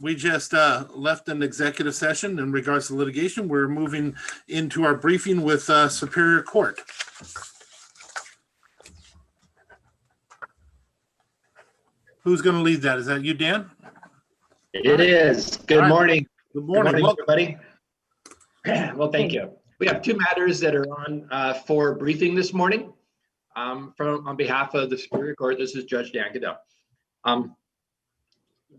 We just left an executive session in regards to litigation. We're moving into our briefing with Superior Court. Who's going to lead that? Is that you, Dan? It is. Good morning. Good morning. Good morning, everybody. Well, thank you. We have two matters that are on for briefing this morning. On behalf of the Superior Court, this is Judge Dan Goodell.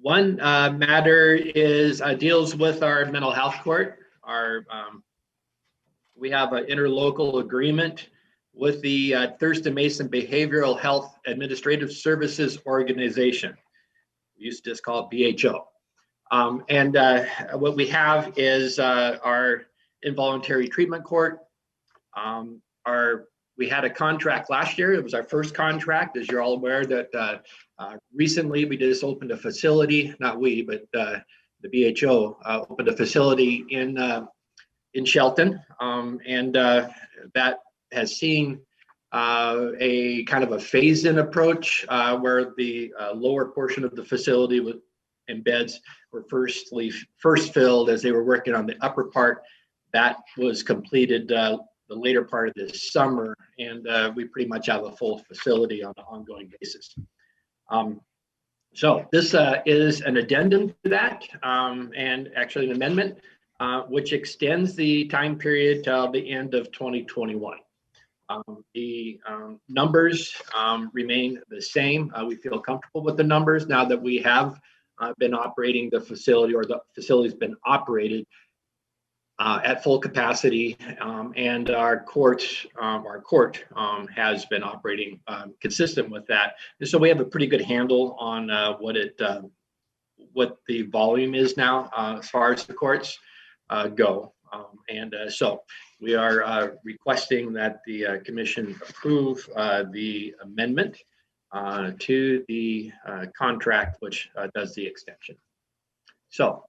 One matter is deals with our mental health court. We have an interlocal agreement with the Thurston Mason Behavioral Health Administrative Services Organization. We used to just call it BHO. And what we have is our involuntary treatment court. We had a contract last year. It was our first contract, as you're all aware that recently we just opened a facility, not we, but the BHO opened a facility in Shelton. And that has seen a kind of a phase-in approach where the lower portion of the facility and beds were first filled as they were working on the upper part. That was completed the later part of this summer, and we pretty much have a full facility on an ongoing basis. So this is an addendum to that, and actually an amendment, which extends the time period till the end of 2021. The numbers remain the same. We feel comfortable with the numbers now that we have been operating the facility, or the facility's been operated at full capacity, and our court has been operating consistent with that. And so we have a pretty good handle on what the volume is now as far as the courts go. So we are requesting that the commission approve the amendment to the contract, which does the extension. So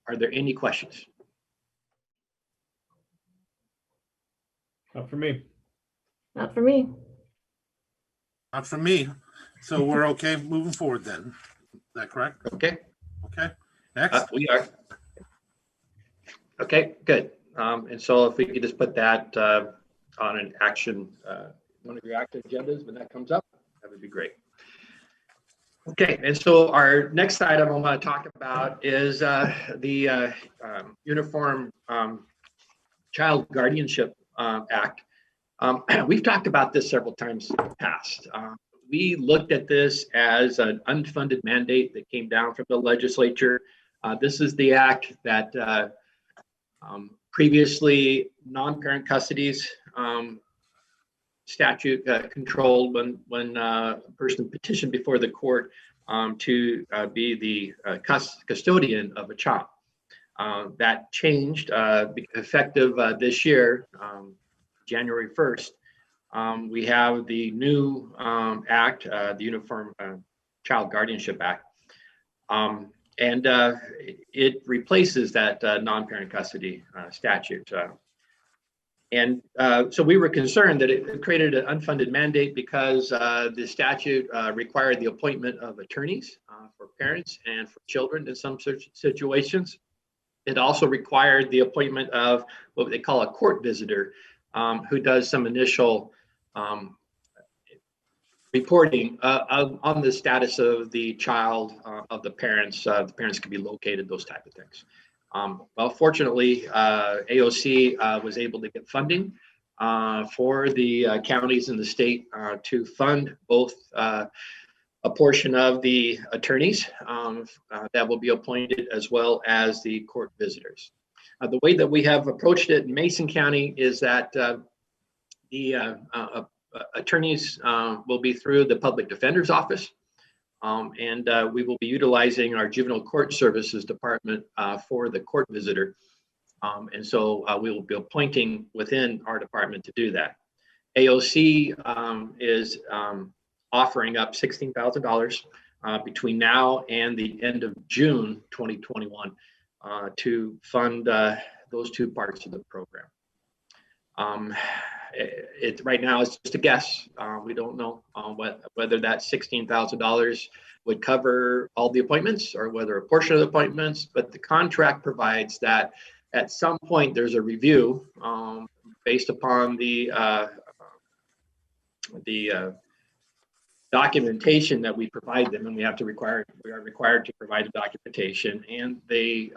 are there any questions? Not for me. Not for me. Not for me. So we're okay moving forward then. Is that correct? Okay. Okay. Next. We are. Okay, good. And so if we could just put that on an action, one of your active agendas when that comes up, that would be great. Okay, and so our next item I want to talk about is the Uniform Child Guardianship Act. We've talked about this several times in the past. We looked at this as an unfunded mandate that came down from the legislature. This is the act that previously non-parent custodies statute controlled when a person petitioned before the court to be the custodian of a child. That changed effective this year, January 1st. We have the new act, the Uniform Child Guardianship Act. And it replaces that non-parent custody statute. So we were concerned that it created an unfunded mandate because the statute required the appointment of attorneys for parents and for children in some situations. It also required the appointment of what they call a court visitor, who does some initial reporting on the status of the child, of the parents. The parents can be located, those type of things. Well, fortunately, AOC was able to get funding for the counties in the state to fund both a portion of the attorneys that will be appointed, as well as the court visitors. The way that we have approached it in Mason County is that the attorneys will be through the public defender's office, and we will be utilizing our juvenile court services department for the court visitor. And so we will be appointing within our department to do that. AOC is offering up $16,000 between now and the end of June 2021 to fund those two parts of the program. Right now it's just a guess. We don't know whether that $16,000 would cover all the appointments or whether a portion of the appointments, but the contract provides that at some point there's a review based upon the documentation that we provide them, and we are required to provide the documentation. And they,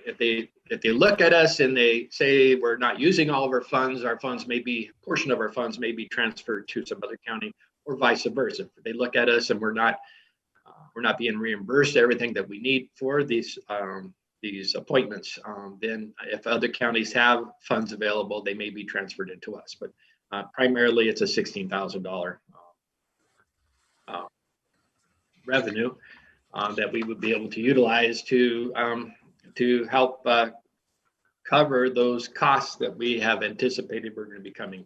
if they look at us and they say we're not using all of our funds may be, a portion of our funds may be transferred to some other county, or vice versa. If they look at us and we're not being reimbursed everything that we need for these appointments, then if other counties have funds available, they may be transferred into us. But primarily, it's a $16,000 revenue that we would be able to utilize to help cover those costs that we have anticipated we're going to be coming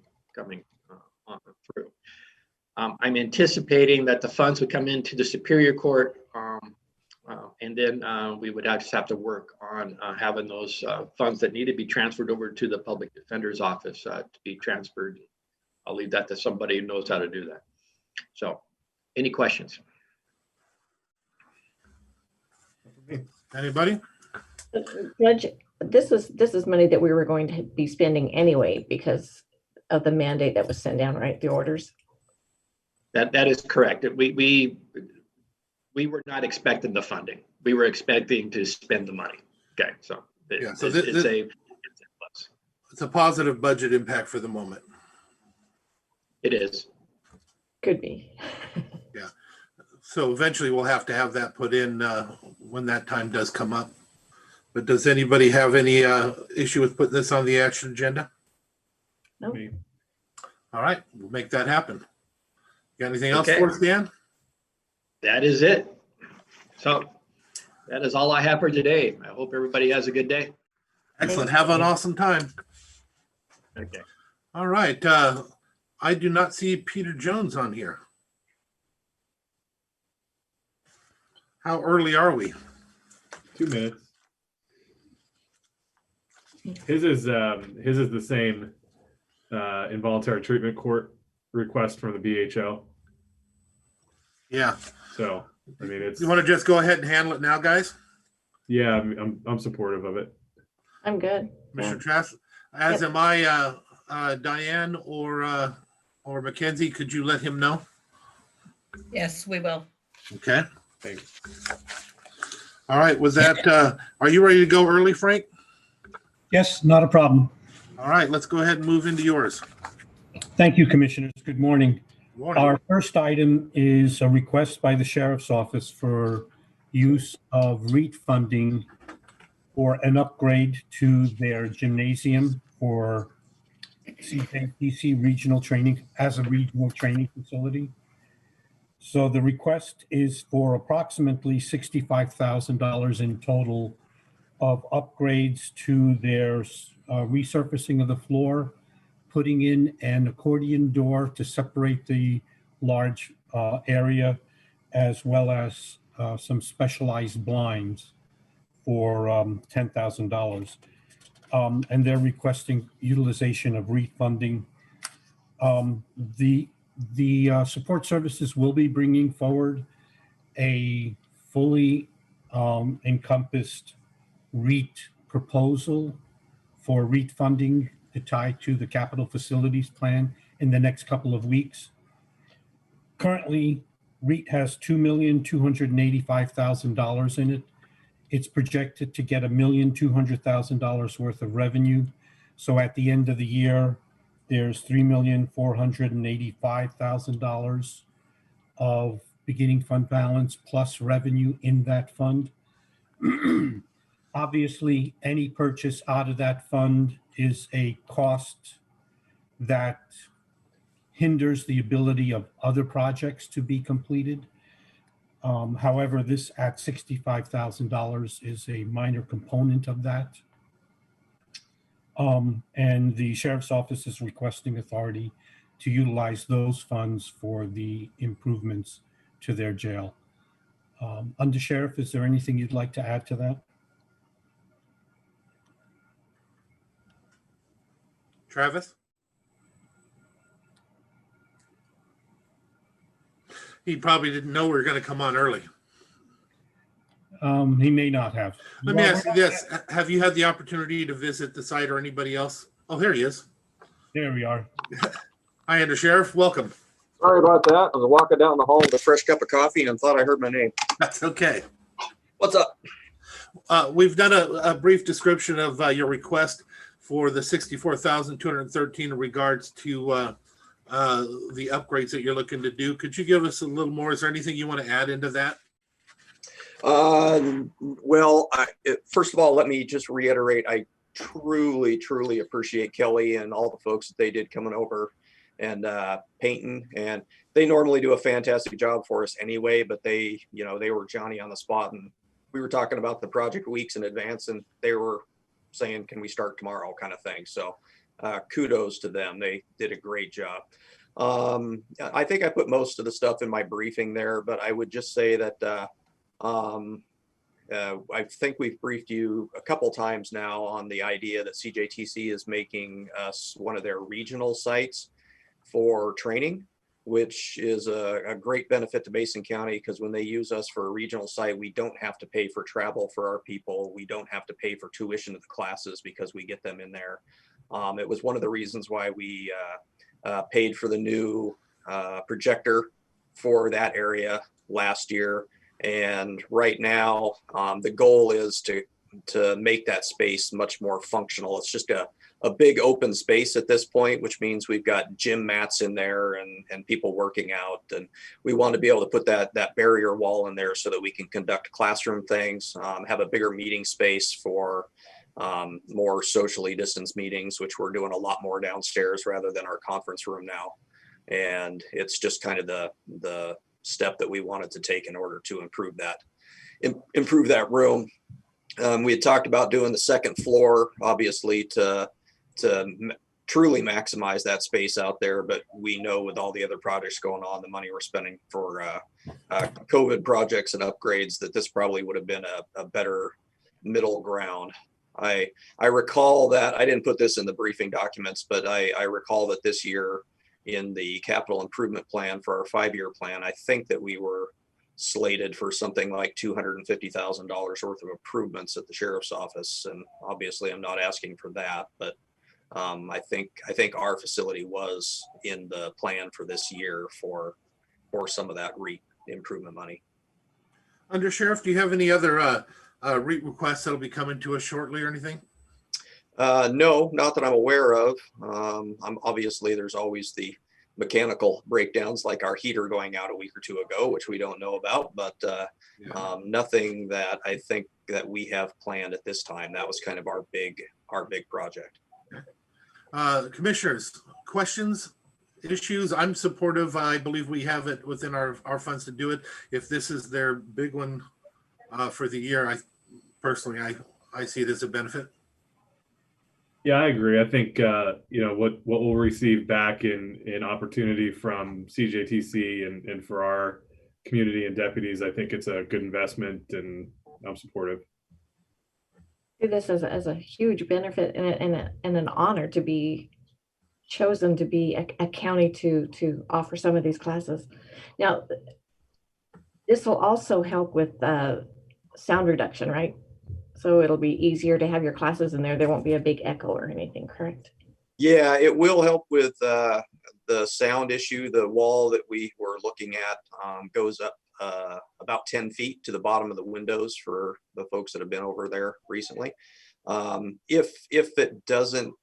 on through. I'm anticipating that the funds would come into the Superior Court, and then we would just have to work on having those funds that need to be transferred over to the Public Defender's Office to be transferred. I'll leave that to somebody who knows how to do that. So, any questions? Anybody? Judge, this is money that we were going to be spending anyway because of the mandate that was sent down, right? The orders. That is correct. We were not expecting the funding. We were expecting to spend the money. Okay, so it's a positive budget impact for the moment. It is. Could be. Yeah. So eventually we'll have to have that put in when that time does come up. But does anybody have any issue with putting this on the action agenda? No. Me. All right, we'll make that happen. Got anything else Okay. for us, Dan? That is it. So that is all I have for today. I hope everybody has a good day. Excellent. Have an awesome time. Okay. All right. I do not see Peter Jones on here. How early are we? 2 minutes. His is the same involuntary treatment court request from the BHO. Yeah. So I mean, it's You want to just go ahead and handle it now, guys? yeah. I'm supportive of it. I'm good. Mr. Trask, as Yep. am I. Diane or Mackenzie, could you let him know? Yes, we will. Okay. Thanks. All right. Was that? Are you ready to go early, Frank? Yes, not a problem. All right. Let's go ahead and move into yours. Thank you, Commissioners. Good morning. Morning. Our first item is a request by the Sheriff's Office for use of REIT funding for an upgrade to their gymnasium for CJTC regional training as a regional training facility. So the request is for approximately $65,000 in total of upgrades to their resurfacing of the floor, putting in an accordion door to separate the large area, as well as some specialized blinds for $10,000. And they're requesting utilization of REIT funding. The support services will be bringing forward a fully encompassed REIT proposal for REIT funding to tie to the capital facilities plan in the next couple of weeks. Currently, REIT has $2,285,000 in it. It's projected to get $1,200,000 worth of revenue. So at the end of the year, there's $3,485,000 of beginning fund balance plus revenue in that fund. Obviously, any purchase out of that fund is a cost that hinders the ability of other projects to be completed. However, this at $65,000 is a minor component of that. And the Sheriff's Office is requesting authority to utilize those funds for the improvements to their jail. Under Sheriff, is there anything you'd like to add to that? Travis? He probably didn't know we were going to come on early. He may not have. Let me ask you this. Have you had the opportunity to visit the site or anybody else? Oh, here he is. There we are. Hi, Under Sheriff. Welcome. Sorry about that. I was walking down the hall with a fresh cup of coffee and thought I heard my name. That's okay. What's up? We've done a brief description of your request for the 64,213 in regards to the upgrades that you're looking to do. Could you give us a little more? Is there anything you want to add into that? Well, first of all, let me just reiterate, I truly appreciate Kelly and all the folks that they did coming over and painting, and they normally do a fantastic job for us anyway, but they were Johnny on the spot, and we were talking about the project weeks in advance, and they were saying, can we start tomorrow, kind of thing. So kudos to them. They did a great job. I think I put most of the stuff in my briefing there, but I would just say that I think we've briefed you a couple times now on the idea that CJTC is making us one of their regional sites for training, which is a great benefit to Mason County, because when they use us for a regional site, we don't have to pay for travel for our people. We don't have to pay for tuition of the classes because we get them in there. It was one of the reasons why we paid for the new projector for that area last year. And right now, the goal is to make that space much more functional. It's just a big open space at this point, which means we've got gym mats in there and people working out. And we want to be able to put that barrier wall in there so that we can conduct classroom things, have a bigger meeting space for more socially distanced meetings, which we're doing a lot more downstairs rather than our conference room now. And it's just kind of the step that we wanted to take in order to improve that room. We had talked about doing the second floor, obviously, to truly maximize that space out there. But we know with all the other projects going on, the money we're spending for COVID projects and upgrades, that this probably would have been a better middle ground. I recall that, I didn't put this in the briefing documents, but I recall that this year in the capital improvement plan for our 5-year plan, I think that we were slated for something like $250,000 worth of improvements at the sheriff's office. And obviously I'm not asking for that, but I think our facility was in the plan for this year for some of that improvement money. Under Sheriff, do you have any other requests that'll be coming to us shortly or anything? No, not that I'm aware of. Obviously there's always the mechanical breakdowns, like our heater going out a week or two ago, which we don't know about, but nothing that I think that we have planned at this time. That was kind of our big project. Commissioners, questions, issues? I'm supportive. I believe we have it within our funds to do it. If this is their big one for the year, I personally see it as a benefit. Yeah, I agree. I think what we'll receive back in opportunity from CJTC and for our community and deputies, I think it's a good investment, and I'm supportive. See this as a huge benefit and an honor to be chosen to be a county to offer some of these classes. Now, this will also help with sound reduction, right? So it'll be easier to have your classes in there. There won't be a big echo or anything, correct? Yeah, it will help with the sound issue. The wall that we were looking at goes up about 10 feet to the bottom of the windows for the folks that have been over there recently. If it doesn't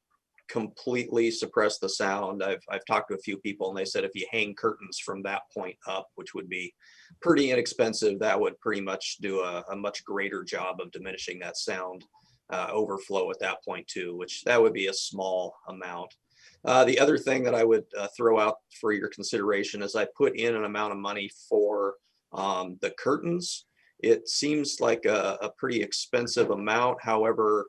completely suppress the sound, I've talked to a few people and they said if you hang curtains from that point up, which would be pretty inexpensive, that would pretty much do a much greater job of diminishing that sound overflow at that point too, which that would be a small amount. The other thing that I would throw out for your consideration is I put in an amount of money for the curtains. It seems like a pretty expensive amount. However,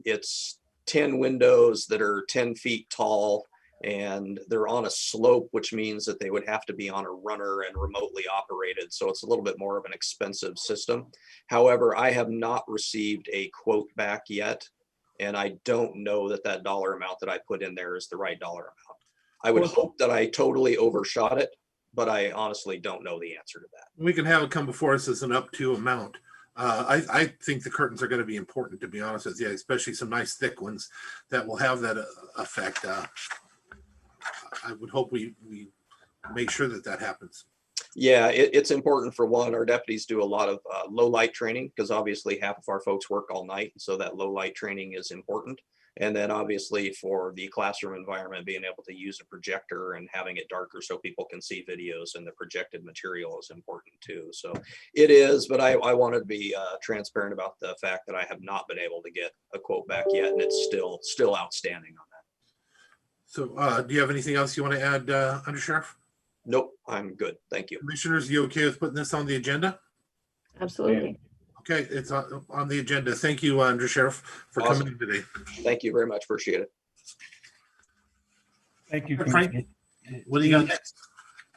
it's 10 windows that are 10 feet tall, and they're on a slope, which means that they would have to be on a runner and remotely operated. So it's a little bit more of an expensive system. However, I have not received a quote back yet, and I don't know that dollar amount that I put in there is the right dollar amount. I would hope that I totally overshot it, but I honestly don't know the answer to that. We can have it come before us as an up to amount. I think the curtains are going to be important, to be honest with you, especially some nice thick ones that will have that effect. I would hope we make sure that happens. Yeah, it's important. For one, our deputies do a lot of low light training because obviously half of our folks work all night. So that low light training is important. And then obviously for the classroom environment, being able to use a projector and having it darker so people can see videos and the projected material is important too. So it is, but I wanted to be transparent about the fact that I have not been able to get a quote back yet, and it's still outstanding on that. So do you have anything else you want to add, Under Sheriff? Nope, I'm good. Thank you. Commissioners, you okay with putting this on the agenda? Absolutely. Okay, it's on the agenda. Thank you, Under Sheriff, for Awesome. coming in today. Thank you very much. Appreciate it. Thank you, Frank, Commissioner. what do you got next?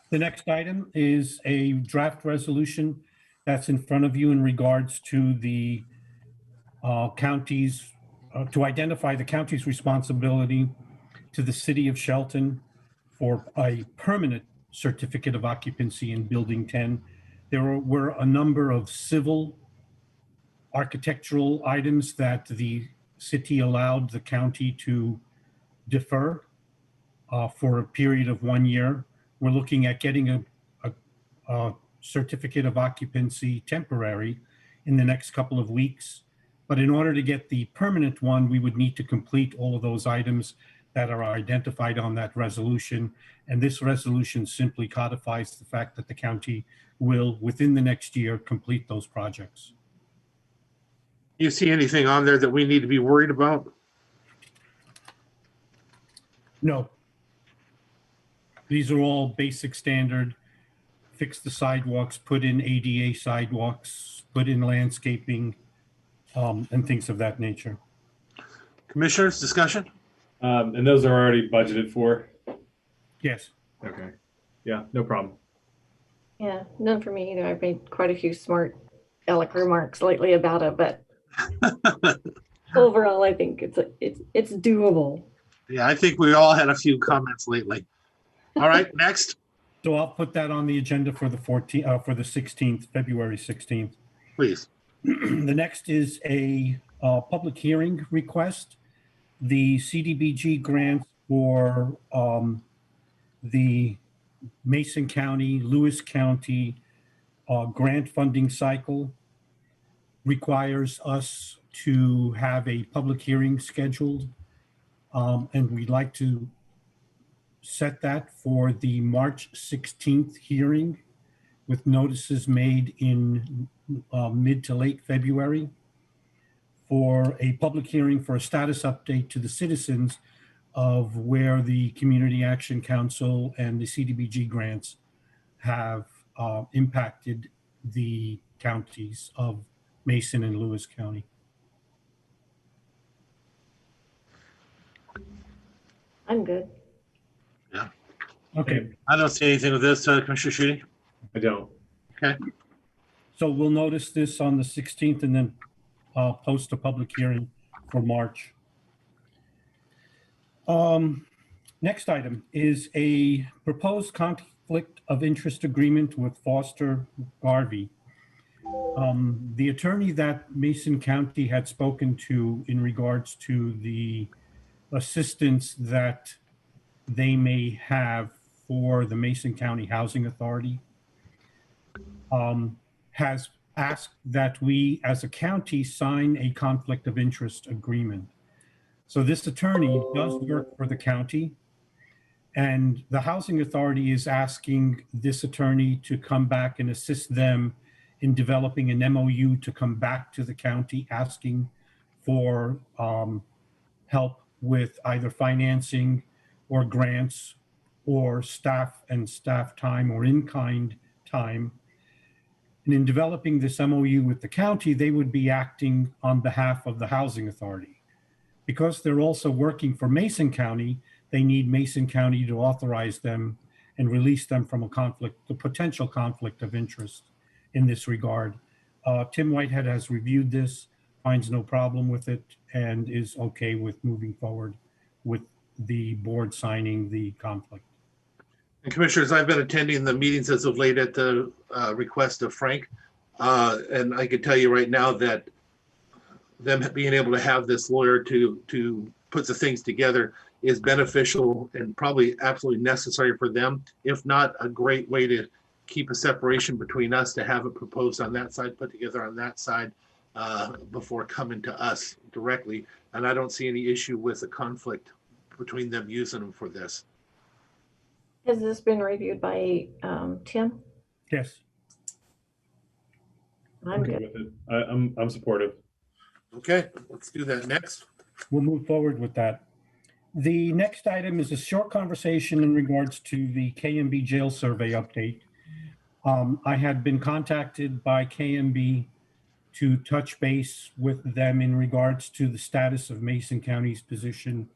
The next item is a draft resolution that's in front of you in regards to the county's, to identify the county's responsibility to the city of Shelton for a permanent certificate of occupancy in Building 10. There were a number of civil architectural items that the city allowed the county to defer for a period of 1 year. We're looking at getting a certificate of occupancy temporary in the next couple of weeks. But in order to get the permanent one, we would need to complete all of those items that are identified on that resolution. And this resolution simply codifies the fact that the county will, within the next year, complete those projects. You see anything on there that we need to be worried about? No. These are all basic standard, fix the sidewalks, put in ADA sidewalks, put in landscaping, and things of that nature. Commissioners, discussion? And those are already budgeted for? Yes. Okay. Yeah, no problem. Yeah, none for me either. I've made quite a few smart aleck remarks lately about it, but overall, I think it's doable. Yeah, I think we all had a few comments lately. All right, next. So I'll put that on the agenda for the 16th, February 16th. Please. The next is a public hearing request. The CDBG grant for the Mason County, Lewis County grant funding cycle requires us to have a public hearing scheduled. And we'd like to set that for the March 16th hearing with notices made in mid to late February for a public hearing for a status update to the citizens of where the Community Action Council and the CDBG grants have impacted the counties of Mason and Lewis County. I'm good. Yeah. Okay. I don't see anything with this, Commissioner Schutte. I don't. Okay. So we'll notice this on the 16th and then post a public hearing for March. Next item is a proposed conflict of interest agreement with Foster Garvey. The attorney that Mason County had spoken to in regards to the assistance that they may have for the Mason County Housing Authority has asked that we as a county sign a conflict of interest agreement. So this attorney does work for the county, and the Housing Authority is asking this attorney to come back and assist them in developing an MOU to come back to the county asking for help with either financing or grants or staff and staff time or in-kind time. And in developing this MOU with the county, they would be acting on behalf of the Housing Authority. Because they're also working for Mason County, they need Mason County to authorize them and release them from a potential conflict of interest in this regard. Tim Whitehead has reviewed this, finds no problem with it, and is okay with moving forward with the board signing the conflict. And Commissioners, I've been attending the meetings as of late at the request of Frank. And I can tell you right now that them being able to have this lawyer to put the things together is beneficial and probably absolutely necessary for them, if not a great way to keep a separation between us, to have it proposed on that side, put together on that side before coming to us directly. And I don't see any issue with the conflict between them using them for this. Has this been reviewed by Tim? Yes. I'm good good. with it. I'm supportive. Okay, let's do that next. We'll move forward with that. The next item is a short conversation in regards to the KMB jail survey update. I had been contacted by KMB to touch base with them in regards to the status of Mason County's position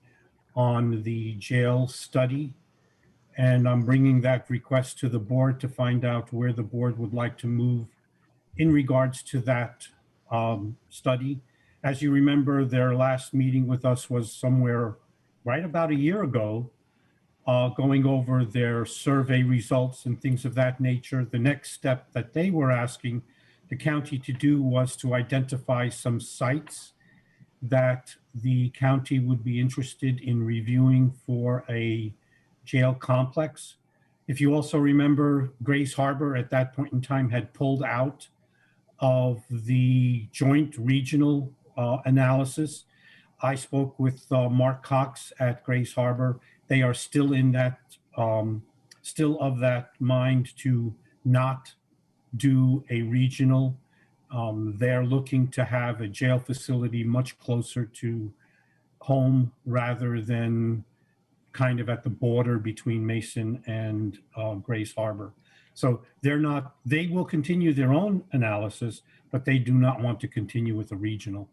on the jail study. And I'm bringing that request to the board to find out where the board would like to move in regards to that study. As you remember, their last meeting with us was somewhere right about a year ago, going over their survey results and things of that nature. The next step that they were asking the county to do was to identify some sites that the county would be interested in reviewing for a jail complex. If you also remember, Grace Harbor at that point in time had pulled out of the joint regional analysis. I spoke with Mark Cox at Grace Harbor. They are still in that, still of that mind to not do a regional. They're looking to have a jail facility much closer to home rather than kind of at the border between Mason and Grace Harbor. So they will continue their own analysis, but they do not want to continue with a regional.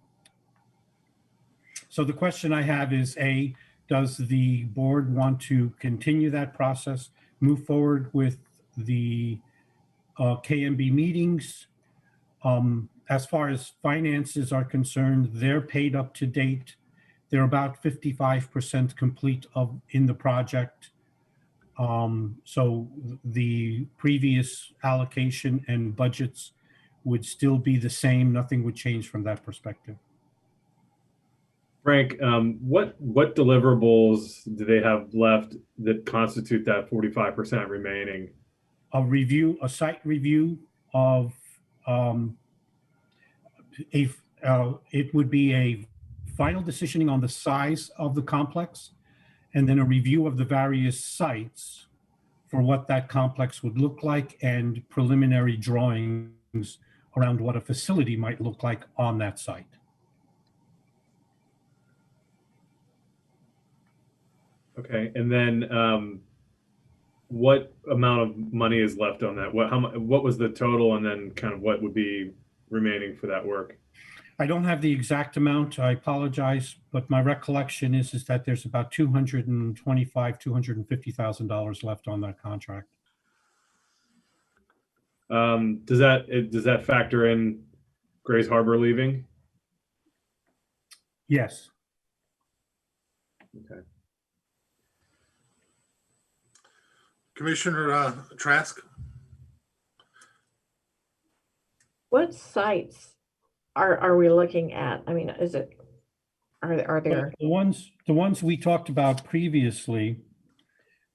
So the question I have is, A, does the board want to continue that process, move forward with the KMB meetings? As far as finances are concerned, they're paid up to date. They're about 55% complete in the project. So the previous allocation and budgets would still be the same. Nothing would change from that perspective. Frank, what deliverables do they have left that constitute that 45% remaining? A site review of it would be a final decisioning on the size of the complex, and then a review of the various sites for what that complex would look like and preliminary drawings around what a facility might look like on that site. Okay, and then what amount of money is left on that? What was the total, and then kind of what would be remaining for that work? I don't have the exact amount. I apologize, but my recollection is that there's about $250,000 left on that contract. Does that factor in Grace Harbor leaving? Yes. Okay. Commissioner Trask? What sites are we looking at? I mean, are there? The ones we talked about previously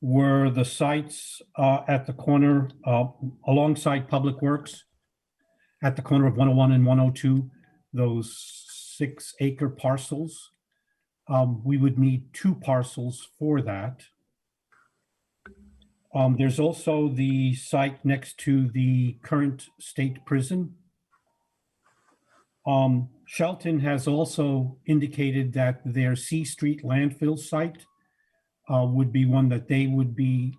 were the sites at the corner alongside Public Works, at the corner of 101 and 102, those 6-acre parcels. We would need 2 parcels for that. There's also the site next to the current state prison. Shelton has also indicated that their C Street landfill site would be one that they would be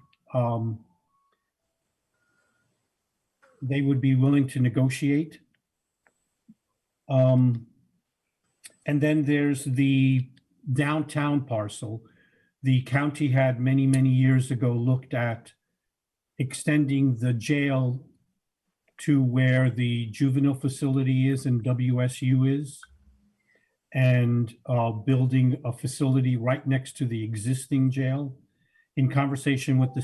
willing to negotiate. And then there's the downtown parcel. The county had many, many years ago looked at extending the jail to where the juvenile facility is and WSU is, and building a facility right next to the existing jail. In conversation with the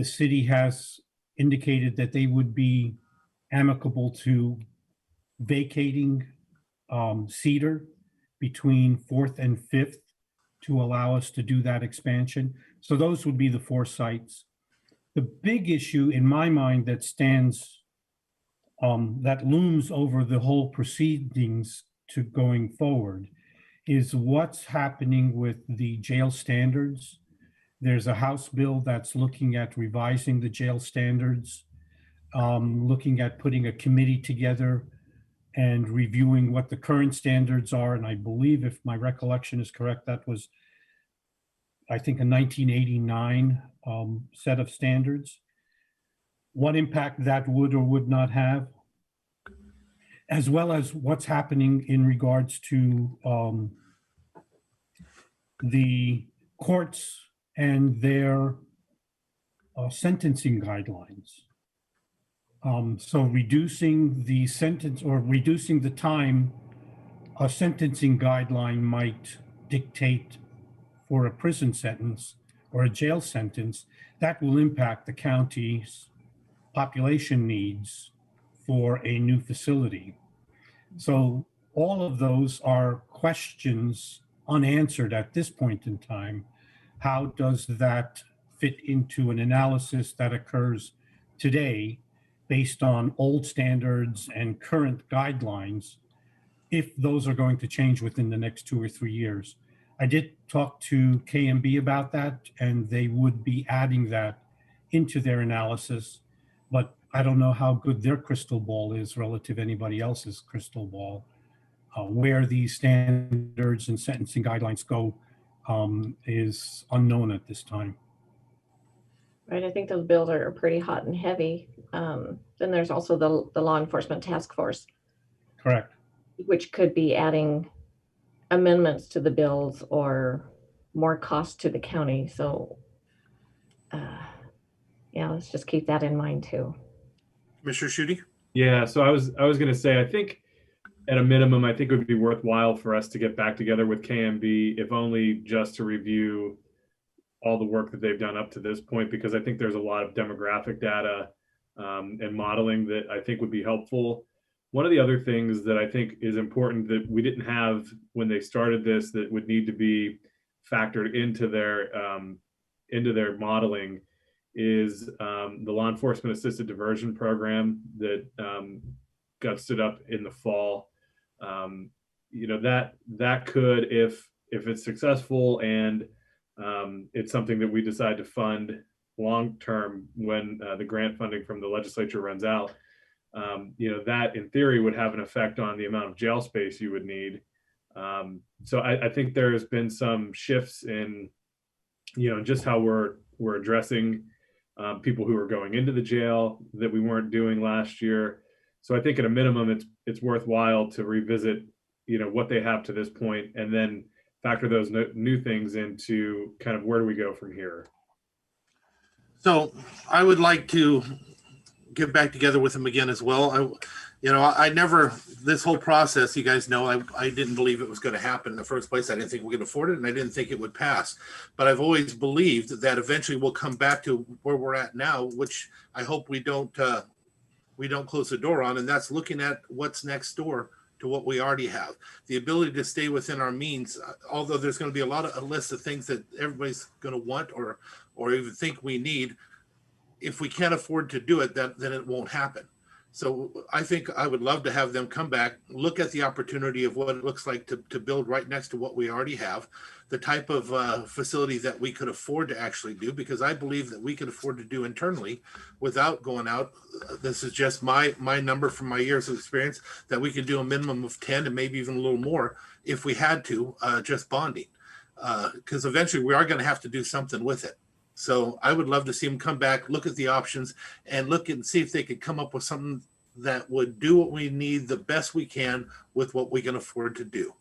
city has indicated that they would be amicable to vacating Cedar between 4th and 5th to allow us to do that expansion. So those would be the 4 sites. The big issue in my mind that stands, that looms over the whole proceedings to going forward is what's happening with the jail standards. There's a House bill that's looking at revising the jail standards, looking at putting a committee together and reviewing what the current standards are. And I believe, if my recollection is correct, that was, I think, a 1989 set of standards. What impact that would or would not have, as well as what's happening in regards to the courts and their sentencing guidelines. So reducing the sentence or reducing the time a sentencing guideline might dictate for a prison sentence or a jail sentence, that will impact the county's population needs for a new facility. So all of those are questions unanswered at this point in time. How does that fit into an analysis that occurs today based on old standards and current guidelines, if those are going to change within the next 2 or 3 years? I did talk to KMB about that, and they would be adding that into their analysis, but I don't know how good their crystal ball is relative to anybody else's crystal ball. Where these standards and sentencing guidelines go is unknown at this time. Right, I think those bills are pretty hot and heavy. Then there's also the law enforcement task force, Correct. which could be adding amendments to the bills or more cost to the county. So, yeah, let's just keep that in mind too. Mr. Schutte? Yeah, so I was going to say, I think at a minimum, I think it would be worthwhile for us to get back together with KMB, if only just to review all the work that they've done up to this point, because I think there's a lot of demographic data and modeling that I think would be helpful. One of the other things that I think is important that we didn't have when they started this, that would need to be factored into their modeling, is the law enforcement assisted diversion program that got stood up in the fall. That could, if it's successful and it's something that we decide to fund long term when the grant funding from the legislature runs out, that in theory would have an effect on the amount of jail space you would need. So I think there's been some shifts in, just how we're addressing people who are going into the jail that we weren't doing last year. So I think at a minimum, it's worthwhile to revisit, what they have to this point, and then factor those new things into kind of where do we go from here. So I would like to get back together with them again as well. I never, this whole process, you guys know, I didn't believe it was going to happen in the first place. I didn't think we could afford it, and I didn't think it would pass. But I've always believed that eventually we'll come back to where we're at now, which I hope we don't close the door on, and that's looking at what's next door to what we already have. The ability to stay within our means, although there's going to be a list of things that everybody's going to want or even think we need. If we can't afford to do it, then it won't happen. So I think I would love to have them come back, look at the opportunity of what it looks like to build right next to what we already have, the type of facility that we could afford to actually do, because I believe that we could afford to do internally without going out. This is just my number from my years of experience, that we could do a minimum of 10 and maybe even a little more if we had to, just bonding, because eventually we are going to have to do something with it. So I would love to see them come back, look at the options, and look and see if they could come up with something that would do what we need the best we can with what we can afford to do.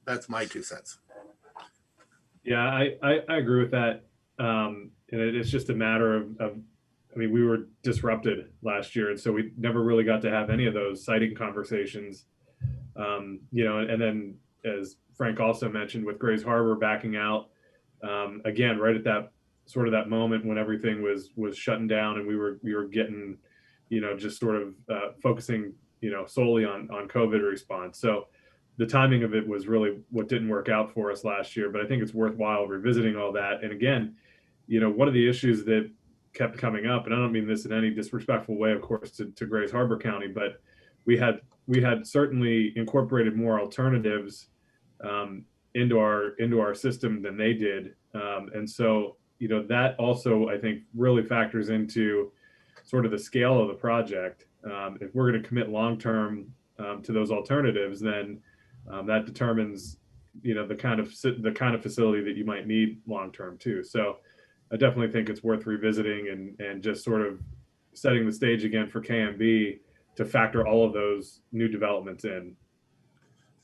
That's my 2 cents. Yeah, I agree with that. And it's just a matter of, we were disrupted last year, and so we never really got to have any of those siting conversations. And then, as Frank also mentioned, with Grays Harbor backing out, again, right at that sort of that moment when everything was shutting down and we were getting just sort of focusing, solely on COVID response. So the timing of it was really what didn't work out for us last year, but I think it's worthwhile revisiting all that. And again, one of the issues that kept coming up, and I don't mean this in any disrespectful way, of course, to Grays Harbor County, but we had certainly incorporated more alternatives into our system than they did, and so that also I think really factors into sort of the scale of the project. If we're going to commit long term to those alternatives, then that determines the kind of facility that you might need long term too. So I definitely think it's worth revisiting and just sort of setting the stage again for KMB to factor all of those new developments in.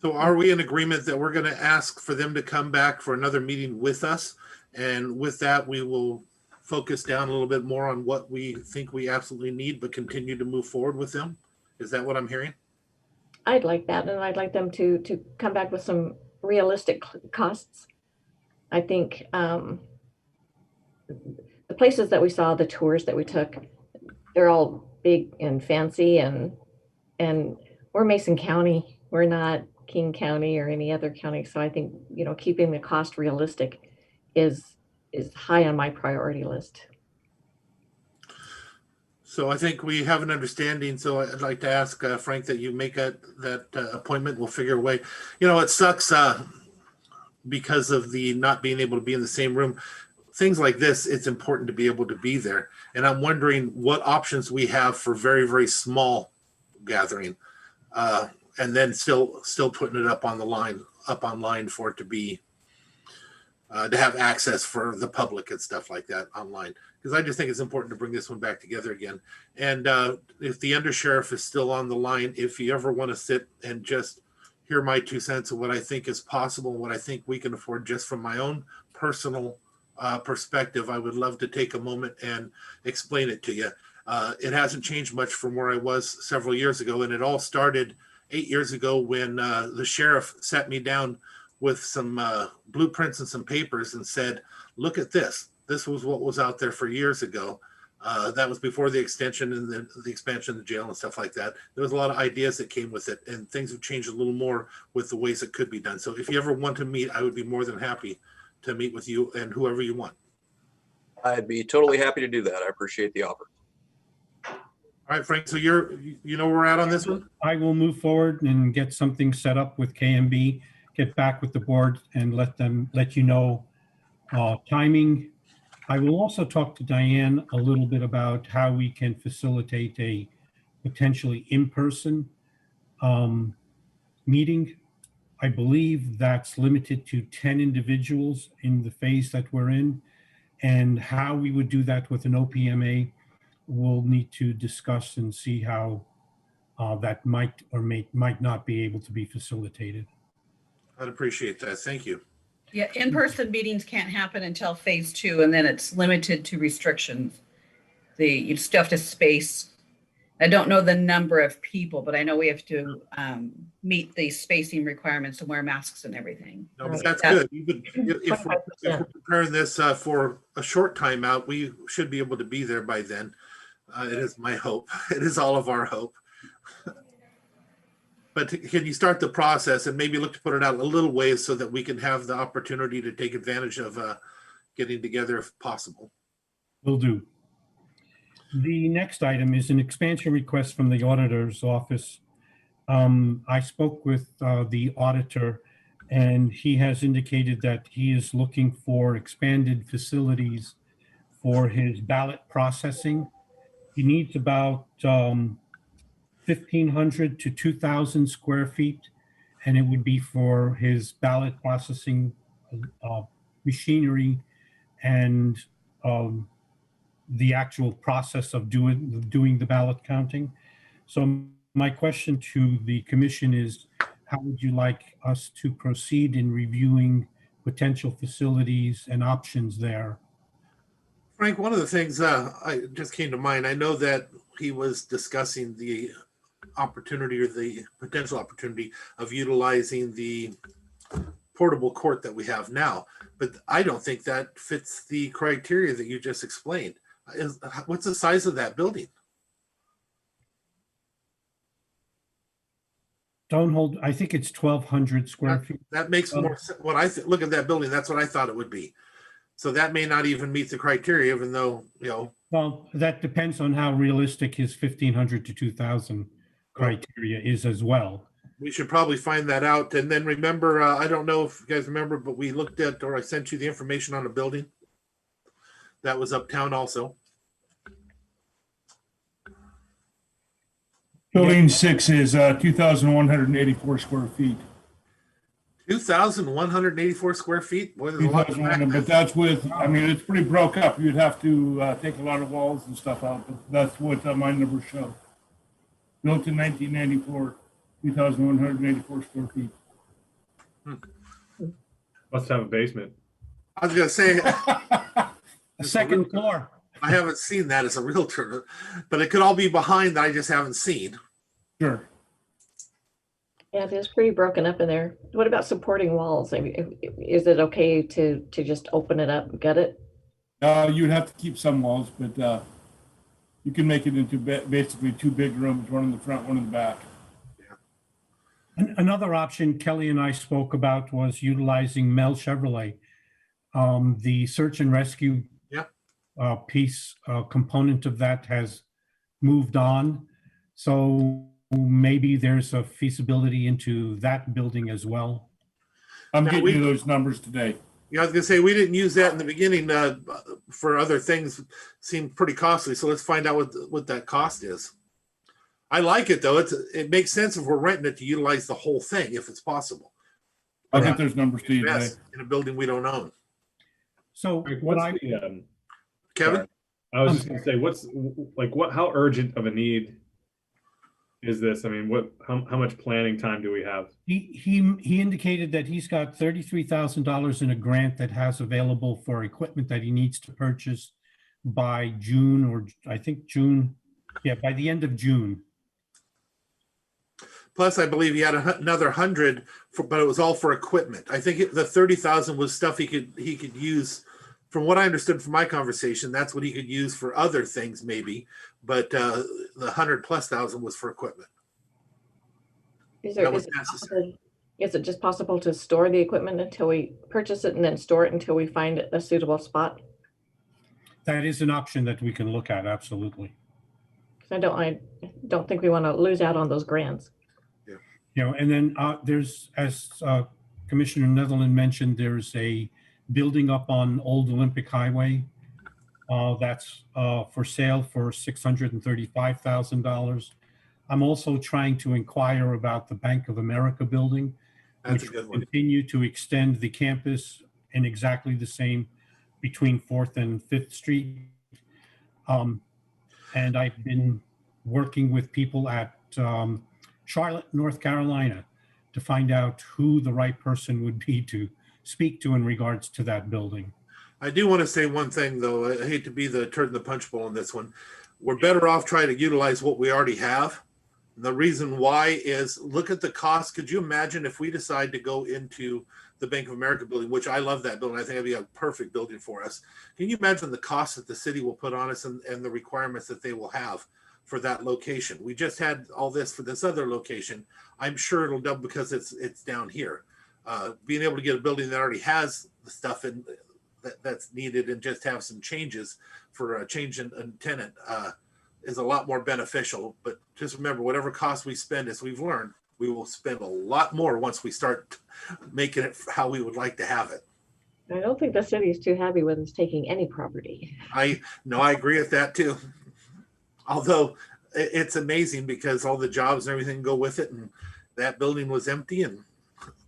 So are we in agreement that we're going to ask for them to come back for another meeting with us? And with that, we will focus down a little bit more on what we think we absolutely need, but continue to move forward with them? Is that what I'm hearing? I'd like that, and I'd like them to come back with some realistic costs. I think the places that we saw, the tours that we took, they're all big and fancy, and we're Mason County. We're not King County or any other county. So I think, keeping the cost realistic is high on my priority list. So I think we have an understanding. So I'd like to ask Frank that you make that appointment. We'll figure a way. It sucks because of the not being able to be in the same room. Things like this, it's important to be able to be there. And I'm wondering what options we have for very, very small gathering, and then still putting it up online for it to be to have access for the public and stuff like that online. Because I just think it's important to bring this one back together again. And if the undersheriff is still on the line, if you ever want to sit and just hear my 2 cents of what I think is possible, what I think we can afford just from my own personal perspective, I would love to take a moment and explain it to you. It hasn't changed much from where I was several years ago. And it all started 8 years ago when the sheriff sat me down with some blueprints and some papers and said, look at this. This was what was out there for years ago. That was before the extension and the expansion of the jail and stuff like that. There was a lot of ideas that came with it, and things have changed a little more with the ways it could be done. So if you ever want to meet, I would be more than happy to meet with you and whoever you want. I'd be totally happy to do that. I appreciate the offer. All right, Frank, so where we're at on this one? I will move forward and get something set up with KMB, get back with the board and let you know timing. I will also talk to Diane a little bit about how we can facilitate a potentially in-person meeting. I believe that's limited to 10 individuals in the phase that we're in, and how we would do that with an OPMA, we'll need to discuss and see how that might or might not be able to be facilitated. I'd appreciate that. Thank you. Yeah, in-person meetings can't happen until phase 2, and then it's limited to restrictions. You still have to space. I don't know the number of people, but I know we have to meet the spacing requirements and wear masks and everything. No, but that's good. If we're preparing this for a short time out, we should be able to be there by then. It is my hope. It is all of our hope. But can you start the process and maybe look to put it out a little ways so that we can have the opportunity to take advantage of getting together if possible? Will do. The next item is an expansion request from the auditor's office. I spoke with the auditor, and he has indicated that he is looking for expanded facilities for his ballot processing. He needs about 1,500 to 2,000 square feet, and it would be for his ballot processing machinery and the actual process of doing the ballot counting. So my question to the commission is, how would you like us to proceed in reviewing potential facilities and options there? Frank, one of the things I just came to mind, I know that he was discussing the opportunity or the potential opportunity of utilizing the portable court that we have now, but I don't think that fits the criteria that you just explained. What's the size of that building? don't hold, I think it's 1,200 square feet. That makes more sense. What I look at that building, that's what I thought it would be. So that may not even meet the criteria, even though, you know, Well, that depends on how realistic his 1,500 to 2,000 criteria is as well. we should probably find that out. And then remember, I don't know if you guys remember, but we looked at, or I sent you the information on a building that was uptown also. Building 6 is 2,184 square feet. 2,184 square feet. Boy, there's a lot. 2,100, but that's with, I mean, it's pretty broke up. You'd have to take a lot of walls and stuff out, but that's what my numbers show. Built in 1994, 2,184 square feet. Must have a basement. I was gonna say, A second floor. I haven't seen that as a realtor, but it could all be behind that I just haven't seen. Sure. Yeah, it is pretty broken up in there. What about supporting walls? I mean, is it okay to just open it up and gut it? You'd have to keep some walls, but you can make it into basically 2 big rooms, one in the front, one in the back. Another option Kelly and I spoke about was utilizing Mel Chevrolet. The search and rescue piece component of that has moved on. So maybe there's a feasibility into that building as well. I'm Now, getting you those numbers today. Yeah, I was gonna say, we didn't use that in the beginning for other things. Seemed pretty costly. So let's find out what that cost is. I like it though. It makes sense if we're renting it to utilize the whole thing if it's possible. I'll get those numbers to you today. Invest in a building we don't own. So Like, what what's I, the, Kevin? sorry. I was just gonna say, what's like, how urgent of a need is this? I mean, how much planning time do we have? he indicated that he's got $33,000 in a grant that has available for equipment that he needs to purchase by June, or I think June. Yeah, by the end of June. Plus, I believe he had another 100, but it was all for equipment. I think the 30,000 was stuff he could use. From what I understood from my conversation, that's what he could use for other things, maybe. But the 100,000+ was for equipment. Is That was necessary. it just possible to store the equipment until we purchase it and then store it until we find a suitable spot? That is an option that we can look at, absolutely. I don't think we want to lose out on those grants. You know, and then there's, as Commissioner Netherland mentioned, there's a building up on Old Olympic Highway that's for sale for $635,000. I'm also trying to inquire about the Bank of America building, That's which a good will one. continue to extend the campus in exactly the same between 4th and 5th Street. And I've been working with people at Charlotte, North Carolina, to find out who the right person would be to speak to in regards to that building. I do want to say one thing, though. I hate to be the turd in the punch bowl on this one. We're better off trying to utilize what we already have. The reason why is, look at the cost. Could you imagine if we decide to go into the Bank of America building, which I love that building. I think it'd be a perfect building for us. Can you imagine the cost that the city will put on us and the requirements that they will have for that location? We just had all this for this other location. I'm sure it'll double because it's down here. Being able to get a building that already has the stuff in that's needed and just have some changes for a change in tenant is a lot more beneficial. But just remember, whatever cost we spend, as we've learned, we will spend a lot more once we start making it how we would like to have it. I don't think the city is too happy with us taking any property. I agree with that too. Although it's amazing because all the jobs and everything go with it, and that building was empty, and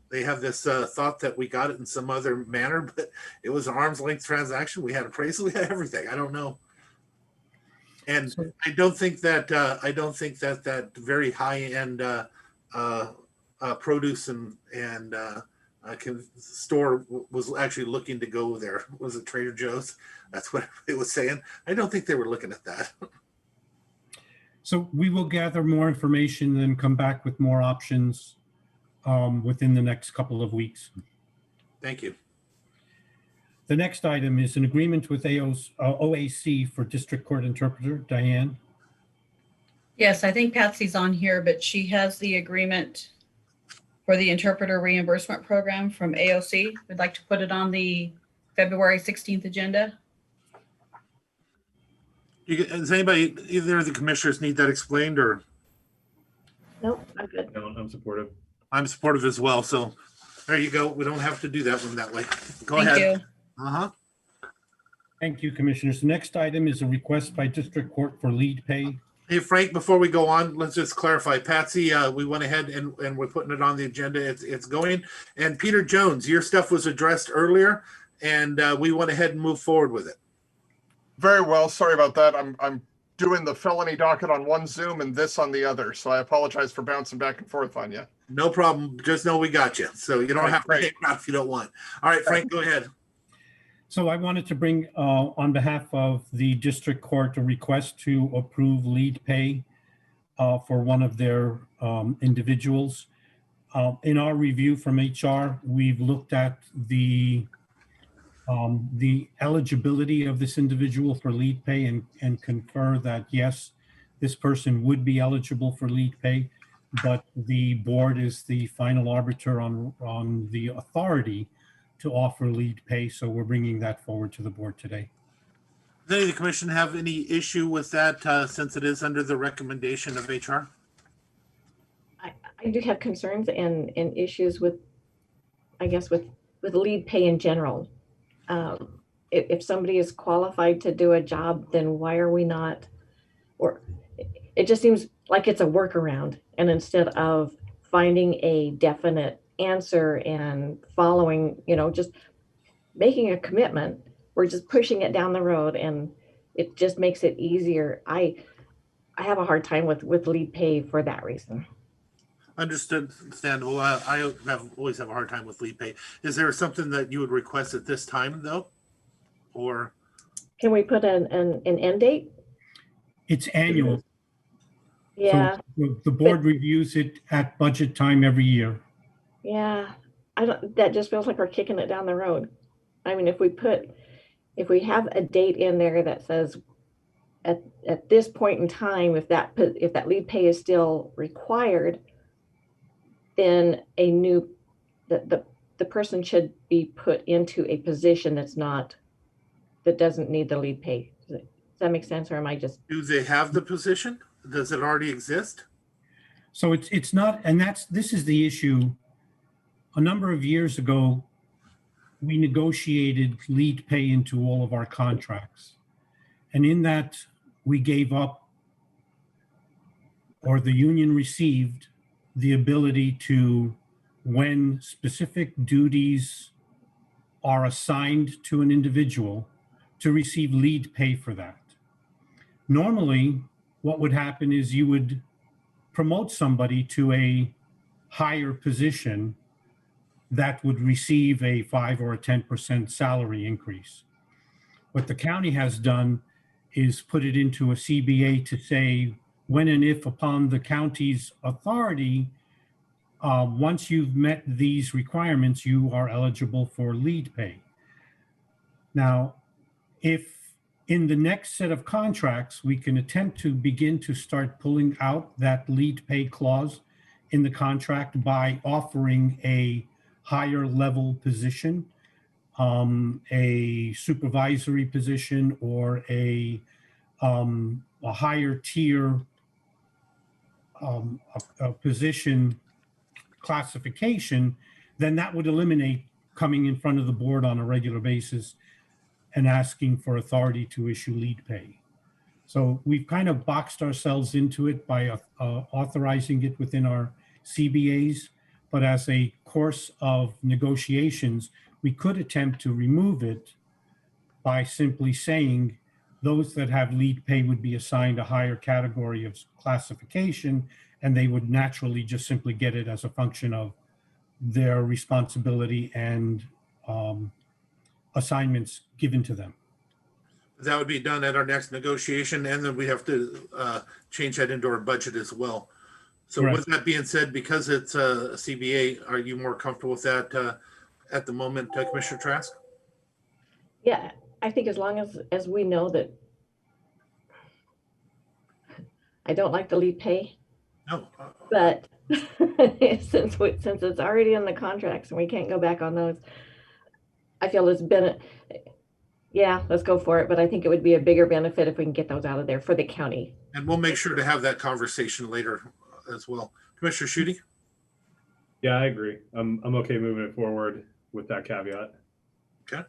they have this thought that we got it in some other manner, but it was an arm's length transaction. We had appraisal, we had everything. I don't know. And I don't think that that very high end produce and store was actually looking to go there. Was it Trader Joe's? That's what it was saying. I don't think they were looking at that. So we will gather more information and come back with more options within the next couple of weeks. Thank you. The next item is an agreement with OAC for District Court Interpreter. Diane? Yes, I think Patsy's on here, but she has the agreement for the interpreter reimbursement program from AOC. We'd like to put it on the February 16th agenda. Does anybody, either of the commissioners need that explained, or? Nope, I'm good. No, I'm supportive. I'm supportive as well. So there you go. We don't have to do that one that way. Go Thank ahead. you. Uh-huh. Thank you, Commissioners. The next item is a request by District Court for lead pay. Hey, Frank, before we go on, let's just clarify. Patsy, we went ahead and we're putting it on the agenda. It's going. And Peter Jones, your stuff was addressed earlier, and we went ahead and moved forward with it. Very well. Sorry about that. I'm doing the felony docket on one Zoom and this on the other, so I apologize for bouncing back and forth on you. No problem. Just know we got you. So you don't Right, have to great. hang out if you don't want. All right, Frank, go ahead. So I wanted to bring, on behalf of the District Court, a request to approve lead pay for one of their individuals. In our review from HR, we've looked at the eligibility of this individual for lead pay and confer that, yes, this person would be eligible for lead pay, but the board is the final arbiter on the authority to offer lead pay. So we're bringing that forward to the board today. Does any of the commission have any issue with that since it is under the recommendation of HR? I do have concerns and issues with, I guess, with lead pay in general. If somebody is qualified to do a job, then why are we not, or it just seems like it's a workaround. And instead of finding a definite answer and following, just making a commitment, we're just pushing it down the road, and it just makes it easier. I have a hard time with lead pay for that reason. Understandable. I always have a hard time with lead pay. Is there something that you would request at this time, though? Or can we put an end date? It's annual. Yeah. So the board reviews it at budget time every year. Yeah. That just feels like we're kicking it down the road. I mean, if we have a date in there that says at this point in time, if that lead pay is still required, then the person should be put into a position that doesn't need the lead pay. Does that make sense, or am I just? do they have the position? Does it already exist? So it's not, and this is the issue. A number of years ago, we negotiated lead pay into all of our contracts. And in that, we gave up, or the union received, the ability to, when specific duties are assigned to an individual, to receive lead pay for that. Normally, what would happen is you would promote somebody to a higher position that would receive a 5 or a 10% salary increase. What the county has done is put it into a CBA to say, when and if upon the county's authority, once you've met these requirements, you are eligible for lead pay. Now, if in the next set of contracts, we can attempt to begin to start pulling out that lead pay clause in the contract by offering a higher level position, a supervisory position, or a higher tier a position classification, then that would eliminate coming in front of the board on a regular basis and asking for authority to issue lead pay. So we've kind of boxed ourselves into it by authorizing it within our CBAs, but as a course of negotiations, we could attempt to remove it by simply saying those that have lead pay would be assigned a higher category of classification, and they would naturally just simply get it as a function of their responsibility and assignments given to them. That would be done at our next negotiation, and then we have to change that into our budget as well. So Correct. with that being said, because it's a CBA, are you more comfortable with that at the moment, Commissioner Trask? Yeah, I think as long as we know that I don't like the lead pay, No. But since it's already in the contracts and we can't go back on those, I feel it's been, yeah, let's go for it. But I think it would be a bigger benefit if we can get those out of there for the county. And we'll make sure to have that conversation later as well. Commissioner Schutte? Yeah, I agree. I'm okay moving it forward with that caveat. Okay.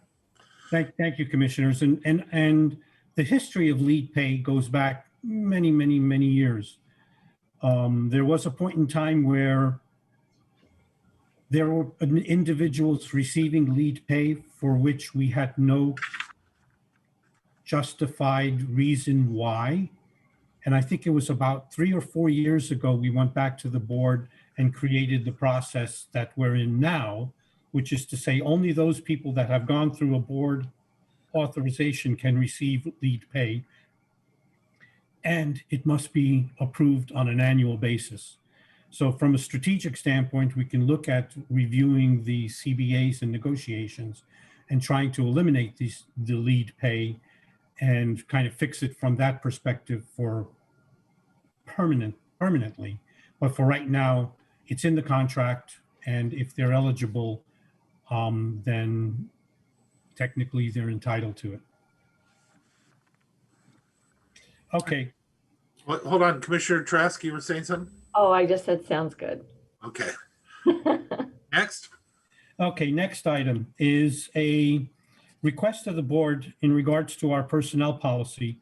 Thank you, commissioners. And the history of lead pay goes back many, many, many years. There was a point in time where there were individuals receiving lead pay for which we had no justified reason why. And I think it was about 3 or 4 years ago, we went back to the board and created the process that we're in now, which is to say only those people that have gone through a board authorization can receive lead pay. And it must be approved on an annual basis. So from a strategic standpoint, we can look at reviewing the CBAs and negotiations and trying to eliminate the lead pay and kind of fix it from that perspective for permanently. But for right now, it's in the contract, and if they're eligible, then technically they're entitled to it. Okay. Hold on, Commissioner Trask, you were saying something? Oh, I just said sounds good. Okay. Next. Okay, next item is a request of the board in regards to our personnel policy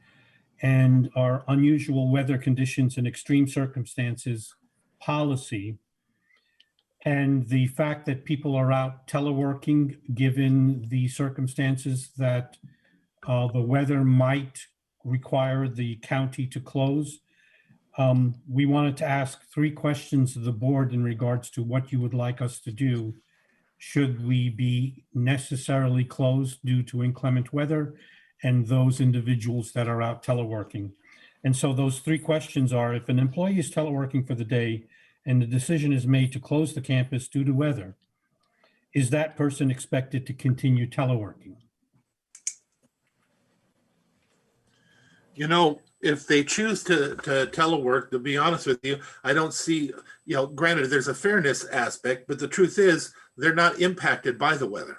and our unusual weather conditions and extreme circumstances policy. And the fact that people are out teleworking, given the circumstances that the weather might require the county to close. We wanted to ask 3 questions of the board in regards to what you would like us to do. Should we be necessarily closed due to inclement weather and those individuals that are out teleworking? And so those 3 questions are, if an employee is teleworking for the day and the decision is made to close the campus due to weather, is that person expected to continue teleworking? You know, if they choose to telework, to be honest with you, I don't see, granted, there's a fairness aspect, but the truth is they're not impacted by the weather.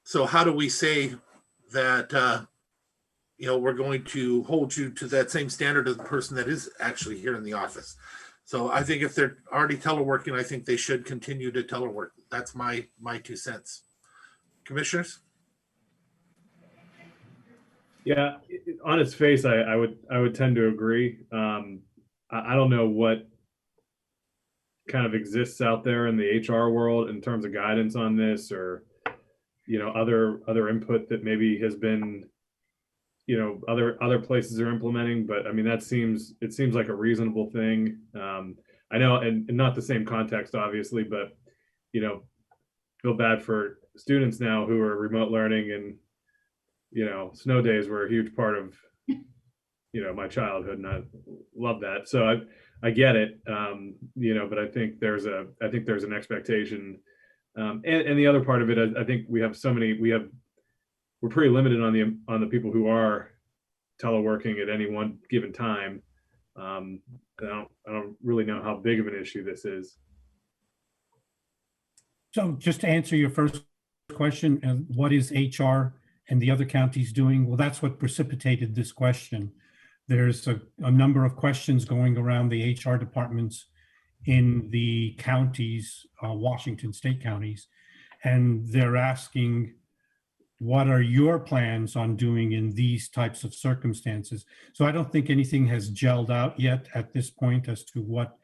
So how do we say that, we're going to hold you to that same standard as the person that is actually here in the office? So I think if they're already teleworking, I think they should continue to telework. That's my 2 cents. Commissioners? Yeah, on its face, I would tend to agree. I don't know what kind of exists out there in the HR world in terms of guidance on this, or other input that maybe has been other places are implementing. But I mean, it seems like a reasonable thing. I know, and not the same context, obviously, but feel bad for students now who are remote learning, and snow days were a huge part of, my childhood, and I love that. So I get it, but I think there's an expectation, and the other part of it, I think we're pretty limited on the people who are teleworking at any one given time. I don't really know how big of an issue this is. So just to answer your first question, what is HR and the other counties doing? Well, that's what precipitated this question. There's a number of questions going around the HR departments in the counties, Washington state counties, and they're asking, what are your plans on doing in these types of circumstances? So I don't think anything has gelled out yet at this point as to what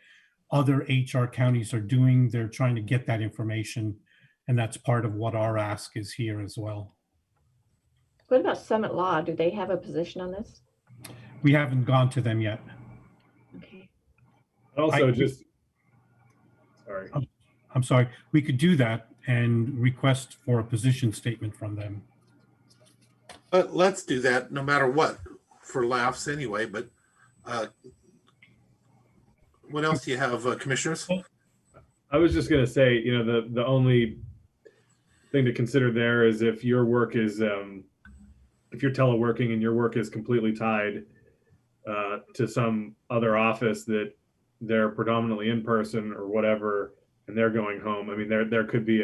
other HR counties are doing. They're trying to get that information, and that's part of what our ask is here as well. What about Summit Law? Do they have a position on this? We haven't gone to them yet. Okay. Also, I'm sorry, we could do that and request for a position statement from them. But let's do that no matter what, for laughs anyway. But what else do you have, commissioners? I was just going to say, the only thing to consider there is if your work is, if you're teleworking and your work is completely tied to some other office that they're predominantly in person or whatever, and they're going home. I mean, there could be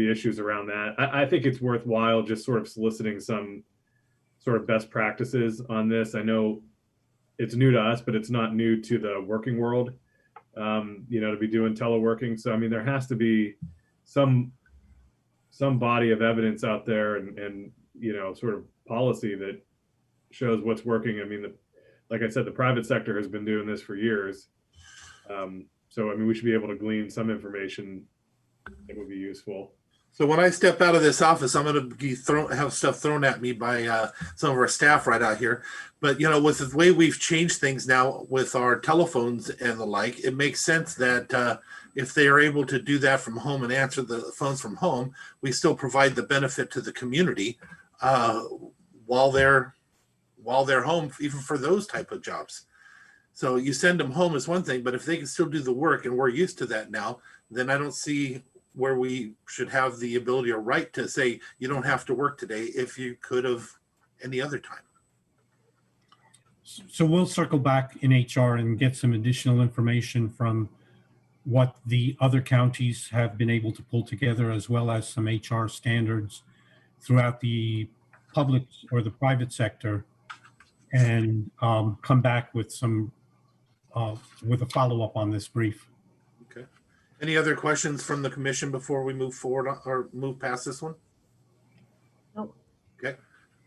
issues around that. I think it's worthwhile just sort of soliciting some sort of best practices on this. I know it's new to us, but it's not new to the working world, to be doing teleworking. So, I mean, there has to be some body of evidence out there and sort of policy that shows what's working. I mean, like I said, the private sector has been doing this for years. So, I mean, we should be able to glean some information that would be useful. So when I step out of this office, I'm going to have stuff thrown at me by some of our staff right out here. But, with the way we've changed things now with our telephones and the like, it makes sense that if they are able to do that from home and answer the phones from home, we still provide the benefit to the community while they're home, even for those type of jobs. So you send them home is one thing, but if they can still do the work, and we're used to that now, then I don't see where we should have the ability or right to say you don't have to work today if you could have any other time. So we'll circle back in HR and get some additional information from what the other counties have been able to pull together, as well as some HR standards throughout the public or the private sector, and come back with some with a follow-up on this brief. Okay. Any other questions from the commission before we move forward or move past this one? Nope. Okay.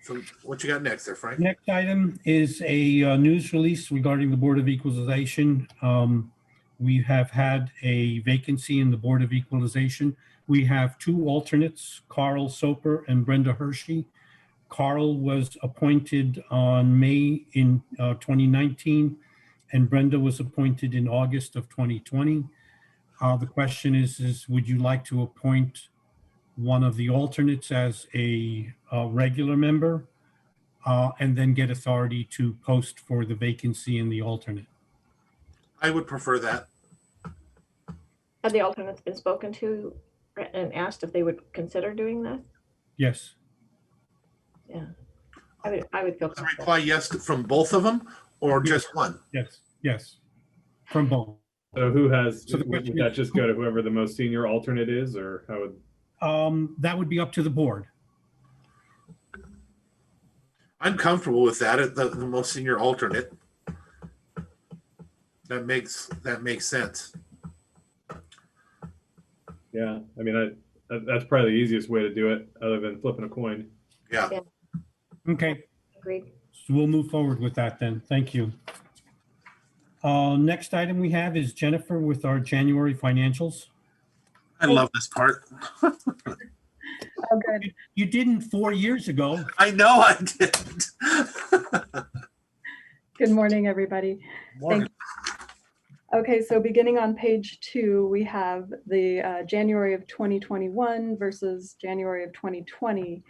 So what you got next there, Frank? Next item is a news release regarding the Board of Equalization. We have had a vacancy in the Board of Equalization. We have two alternates, Carl Soper and Brenda Hershey. Carl was appointed on May in 2019, and Brenda was appointed in August of 2020. The question is would you like to appoint one of the alternates as a regular member and then get authority to post for the vacancy in the alternate? I would prefer that. Have the alternates been spoken to and asked if they would consider doing this? Yes. Yeah, I would feel Does it comfortable. reply yes from both of them or just one? Yes, from both. So who has, So the would question that is- just go to whoever the most senior alternate is, or how would? That would be up to the board. I'm comfortable with that. The most senior alternate. That makes sense. Yeah, I mean, that's probably the easiest way to do it, other than flipping a coin. Yeah. Yeah. Okay, Agreed. so we'll move forward with that then. Thank you. Next item we have is Jennifer with our January financials. I love this part. Oh, good. You didn't 4 years ago. I know I did. Good morning, everybody. Morning. Okay, so beginning on page 2, we have the January of 2021 versus January of 2020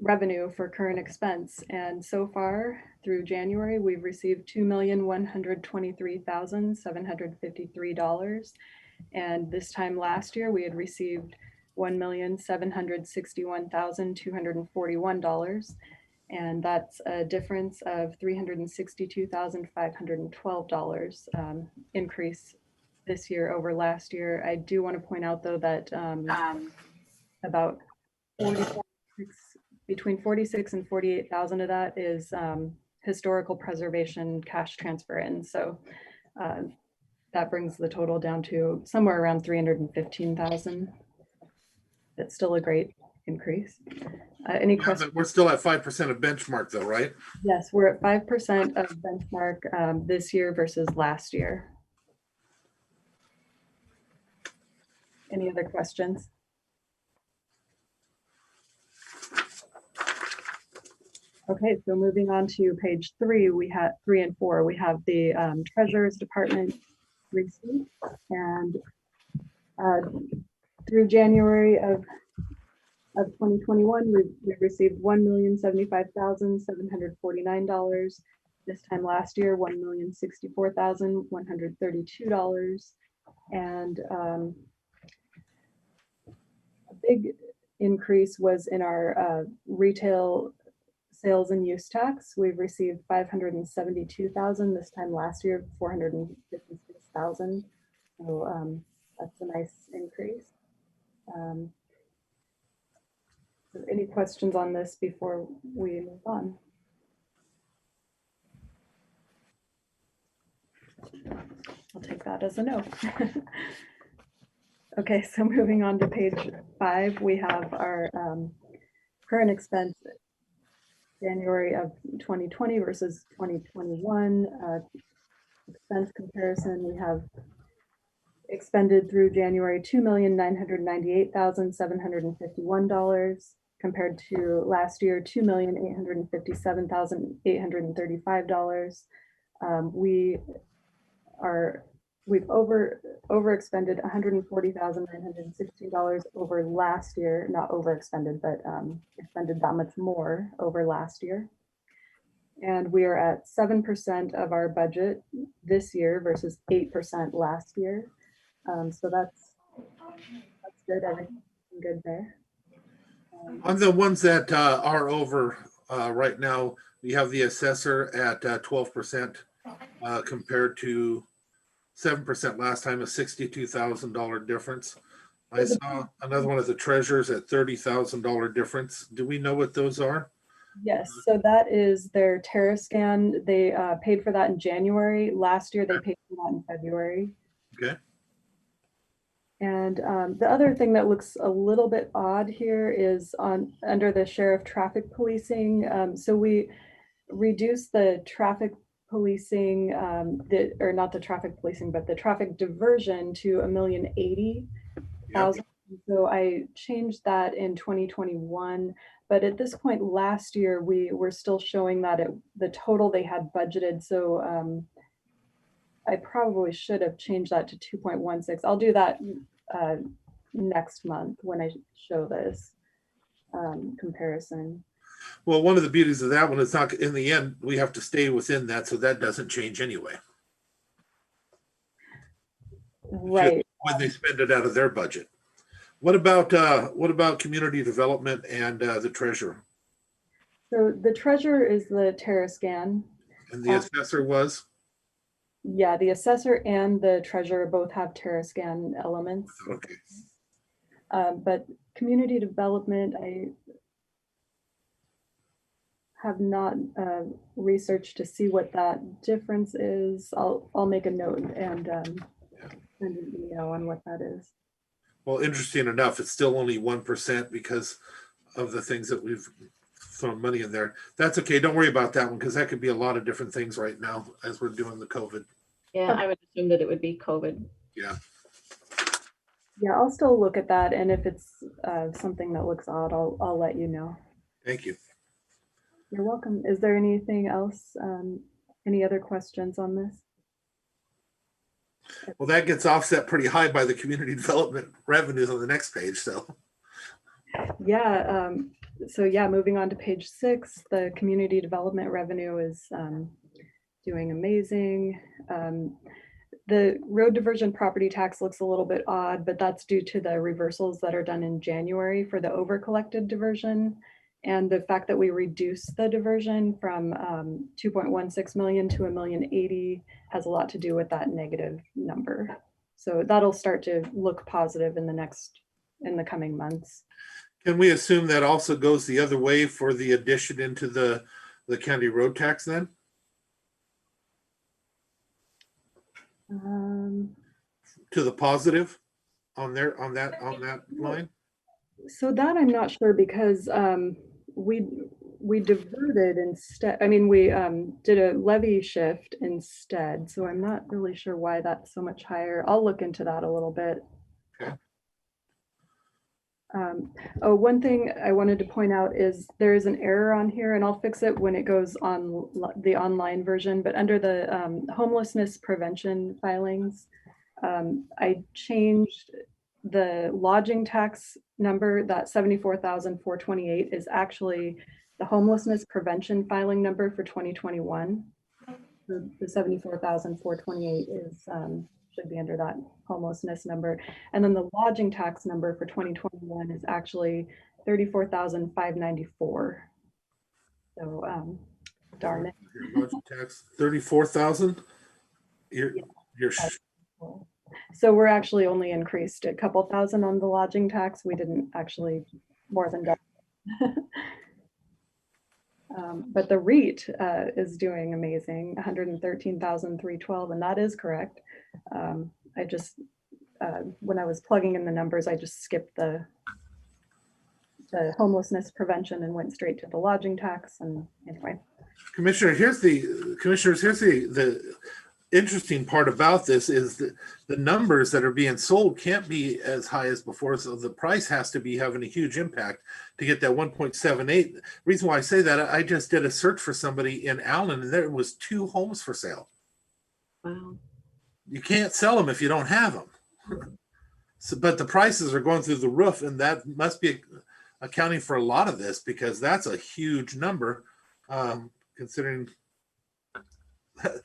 revenue for current expense. And so far through January, we've received $2,123,753. And this time last year, we had received $1,761,241. And that's a difference of $362,512 increase this year over last year. I do want to point out, though, that about between 46 and 48,000 of that is historical preservation cash transfer in. So that brings the total down to somewhere around 315,000. That's still a great increase. Any questions? We're still at 5% of benchmark though, right? Yes, we're at 5% of benchmark this year versus last year. Any other questions? Okay, so moving on to page 3, we have 3 and 4. We have the Treasurer's Department receipt, and through January of 2021, we received $1,075,749. This time last year, $1,064,132, and a big increase was in our retail sales and use tax, we've received 572,000. This time last year, 456,000. So that's a nice increase. So any questions on this before we move on? I'll take that as a no. Okay, so moving on to page 5, we have our current expense, January of 2020 versus 2021 expense comparison. We have expended through January $2,998,751 compared to last year $2,857,835. We've overexpended $140,916 over last year, not overexpended, but expended that much more over last year. And we are at 7% of our budget this year versus 8% last year. So that's good. Everything good there. On the ones that are over right now, we have the assessor at 12% compared to 7% last time, a $62,000 difference. I saw another one of the treasurers at $30,000 difference. Do we know what those are? Yes, so that is their Terra scan. They paid for that in January. Last year, they paid for that in February. Okay. And the other thing that looks a little bit odd here is under the sheriff traffic policing. So we reduced the traffic policing, or not the traffic policing, but the traffic diversion to $1,080,000. Yep. So I changed that in 2021. But at this point last year, we were still showing that the total they had budgeted. So I probably should have changed that to 2.16. I'll do that next month when I show this comparison. Well, one of the beauties of that one is not, in the end, we have to stay within that, so that doesn't change anyway. Right. When they spend it out of their budget. What about community development and the treasurer? So the treasurer is the Terra scan. And the assessor was? Yeah, the assessor and the treasurer both have Terra scan elements. Okay. But community development, I have not researched to see what that difference is. I'll make a note and send an email on what that is. Well, interesting enough, it's still only 1% because of the things that we've thrown money in there. That's okay. Don't worry about that one because that could be a lot of different things right now as we're doing the COVID. Yeah, I would assume that it would be COVID. Yeah. Yeah, I'll still look at that, and if it's something that looks odd, I'll let you know. Thank you. You're welcome. Is there anything else? Any other questions on this? Well, that gets offset pretty high by the community development revenues on the next page. So yeah, moving on to page 6, the community development revenue is doing amazing. The road diversion property tax looks a little bit odd, but that's due to the reversals that are done in January for the over-collected diversion. And the fact that we reduced the diversion from 2.16 million to $1,080,000 has a lot to do with that negative number. So that'll start to look positive in the coming months. can we assume that also goes the other way for the addition into the county road tax then? To the positive on that line? So that I'm not sure because we diverted instead. I mean, we did a levy shift instead. So I'm not really sure why that's so much higher. I'll look into that a little bit. Okay. Oh, one thing I wanted to point out is there is an error on here, and I'll fix it when it goes on the online version, but under the homelessness prevention filings, I changed the lodging tax number. That 74,428 is actually the homelessness prevention filing number for 2021. The 74,428 is should be under that homelessness number. And then the lodging tax number for 2021 is actually 34,594. So, darn it. Your lodging tax, 34,000. You're So we're actually only increased a couple thousand on the lodging tax. We didn't actually more than double. But the REIT is doing amazing, 113,312, and that is correct. I just, when I was plugging in the numbers, I just skipped the homelessness prevention and went straight to the lodging tax. And anyway. Commissioner, here's the interesting part about this is that the numbers that are being sold can't be as high as before, so the price has to be having a huge impact to get that 1.78. Reason why I say that, I just did a search for somebody in Allen and there was 2 homes for sale. Wow. You can't sell them if you don't have them. So, but the prices are going through the roof, and that must be accounting for a lot of this, because that's a huge number, considering. I'm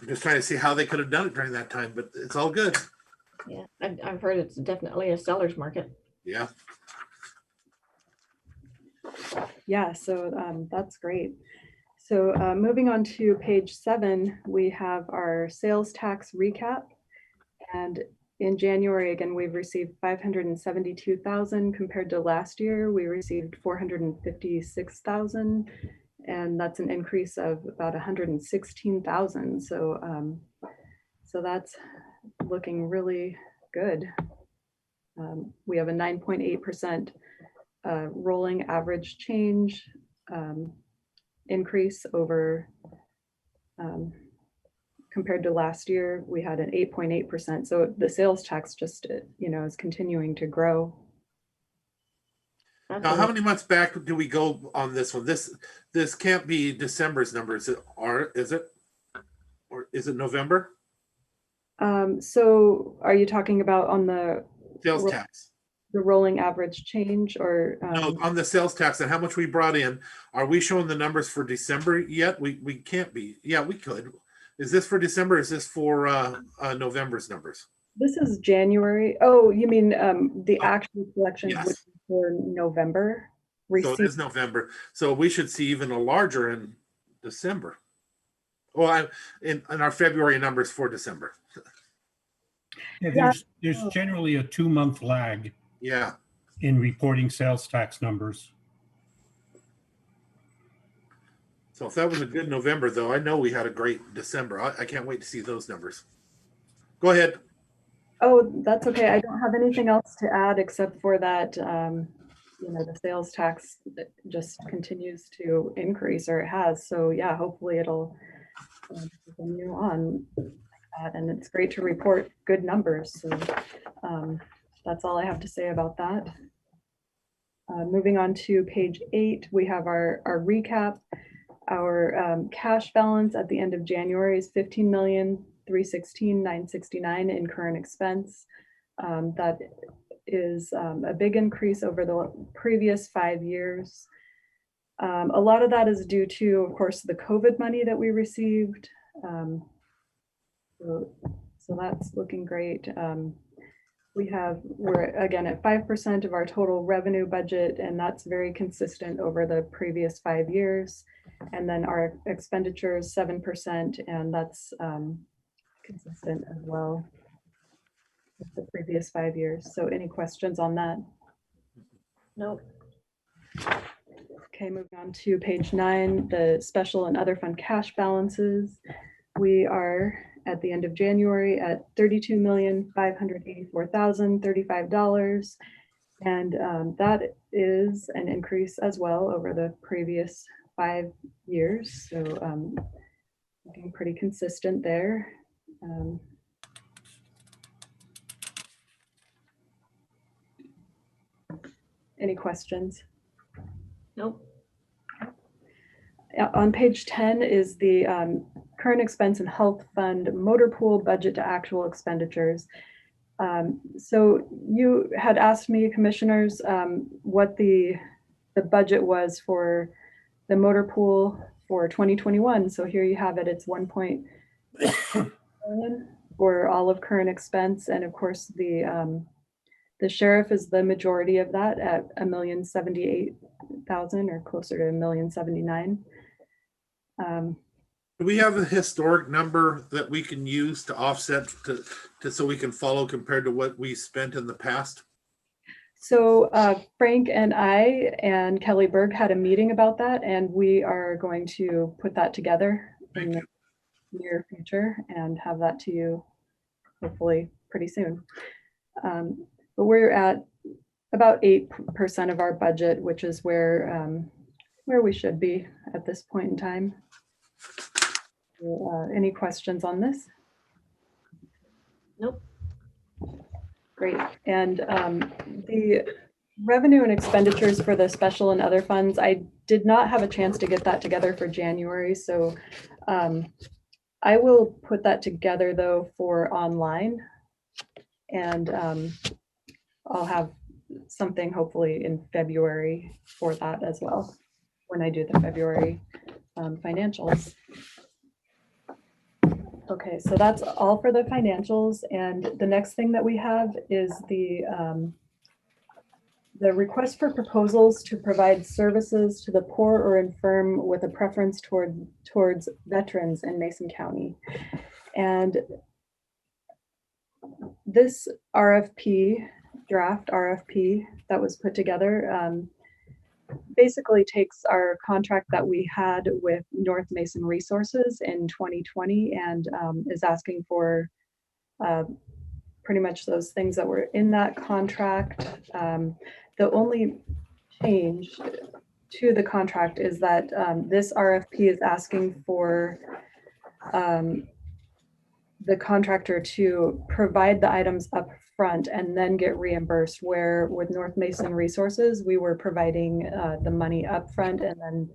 just trying to see how they could have done it during that time, but it's all good. Yeah, I've heard it's definitely a seller's market. Yeah. Yeah, so that's great. So moving on to page 7, we have our sales tax recap. And in January, again, we've received 572,000 compared to last year. We received 456,000, and that's an increase of about 116,000. So, so that's looking really good. We have a 9.8% rolling average change increase over compared to last year. We had an 8.8%. So the sales tax just, is continuing to grow. Now, how many months back do we go on this one? This can't be December's numbers, is it? Or is it November? So are you talking about on the Sales tax. The rolling average change, or no, on the sales tax and how much we brought in? Are we showing the numbers for December yet? We can't be. Yeah, we could. Is this for December? Is this for November's numbers? This is January. Oh, you mean the actual collection Yes. for November? So it is November. So we should see even a larger in December. Well, in our February numbers for December. Yeah, there's generally a 2-month lag Yeah. in reporting sales tax numbers. So if that was a good November, though, I know we had a great December. I can't wait to see those numbers. Go ahead. Oh, that's okay. I don't have anything else to add except for that, the sales tax just continues to increase, or it has. So yeah, hopefully it'll continue on like that. And it's great to report good numbers. So that's all I have to say about that. Moving on to page 8, we have our recap. Our cash balance at the end of January is $15,316,969 in current expense. That is a big increase over the previous 5 years. A lot of that is due to, of course, the COVID money that we received. So that's looking great. We're again at 5% of our total revenue budget, and that's very consistent over the previous 5 years. And then our expenditures 7%, and that's consistent as well with the previous 5 years. So any questions on that? Nope. Okay, moving on to page 9, the special and other fund cash balances. We are at the end of January at $32,584,035. And that is an increase as well over the previous 5 years. So looking pretty consistent there. Any questions? Nope. On page 10 is the current expense and health fund motor pool budget to actual expenditures. So you had asked me, commissioners, what the budget was for the motor pool for 2021. So here you have it. It's 1.1 million for all of current expense, and of course the The sheriff is the majority of that at $1,078,000 or closer to $1,079,000. Do we have a historic number that we can use to offset to so we can follow compared to what we spent in the past? So Frank and I and Kelly Berg had a meeting about that, and we are going to put that together in the near future and have that to you hopefully pretty soon. But we're at about 8% of our budget, which is where we should be at this point in time. Any questions on this? Nope. Great. And the revenue and expenditures for the special and other funds, I did not have a chance to get that together for January. So I will put that together though for online, and I'll have something hopefully in February for that as well, when I do the February financials. Okay, so that's all for the financials. And the next thing that we have is the request for proposals to provide services to the poor or infirm with a preference towards veterans in Mason County. And this RFP, draft RFP that was put together, basically takes our contract that we had with North Mason Resources in 2020 and is asking for pretty much those things that were in that contract. The only change to the contract is that this RFP is asking for the contractor to provide the items up front and then get reimbursed, where with North Mason Resources, we were providing the money up front and then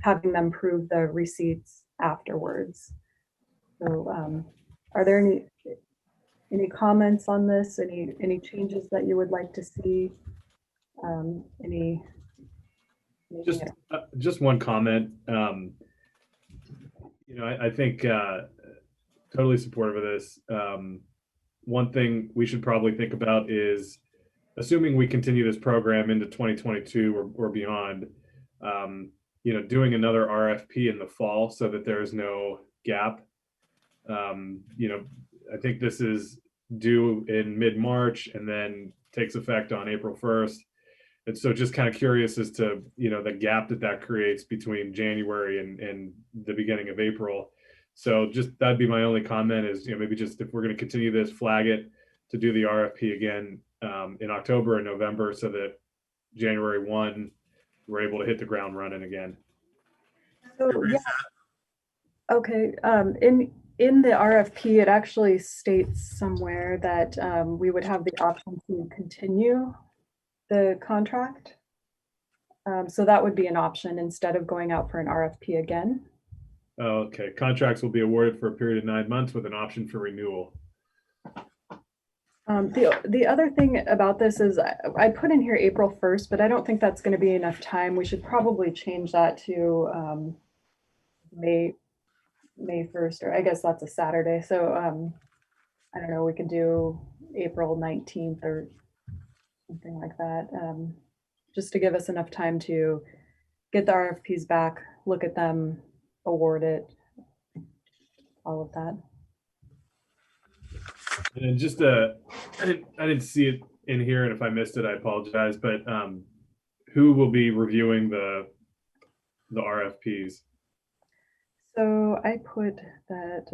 having them prove the receipts afterwards. So are there any comments on this? Any changes that you would like to see? Just one comment. I think totally supportive of this. One thing we should probably think about is, assuming we continue this program into 2022 or beyond, doing another RFP in the fall so that there is no gap. I think this is due in mid-March and then takes effect on April 1st. And so just kind of curious as to, the gap that creates between January and the beginning of April. So just that'd be my only comment is, maybe just if we're going to continue this, flag it to do the RFP again in October and November so that January 1, we're able to hit the ground running again. So, yeah. Okay. In the RFP, it actually states somewhere that we would have the option to continue the contract. So that would be an option instead of going out for an RFP again. Oh, okay. Contracts will be awarded for a period of 9 months with an option for renewal. The other thing about this is I put in here April 1st, but I don't think that's going to be enough time. We should probably change that to May 1st, or I guess that's a Saturday. So I don't know, we could do April 19th or something like that, just to give us enough time to get the RFPs back, look at them, award it, all of that. And just I didn't see it in here, and if I missed it, I apologize. But who will be reviewing the RFPs? So I put that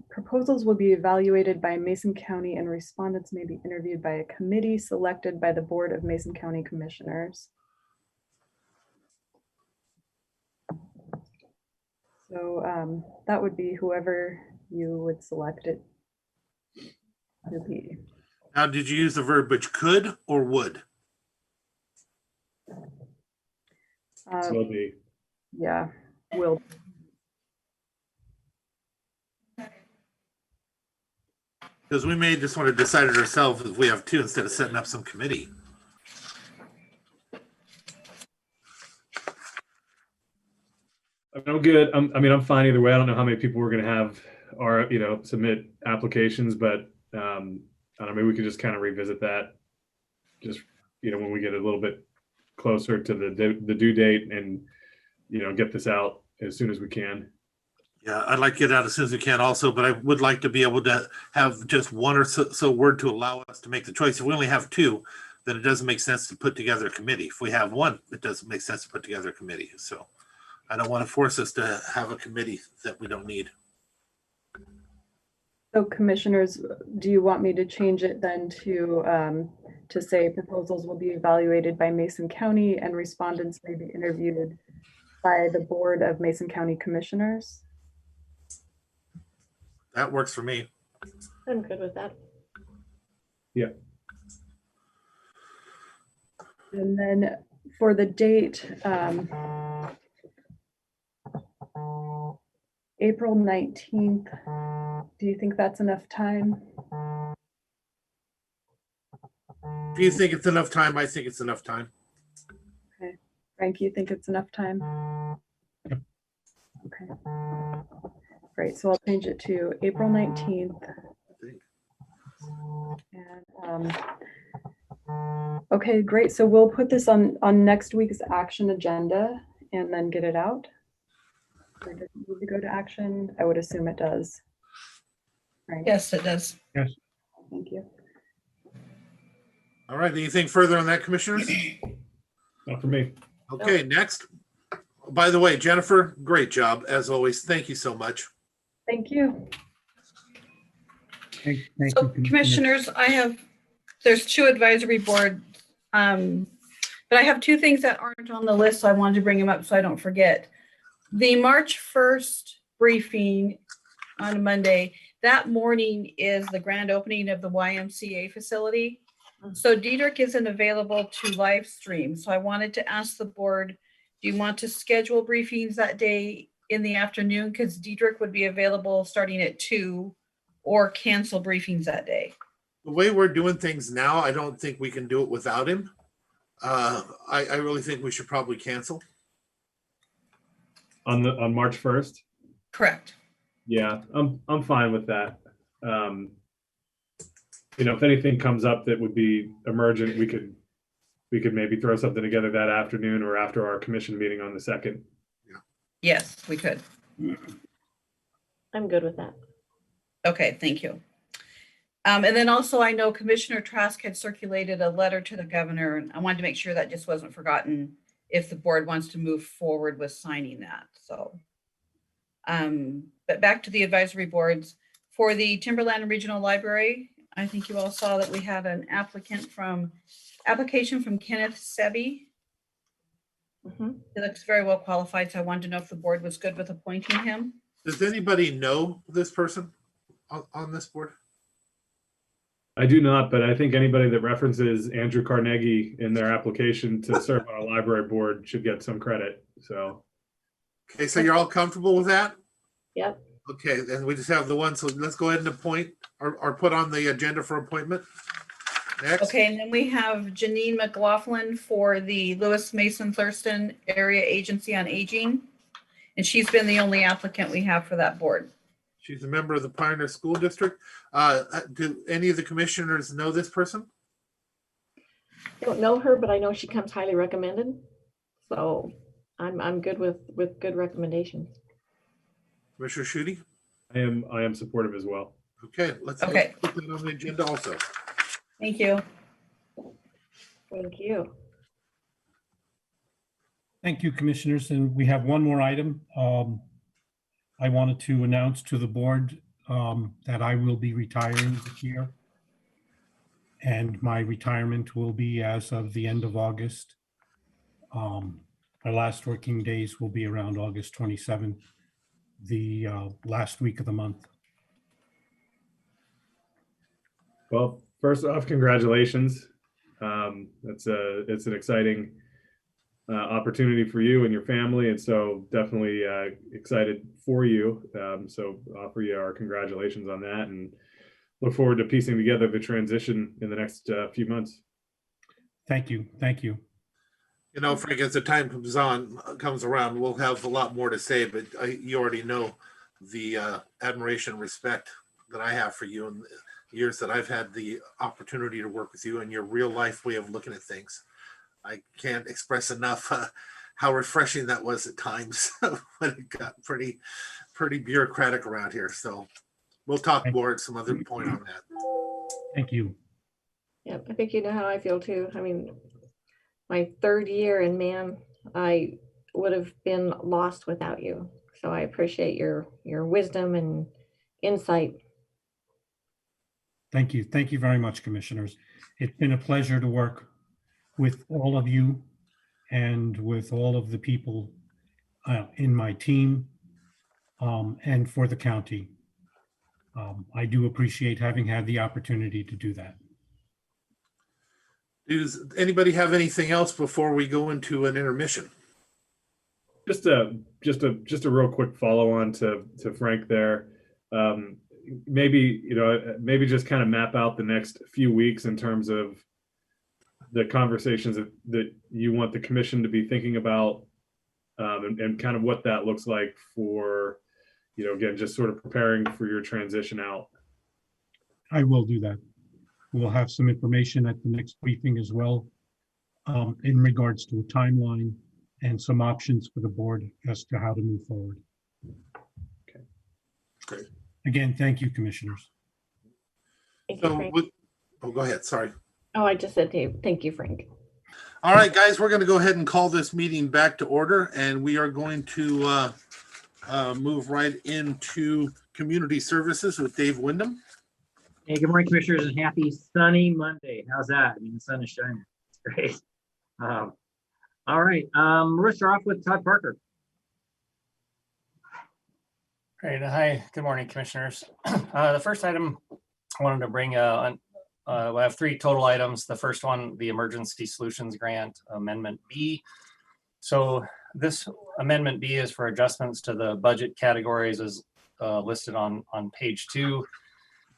proposals will be evaluated by Mason County, and respondents may be interviewed by a committee selected by the Board of Mason County Commissioners. So that would be whoever you would select it to be. Now, did you use the verbiage could or would? Will be. Yeah, will. Because we may just want to decide it ourselves if we have two instead of setting up some committee. I'm good. I'm fine either way. I don't know how many people we're going to have submit applications, but I don't know, maybe we could just kind of revisit that just, when we get a little bit closer to the due date and, get this out as soon as we can. Yeah, I'd like to get out as soon as we can also, but I would like to be able to have just one or so word to allow us to make the choice. If we only have two, then it doesn't make sense to put together a committee. If we have one, it doesn't make sense to put together a committee. So I don't want to force us to have a committee that we don't need. So commissioners, do you want me to change it then to say proposals will be evaluated by Mason County and respondents may be interviewed by the Board of Mason County Commissioners? That works for me. I'm good with that. Yeah. And then for the date, April 19th, do you think that's enough time? If you think it's enough time, I think it's enough time. Okay. Frank, you think it's enough time? Yep. Okay. Great, so I'll change it to April 19th. And, okay, great. So we'll put this on next week's action agenda and then get it out. Or does it need to go to action? I would assume it does. Right. Yes, it does. Yes. Thank you. All right. Anything further on that, commissioners? Not for me. Okay, next. By the way, Jennifer, great job as always. Thank you so much. Thank you. Thank So you, commissioners, there's two advisory boards. But I have two things that aren't on the list, so I wanted to bring them up so I don't forget. The March 1st briefing on Monday, that morning is the grand opening of the YMCA facility. So Diedrich isn't available to live stream. So I wanted to ask the board, do you want to schedule briefings that day in the afternoon? Because Diedrich would be available starting at 2, or cancel briefings that day. The way we're doing things now, I don't think we can do it without him. I really think we should probably cancel. On March 1st? Correct. Yeah, I'm fine with that. If anything comes up that would be emergent, we could maybe throw something together that afternoon or after our commission meeting on the 2nd. Yes, we could. I'm good with that. Okay, thank you. And then also I know Commissioner Trask had circulated a letter to the governor, and I wanted to make sure that just wasn't forgotten if the board wants to move forward with signing that. So, but back to the advisory boards. For the Timberland Regional Library, I think you all saw that we had an application from Kenneth Sebi. He looks very well qualified, so I wanted to know if the board was good with appointing him. Does anybody know this person on this board? I do not, but I think anybody that references Andrew Carnegie in their application to serve on a library board should get some credit. So, okay, so you're all comfortable with that? Yep. Okay, then we just have the one. So let's go ahead and appoint or put on the agenda for appointment. Next. Okay, and then we have Janine McLaughlin for the Lewis Mason Thurston Area Agency on Aging. And she's been the only applicant we have for that board. She's a member of the Pioneer School District. Do any of the commissioners know this person? I don't know her, but I know she comes highly recommended. So I'm good with good recommendations. Commissioner Schutte? I am supportive as well. Okay, let's put that on the agenda also. Thank you. Thank you. Thank you, commissioners. And we have one more item. I wanted to announce to the board that I will be retiring this year. And my retirement will be as of the end of August. My last working days will be around August 27th, the last week of the month. Well, first off, congratulations. It's an exciting opportunity for you and your family, and so definitely excited for you. So offer you our congratulations on that, and look forward to piecing together the transition in the next few months. Thank you. Thank you. You know, Frank, as the time comes around, we'll have a lot more to say, but you already know the admiration and respect that I have for you, and years that I've had the opportunity to work with you and your real life way of looking at things. I can't express enough how refreshing that was at times when it got pretty bureaucratic around here. So we'll talk more at some other point on that. Thank you. Yeah, I think you know how I feel too. I mean, my third year, and man, I would have been lost without you. So I appreciate your wisdom and insight. Thank you. Thank you very much, commissioners. It's been a pleasure to work with all of you and with all of the people in my team and for the county. I do appreciate having had the opportunity to do that. Does anybody have anything else before we go into an intermission? Just a real quick follow on to Frank there. Maybe, maybe just kind of map out the next few weeks in terms of the conversations that you want the commission to be thinking about, and kind of what that looks like for, again, just sort of preparing for your transition out. I will do that. We'll have some information at the next briefing as well, in regards to a timeline and some options for the board as to how to move forward. Okay. Great. Again, thank you, commissioners. Thank you, So, Frank. go ahead. Sorry. Oh, I just said thank you, Frank. All right, guys, we're going to go ahead and call this meeting back to order, and we are going to move right into community services with Dave Windom. Hey, good morning, commissioners, and happy sunny Monday. How's that? I mean, the sun is shining. It's great. All right, we're start off with Todd Parker. Great. Hi, good morning, commissioners. The first item I wanted to bring on, we have three total items. The first one, the Emergency Solutions Grant Amendment B. So this Amendment B is for adjustments to the budget categories as listed on page 2.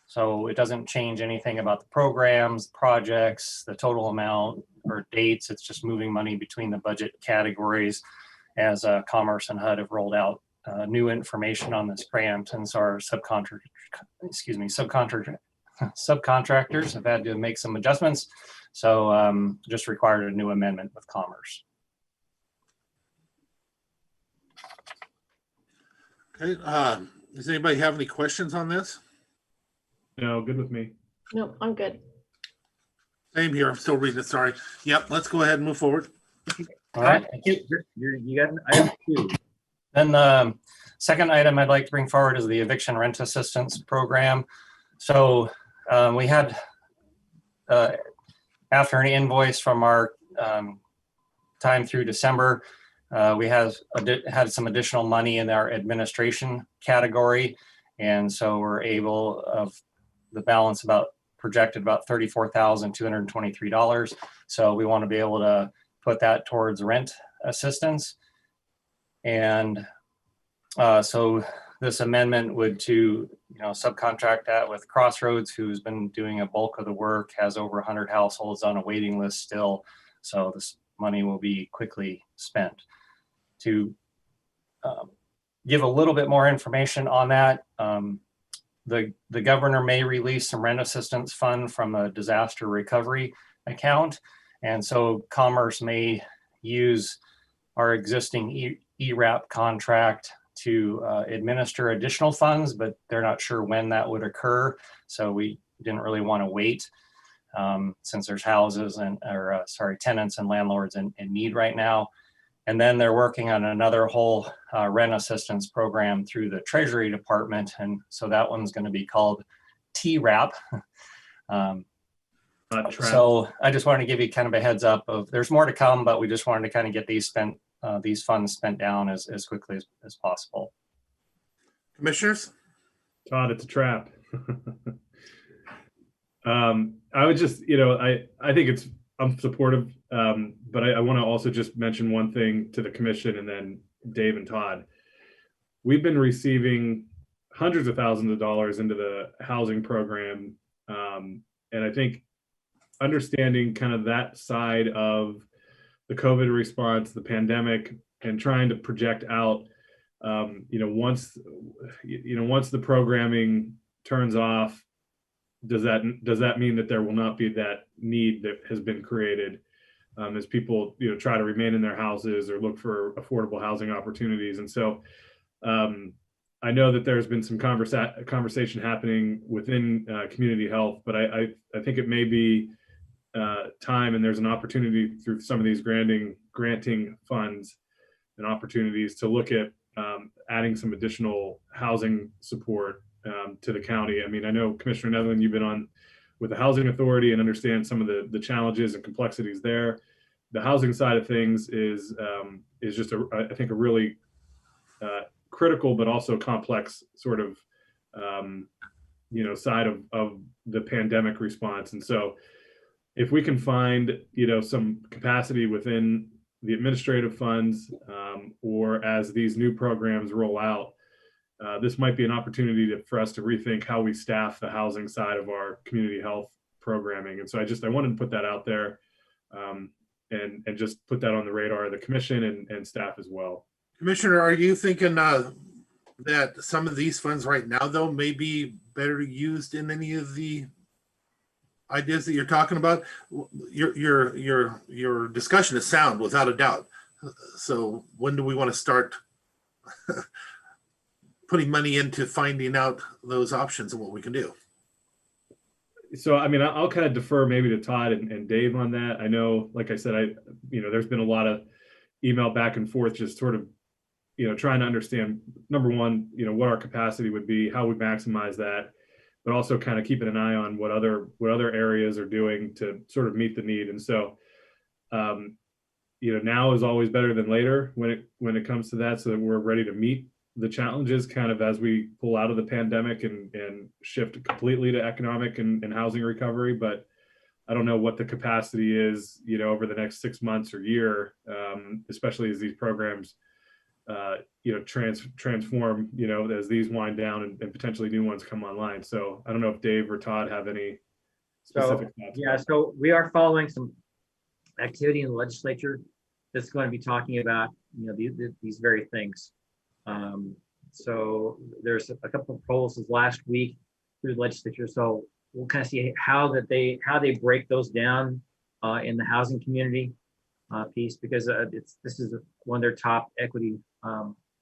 So it doesn't change anything about the programs, projects, the total amount, or dates. It's just moving money between the budget categories as Commerce and HUD have rolled out new information on this grant. And so our subcontractors have had to make some adjustments. So just required a new amendment with Commerce. Okay. Does anybody have any questions on this? No, good with me. No, I'm good. Same here. I'm still reading it. Sorry. Yep. Let's go ahead and move forward. All right. Thank you. You got item 2. Then the second item I'd like to bring forward is the Eviction Rent Assistance Program. So we had, after an invoice from our time through December, we had some additional money in our administration category. And so we're able, of the balance projected about $34,223. So we want to be able to put that towards rent assistance. And so this amendment would to subcontract that with Crossroads, who's been doing a bulk of the work, has over 100 households on a waiting list still. So this money will be quickly spent. To give a little bit more information on that, the governor may release some rent assistance fund from a disaster recovery account. And so Commerce may use our existing ERAP contract to administer additional funds, but they're not sure when that would occur. So we didn't really want to wait since there's houses tenants and landlords in need right now. And then they're working on another whole rent assistance program through the Treasury Department. And so that one's going to be called TRAP. So I just wanted to give you kind of a heads up of there's more to come, but we just wanted to kind of get these funds spent down as quickly as possible. Commissioners? Todd, it's a trap. I would just, I think I'm supportive, but I want to also just mention one thing to the commission and then Dave and Todd. We've been receiving hundreds of thousands of dollars into the housing program. And I think understanding kind of that side of the COVID response, the pandemic, and trying to project out, once the programming turns off, does that mean that there will not be that need that has been created as people try to remain in their houses or look for affordable housing opportunities? And so I know that there's been some conversation happening within community health, but I think it may be time, and there's an opportunity through some of these granting funds and opportunities to look at adding some additional housing support to the county. I mean, I know Commissioner Netherland, you've been on with the Housing Authority and understand some of the challenges and complexities there. The housing side of things is just I think a really critical but also complex sort of side of the pandemic response. And so if we can find some capacity within the administrative funds or as these new programs roll out, this might be an opportunity for us to rethink how we staff the housing side of our community health programming. And so I wanted to put that out there and just put that on the radar of the commission and staff as well. Commissioner, are you thinking that some of these funds right now, though, may be better used in any of the ideas that you're talking about? Your discussion is sound, without a doubt. So when do we want to start putting money into finding out those options and what we can do? So, I mean, I'll kind of defer maybe to Todd and Dave on that. I know, like I said, there's been a lot of email back and forth, just sort of, trying to understand, number one, what our capacity would be, how we maximize that, but also kind of keeping an eye on what other areas are doing to sort of meet the need. And so, now is always better than later when it comes to that, so that we're ready to meet the challenges kind of as we pull out of the pandemic and shift completely to economic and housing recovery. But I don't know what the capacity is, over the next 6 months or year, especially as these programs, transform, as these wind down and potentially new ones come online. So I don't know if Dave or Todd have any specific thoughts. Yeah, so we are following some activity in the legislature that's going to be talking about, these very things. So there's a couple of proposals last week through the legislature. So we'll kind of see how they break those down in the housing community piece, because this is one of their top equity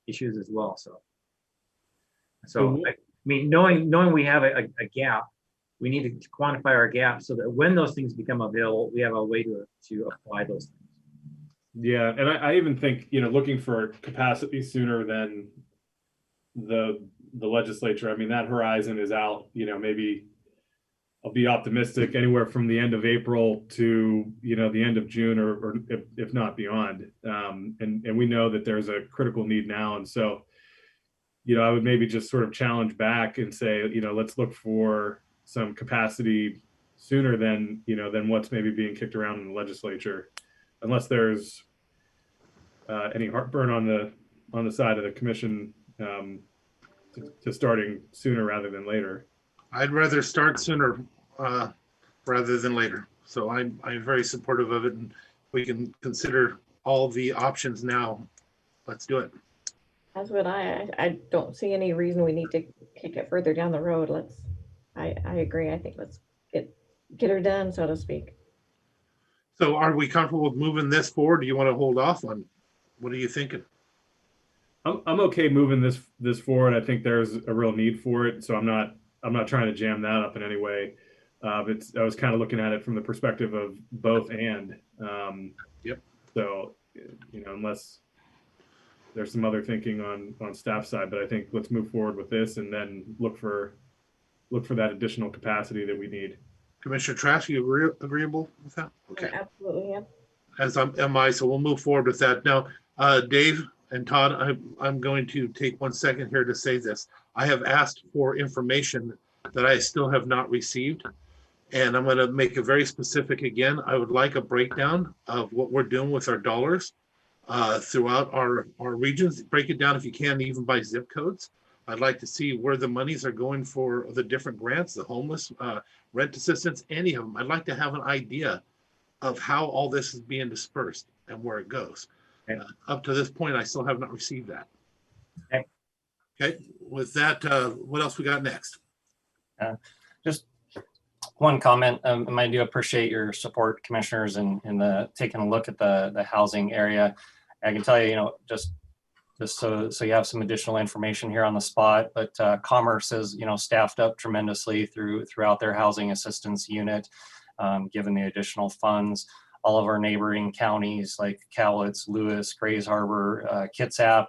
issues as well. So I mean, knowing we have a gap, we need to quantify our gap so that when those things become available, we have a way to apply those things. Yeah, and I even think, looking for capacity sooner than the legislature. I mean, that horizon is out, maybe I'll be optimistic anywhere from the end of April to, the end of June or if not beyond. And we know that there's a critical need now. And so, I would maybe just sort of challenge back and say, let's look for some capacity sooner than what's maybe being kicked around in the legislature, unless there's any heartburn on the side of the commission to starting sooner rather than later. I'd rather start sooner rather than later. So I'm very supportive of it, and we can consider all the options now. Let's do it. That's what I don't see any reason we need to kick it further down the road. I agree. I think let's get her done, so to speak. So are we comfortable with moving this forward? Do you want to hold off on? What are you thinking? I'm okay moving this forward. I think there's a real need for it. So I'm not trying to jam that up in any way. I was kind of looking at it from the perspective of both and. Yep. So, unless there's some other thinking on staff side, but I think let's move forward with this and then look for that additional capacity that we need. Commissioner Trask, you agreeable with that? Okay. Yeah, absolutely, yeah. As am I, so we'll move forward with that. Now, Dave and Todd, I'm going to take 1 second here to say this. I have asked for information that I still have not received, and I'm going to make it very specific again. I would like a breakdown of what we're doing with our dollars throughout our regions. Break it down if you can, even by zip codes. I'd like to see where the monies are going for the different grants, the homeless, rent assistance, any of them. I'd like to have an idea of how all this is being dispersed and where it goes. Okay. Up to this point, I still have not received that. Okay. Okay. With that, what else we got next? Just one comment. I do appreciate your support, commissioners, in the taking a look at the housing area. I can tell you, just so you have some additional information here on the spot, but Commerce is, staffed up tremendously throughout their housing assistance unit, given the additional funds. All of our neighboring counties like Cowlitz, Lewis, Grays Harbor, Kitsap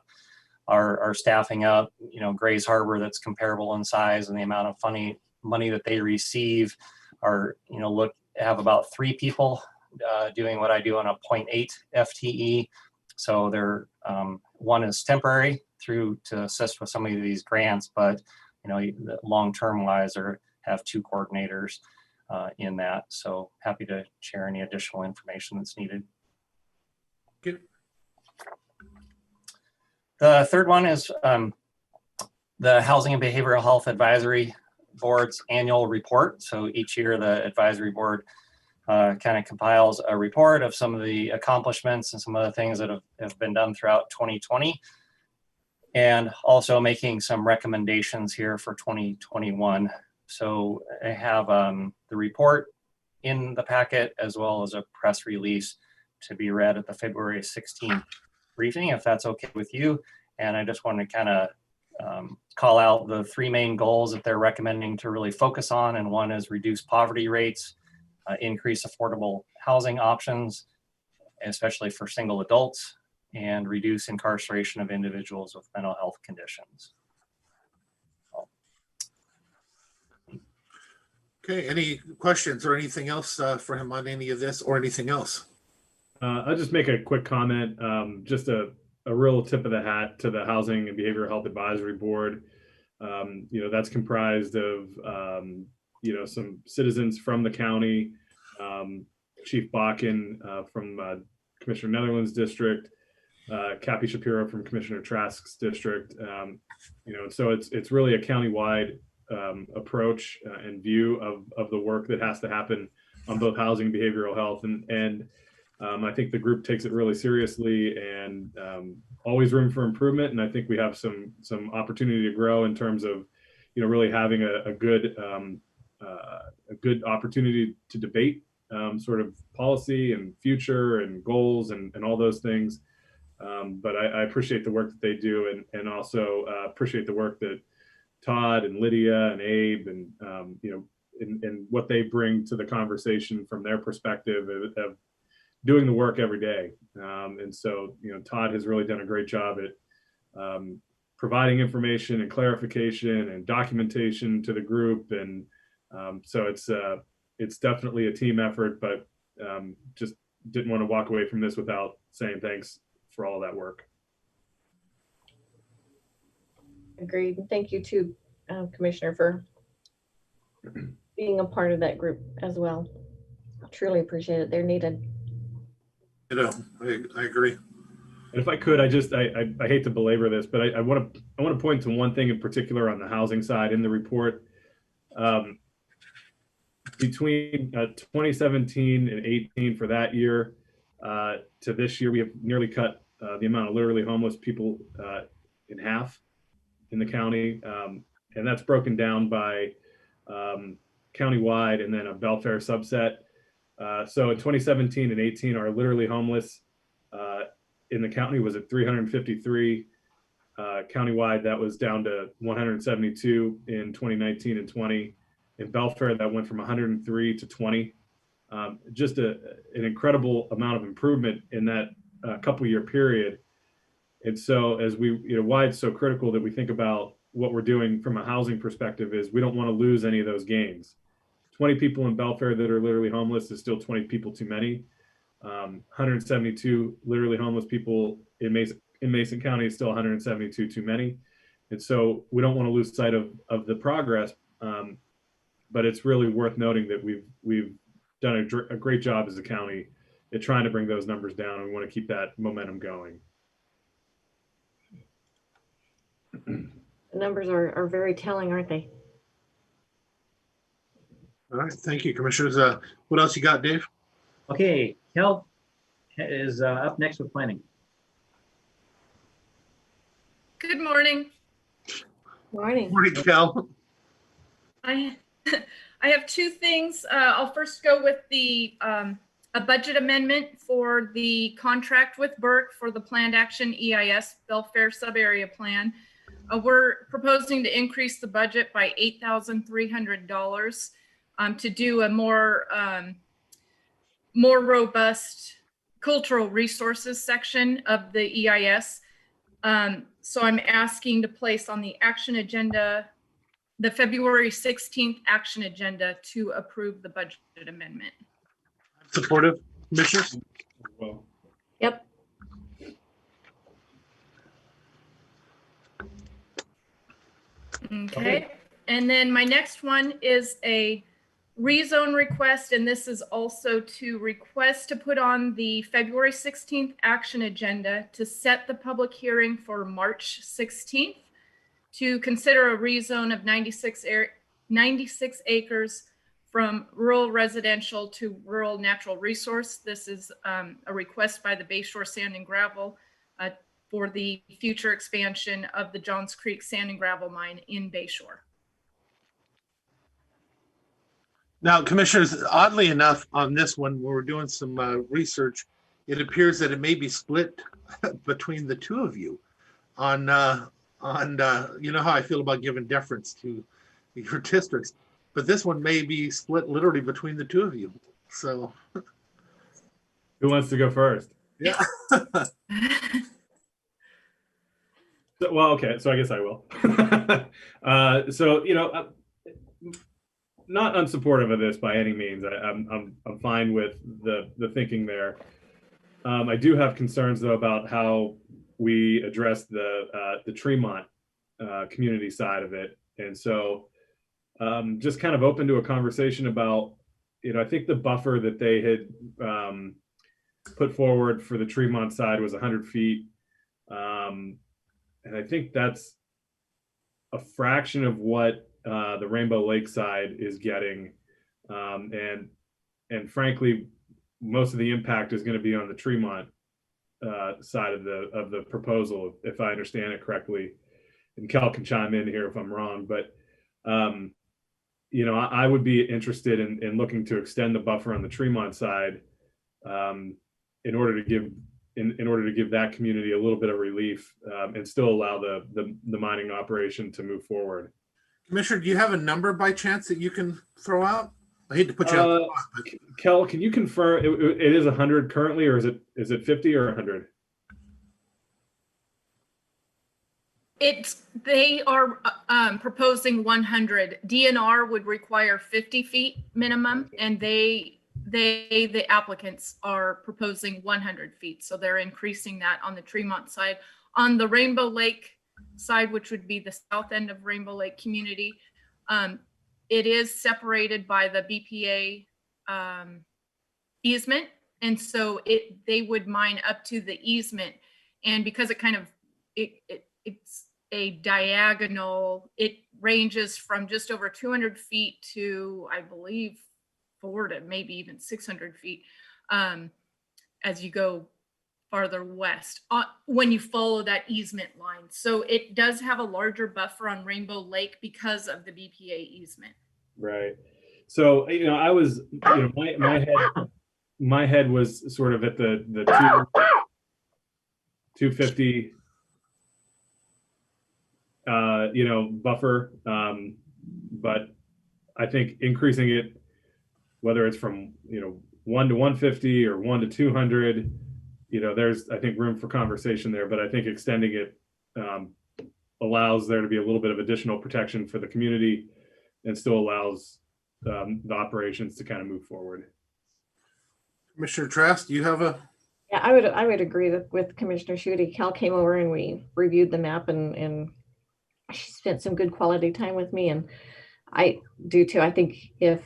are staffing up. Grays Harbor, that's comparable in size, and the amount of money that they receive are, have about 3 people doing what I do on a 0.8 FTE. So they're one is temporary to assist with some of these grants, but long-term wise, have 2 coordinators in that. So happy to share any additional information that's needed. Good. The third one is the Housing and Behavioral Health Advisory Board's annual report. So each year the advisory board kind of compiles a report of some of the accomplishments and some of the things that have been done throughout 2020, and also making some recommendations here for 2021. So I have the report in the packet, as well as a press release to be read at the February 16th briefing, if that's okay with you. And I just want to kind of call out the 3 main goals that they're recommending to really focus on. And one is reduce poverty rates, increase affordable housing options, especially for single adults, and reduce incarceration of individuals with mental health conditions. Okay, any questions or anything else for him on any of this or anything else? I'll just make a quick comment, just a real tip of the hat to the Housing and Behavioral Health Advisory Board. That's comprised of, some citizens from the county, Chief Bakken from Commissioner Netherland's district, Cappy Shapiro from Commissioner Trask's district. So it's really a countywide approach and view of the work that has to happen on both housing and behavioral health. And I think the group takes it really seriously, and always room for improvement. And I think we have some opportunity to grow in terms of, really having a good opportunity to debate sort of policy and future and goals and all those things. But I appreciate the work that they do, and also appreciate the work that Todd and Lydia and Abe and and what they bring to the conversation from their perspective of doing the work every day. And so, Todd has really done a great job at providing information and clarification and documentation to the group. And so it's definitely a team effort, but just didn't want to walk away from this without saying thanks for all of that work. Agreed. Thank you too, Commissioner, for being a part of that group as well. I truly appreciate it. They're needed. I agree. And if I could, I hate to belabor this, but I want to point to one thing in particular on the housing side in the report. Between 2017 and 18 for that year to this year, we have nearly cut the amount of literally homeless people in half in the county. And that's broken down by countywide and then a Belfair subset. So in 2017 and 18, our literally homeless in the county was at 353. Countywide, that was down to 172 in 2019 and 20. In Belfair, that went from 103 to 20. Just an incredible amount of improvement in that couple-year period. And so as why it's so critical that we think about what we're doing from a housing perspective is we don't want to lose any of those gains. 20 people in Belfair that are literally homeless is still 20 people too many. 172 literally homeless people in Mason County is still 172 too many. And so we don't want to lose sight of the progress, but it's really worth noting that we've done a great job as a county at trying to bring those numbers down. And we want to keep that momentum going. The numbers are very telling, aren't they? All right, thank you, Commissioners. What else you got, Dave? Okay, Kel is up next with planning. Good morning. Morning. Morning, Cal. I I have two things. I'll first go with the a budget amendment for the contract with Burke for the planned action EIS Belfair Subarea Plan. We're proposing to increase the budget by $8,300 to do a more robust cultural resources section of the EIS. So I'm asking to place on the action agenda, the February 16th action agenda, to approve the budget amendment. Supportive, Commissioners? Well, Yep. Okay. And then my next one is a rezone request, and this is also to request to put on the February 16th action agenda to set the public hearing for March 16th to consider a rezone of 96 acres from rural residential to rural natural resource. This is a request by the Bayshore Sand and Gravel for the future expansion of the Johns Creek Sand and Gravel Mine in Bayshore. Now, Commissioners, oddly enough, on this one, when we're doing some research, it appears that it may be split between the two of you on you know how I feel about giving deference to your districts, but this one may be split literally between the two of you. So, who wants to go first? Yeah. So, well, okay, so I guess I will. So, you know, not unsupportive of this by any means. I'm fine with the thinking there. I do have concerns though about how we address the Tremont community side of it, and so just kind of open to a conversation about, you know, I think the buffer that they had put forward for the Tremont side was 100 feet, and I think that's a fraction of what the Rainbow Lake side is getting, and frankly, most of the impact is going to be on the Tremont side of the proposal, if I understand it correctly. And Cal can chime in here if I'm wrong, but you know, I would be interested in looking to extend the buffer on the Tremont side in order to give that community a little bit of relief and still allow the mining operation to move forward. Commissioner, do you have a number by chance that you can throw out? I hate to put you on the spot, but Kel, can you confirm it is 100 currently, or is it 50 or 100? They are proposing 100. DNR would require 50 feet minimum, and the applicants are proposing 100 feet. So they're increasing that on the Tremont side. On the Rainbow Lake side, which would be the south end of Rainbow Lake community, it is separated by the BPA easement, and so they would mine up to the easement, and because it kind of it's a diagonal, it ranges from just over 200 feet to, I believe, 400 to maybe even 600 feet as you go farther west when you follow that easement line. So it does have a larger buffer on Rainbow Lake because of the BPA easement. Right. So, you know, I was, you know, my head was sort of at the 250 you know, buffer, but I think increasing it, whether it's from, you know, 1 to 150 or 1 to 200, you know, there's, I think, room for conversation there, but I think extending it allows there to be a little bit of additional protection for the community and still allows the operations to kind of move forward. Commissioner Trask, do you have a? Yeah, I would agree with Commissioner Schutte. Cal came over and we reviewed the map, and she spent some good quality time with me, and I do too. I think if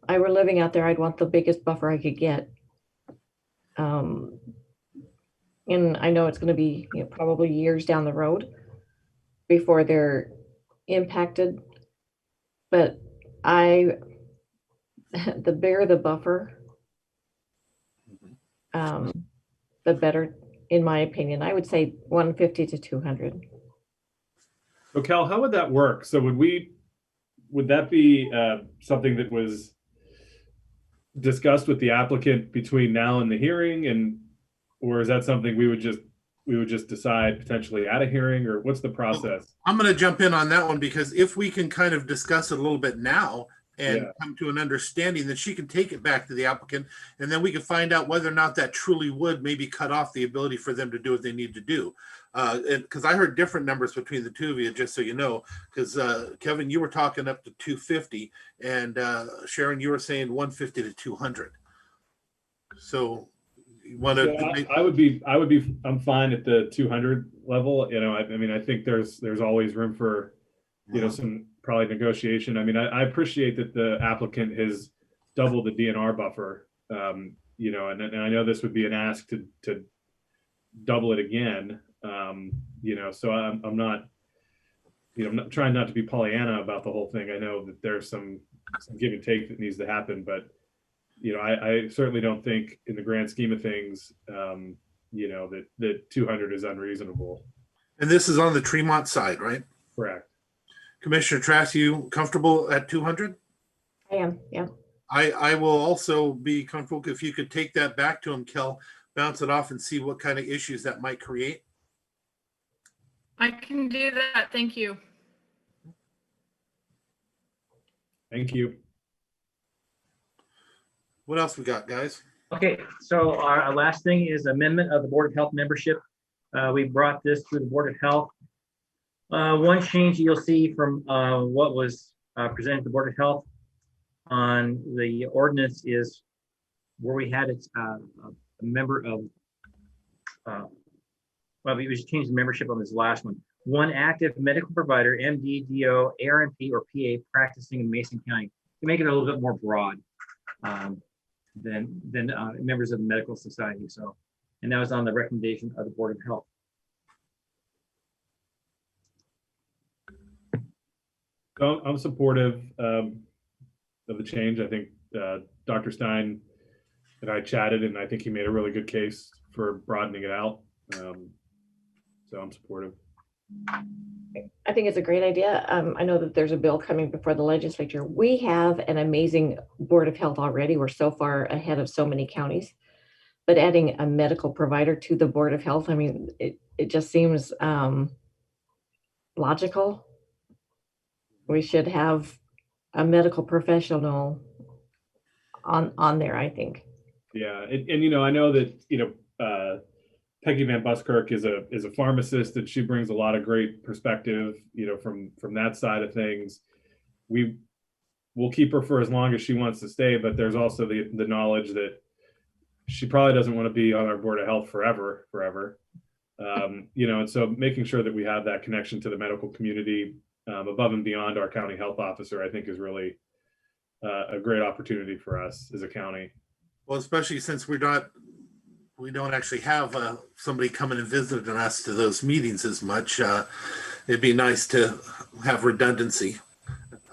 I were living out there, I'd want the biggest buffer I could get. And I know it's going to be, you know, probably years down the road before they're impacted, but the bigger the buffer, the better, in my opinion. I would say 150 to 200. So Cal, how would that work? So would we would that be something that was discussed with the applicant between now and the hearing, and or is that something we would just decide potentially at a hearing, or what's the process? I'm going to jump in on that one, because if we can kind of discuss it a little bit now and come to an understanding, then she can take it back to the applicant, and then we can find out whether or not that truly would maybe cut off the ability for them to do what they need to do. Because I heard different numbers between the two of you, just so you know, because Kevin, you were talking up to 250, and Sharon, you were saying 150 to 200. So you want to? Yeah, I'm fine at the 200 level. You know, I mean, I think there's always room for, you know, some probably negotiation. I mean, I appreciate that the applicant has doubled the DNR buffer. You know, and I know this would be an ask to double it again. You know, so I'm not, you know, I'm not trying not to be Pollyanna about the whole thing. I know that there's some give and take that needs to happen, but you know, I certainly don't think in the grand scheme of things, you know, that 200 is unreasonable. And this is on the Tremont side, right? Correct. Commissioner Trask, you comfortable at 200? I am, yeah. I will also be comfortable if you could take that back to him, Kel, bounce it off and see what kind of issues that might create. I can do that. Thank you. Thank you. What else we got, guys? Okay, so our last thing is amendment of the Board of Health membership. We brought this to the Board of Health. One change you'll see from what was presented to the Board of Health on the ordinance is where we had a member of, well, we just changed the membership on this last one. One active medical provider, MD, DO, ARNP, or PA practicing in Mason County. To make it a little bit more broad than members of the medical society. So, and that was on the recommendation of the Board of Health. So I'm supportive of the change. I think Dr. Stein and I chatted, and I think he made a really good case for broadening it out. So I'm supportive. I think it's a great idea. I know that there's a bill coming before the legislature. We have an amazing Board of Health already. We're so far ahead of so many counties. But adding a medical provider to the Board of Health, I mean, it just seems logical. We should have a medical professional on there, I think. Yeah, and you know, I know that, you know, Peggy Van Buskirk is a pharmacist, and she brings a lot of great perspective, you know, from that side of things. We'll keep her for as long as she wants to stay, but there's also the knowledge that she probably doesn't want to be on our Board of Health forever. You know, and so making sure that we have that connection to the medical community above and beyond our county health officer, I think is really a great opportunity for us as a county. Well, especially since we don't actually have somebody coming and visiting us to those meetings as much. It'd be nice to have redundancy.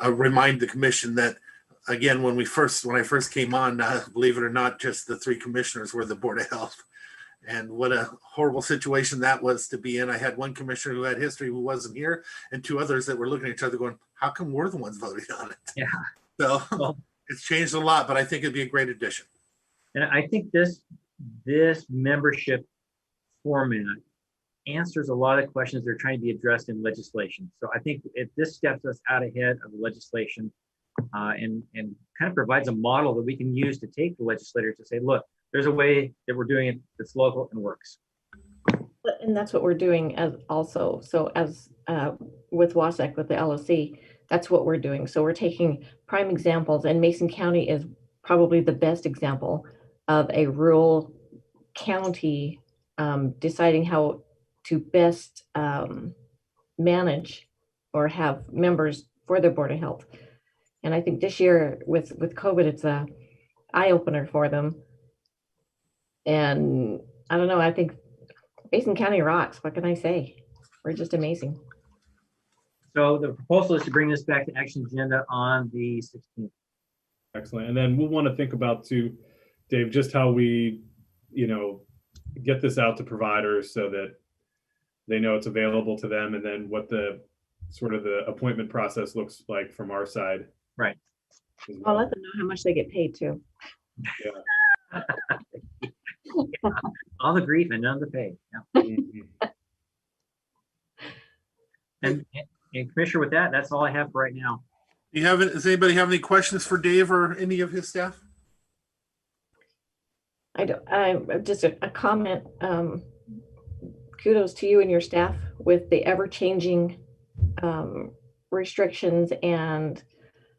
I remind the commission that, again, when I first came on, believe it or not, just the 3 commissioners were the Board of Health. And what a horrible situation that was to be in. I had one commissioner who had history who wasn't here, and 2 others that were looking at each other going, how come we're the ones voting on it? Yeah. So well, it's changed a lot, but I think it'd be a great addition. And I think this membership format answers a lot of questions that are trying to be addressed in legislation. So I think this steps us out ahead of the legislation and kind of provides a model that we can use to take the legislators to say, look, there's a way that we're doing it that's local and works. And that's what we're doing as also. So as with WASEC, with the LOC, that's what we're doing. So we're taking prime examples, and Mason County is probably the best example of a rural county deciding how to best manage or have members for their Board of Health. And I think this year with COVID, it's a eye opener for them. And I don't know, I think Mason County rocks. What can I say? We're just amazing. So the proposal is to bring this back to action agenda on the 16th. Excellent. And then we'll want to think about too, Dave, just how we, you know, get this out to providers so that they know it's available to them, and then what the sort of the appointment process looks like from our side. Right. as I'll well. let them know how much they get paid too. Yeah. All the grief and none of the pay. Yeah. Mhm. And Commissioner, with that, that's all I have for right now. Does anybody have any questions for Dave or any of his staff? I just a comment. Kudos to you and your staff with the ever-changing restrictions and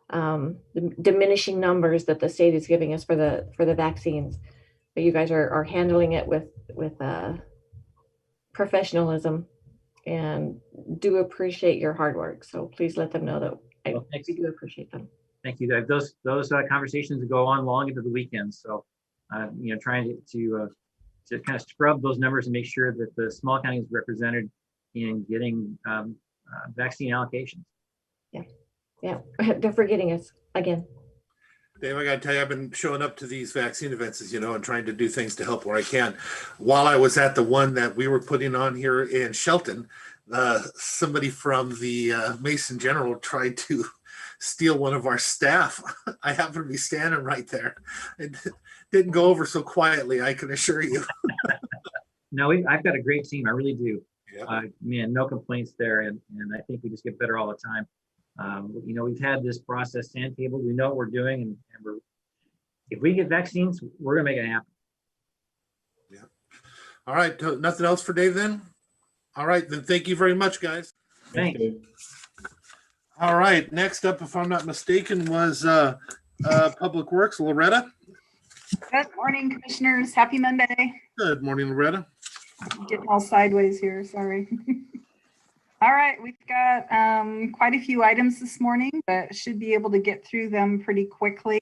the diminishing numbers that the state is giving us for the vaccines. But you guys are handling it with professionalism, and do appreciate your hard work. So please let them know that Well, thanks. we do appreciate them. Thank you. Those conversations go on long into the weekend. So, trying to kind of scrub those numbers and make sure that the small county is represented in getting vaccine allocations. Yeah, they're forgetting us again. Dave, I gotta tell you, I've been showing up to these vaccine events, as you know, and trying to do things to help where I can. While I was at the one that we were putting on here in Shelton, somebody from the Mason General tried to steal one of our staff. I happened to be standing right there. It didn't go over so quietly, I can assure you. No, I've got a great team. I really do. Yeah. Man, no complaints there. And I think we just get better all the time. We've had this process sandtable. We know what we're doing, and if we get vaccines, we're gonna make it happen. Yeah. All right. Nothing else for Dave then? All right, then thank you very much, guys. Thanks. Dave. All right. Next up, if I'm not mistaken, was Public Works, Loretta. Good morning, commissioners. Happy Monday. Good morning, Loretta. I'm getting all sideways here, sorry. All right, we've got quite a few items this morning, but should be able to get through them pretty quickly.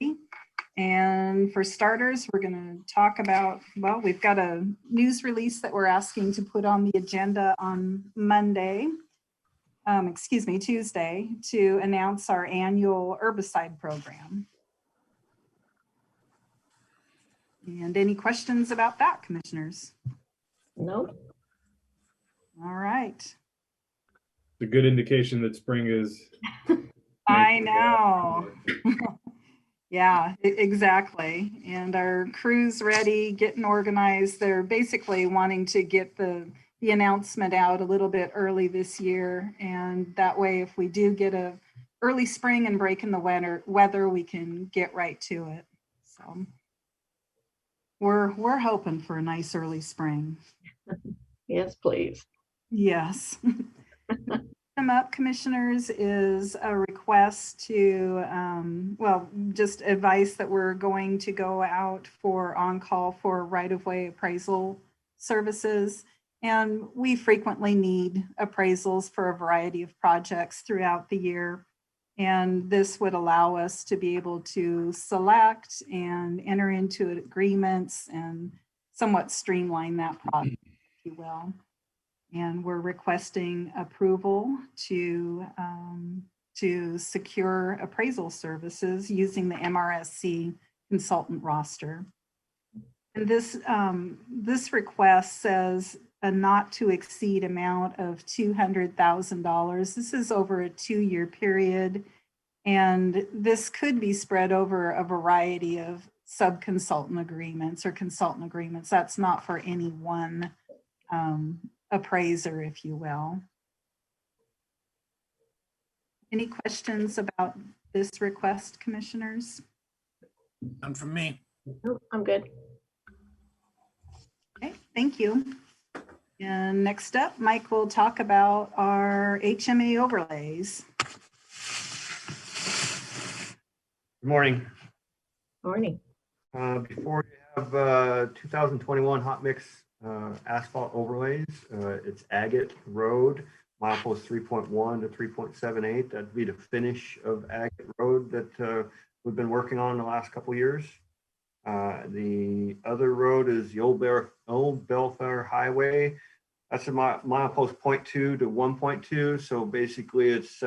And for starters, we're going to talk about, well, we've got a news release that we're asking to put on the agenda on Tuesday, to announce our annual herbicide program. And any questions about that, commissioners? No. All right. It's a good indication that spring is. I know. Yeah, exactly. And our crew's ready, getting organized. They're basically wanting to get the announcement out a little bit early this year. And that way, if we do get a early spring and break in the weather, we can get right to it. So we're hoping for a nice early spring. Yes, please. Yes. Come up, commissioners, is a request to, just advice that we're going to go out for on-call for right-of-way appraisal services. And we frequently need appraisals for a variety of projects throughout the year. And this would allow us to be able to select and enter into agreements and somewhat streamline that process, if you will. And we're requesting approval to secure appraisal services using the MRSC consultant roster. And this request says a not to exceed amount of $200,000. This is over a 2-year period, and this could be spread over a variety of sub-consultant agreements or consultant agreements. That's not for any one appraiser, if you will. Any questions about this request, commissioners? None from me. Nope, I'm good. Okay, thank you. And next up, Mike will talk about our HMA overlays. Good morning. Morning. Before you have 2021 hot mix asphalt overlays, it's Agate Road, milepost 3.1 to 3.78. That'd be the finish of Agate Road that we've been working on the last couple of years. The other road is the Old Belfair Highway. That's a milepost 0.2 to 1.2. So basically it's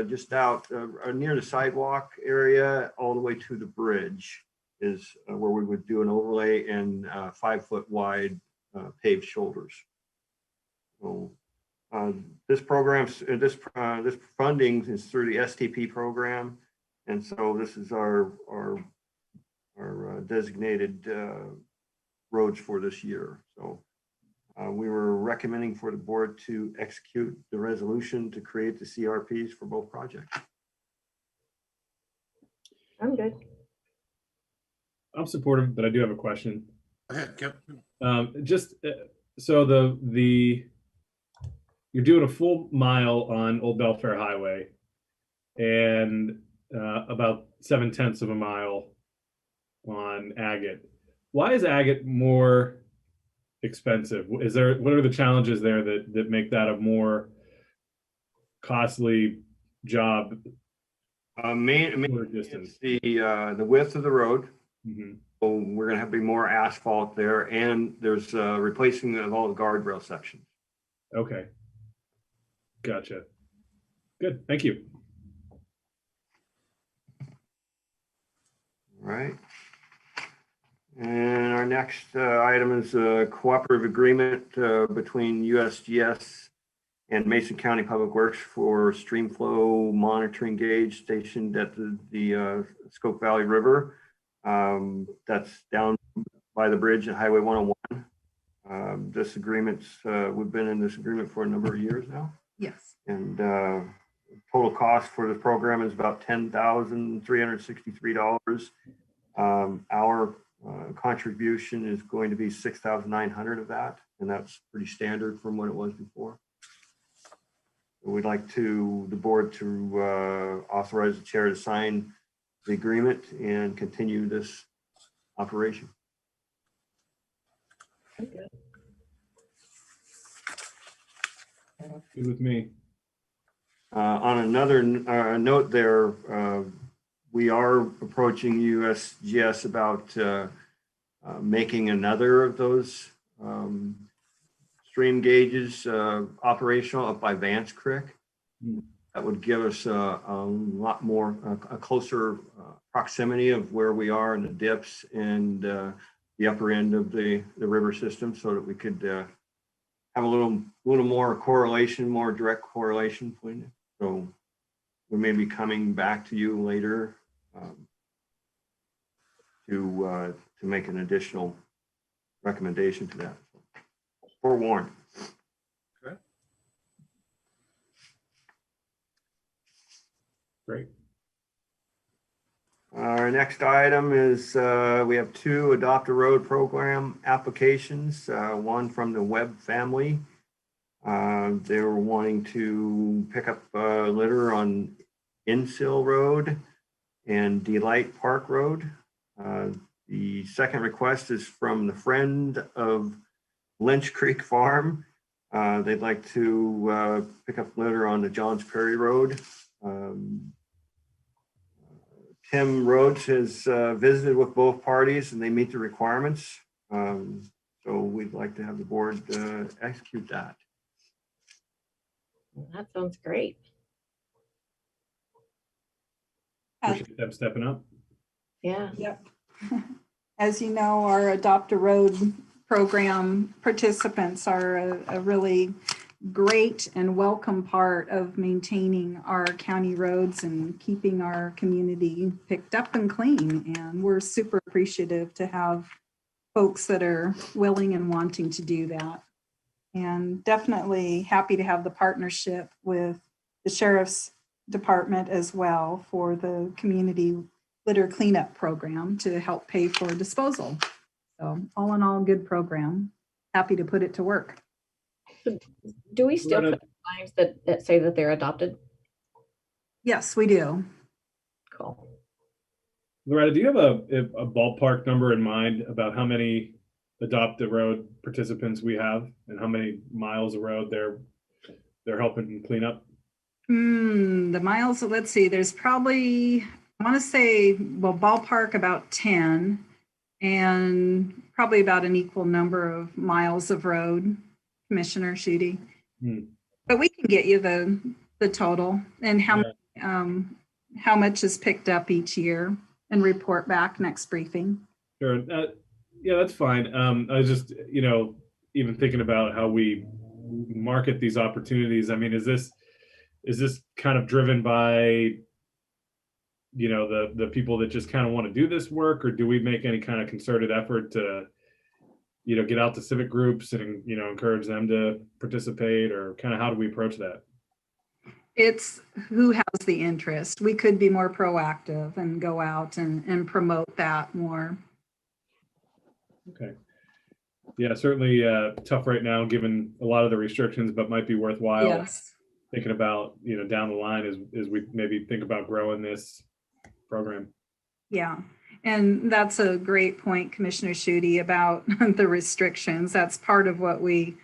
just out near the sidewalk area all the way to the bridge is where we would do an overlay and 5-foot wide paved shoulders. So This program, this funding is through the STP program. And so this is our designated roads for this year. So we were recommending for the board to execute the resolution to create the CRPs for both projects. I'm good. I'm supportive, but I do have a question. Go ahead, Kip. So you're doing a full mile on Old Belfair Highway and about 7/10 of a mile on Agate. Why is Agate more expensive? What are the challenges there that make that a more costly job? It's the width of the road. Mm-hmm. So we're going to have to be more asphalt there, and there's replacing of all the guardrail sections. Okay. Gotcha. Good. Thank you. All right. And our next item is a cooperative agreement between USGS and Mason County Public Works for stream flow monitoring gauge stationed at the Skoke Valley River. That's down by the bridge at Highway 101. This agreement's, we've been in this agreement for a number of years now. Yes. And total cost for this program is about $10,363. Our contribution is going to be $6,900 of that, and that's pretty standard from what it was before. We'd like the board to authorize the chair to sign the agreement and continue this operation. Good with me. On another note there, we are approaching USGS about making another of those stream gauges operational up by Vance Creek. That would give us a lot more, a closer proximity of where we are in the dips and the upper end of the river system, so that we could have a little more correlation, more direct correlation between it. So we may be coming back to you later to make an additional recommendation to that. Forewarned. Okay. Great. Our next item is we have two Adopt a Road program applications, one from the Webb family. They were wanting to pick up litter on Insill Road and Delight Park Road. The second request is from the Friend of Lynch Creek Farm. They'd like to pick up litter on the Johns Prairie Road. Tim Rhodes has visited with both parties and they meet the requirements. So we'd like to have the board execute that. That sounds great. Appreciate them stepping up. Yeah. Yep. As you know, our Adopt a Road program participants are a really great and welcome part of maintaining our county roads and keeping our community picked up and clean. And we're super appreciative to have folks that are willing and wanting to do that. And definitely happy to have the partnership with the Sheriff's Department as well for the community litter cleanup program to help pay for disposal. So all in all, good program. Happy to put it to work. Do we still put signs that say that they're adopted? Yes, we do. Cool. Loretta, do you have a ballpark number in mind about how many Adopt a Road participants we have and how many miles of road they're helping clean up? The miles, let's see, there's probably, I want to say, well, ballpark about 10 and probably about an equal number of miles of road, Commissioner Schutte. But we can get you the total and how much is picked up each year and report back next briefing. Sure. Yeah, that's fine. I was just, even thinking about how we market these opportunities? I mean, is this kind of driven by, you know, the people that just kind of want to do this work, or do we make any kind of concerted effort to, you know, get out to civic groups and, you know, encourage them to participate, or kind of how do we approach that? It's who has the interest. We could be more proactive and go out and promote that more. Okay. Yeah, certainly tough right now given a lot of the restrictions, but might be worthwhile Yes. thinking about, you know, down the line as we maybe think about growing this program. Yeah. And that's a great point, Commissioner Schutte, about the restrictions. That's part of what we,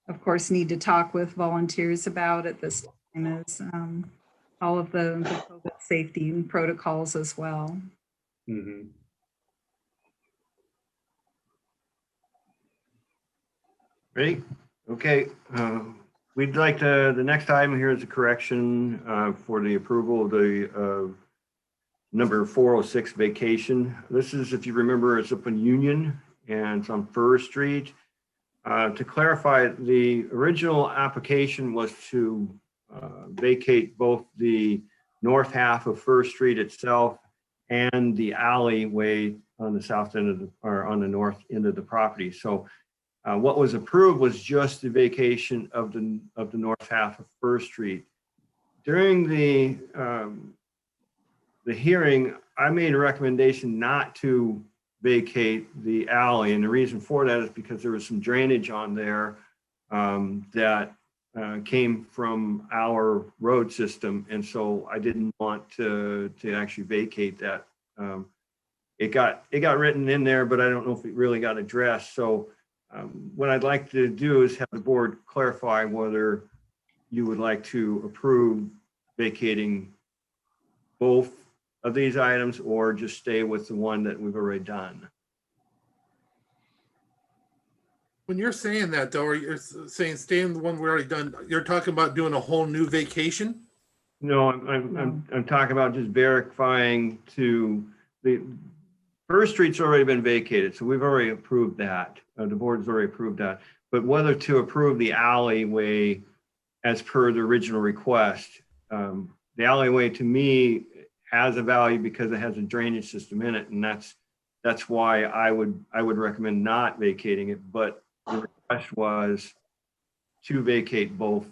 of course, need to talk with volunteers about at this time, is all of the COVID safety protocols as well. Mm-hmm. Ready? Okay. We'd like to, the next item here is a correction for the approval of the number 406 vacation. This is, if you remember, it's up in Union and it's on First Street. To clarify, the original application was to vacate both the north half of First Street itself and the alleyway on the south end of the, or on the north end of the property. So what was approved was just the vacation of the north half of First Street. During the hearing, I made a recommendation not to vacate the alley, and the reason for that is because there was some drainage on there that came from our road system, and so I didn't want to actually vacate that. It got written in there, but I don't know if it really got addressed. So what I'd like to do is have the board clarify whether you would like to approve vacating both of these items or just stay with the one that we've already done. When you're saying that, though, or you're saying stay in the one we already done, you're talking about doing a whole new vacation? No, I'm talking about just verifying to the First Street's already been vacated, so we've already approved that. The board's already approved that. But whether to approve the alleyway as per the original request, the alleyway to me has a value because it has a drainage system in it, and that's why I would recommend not vacating it. But the request was to vacate both.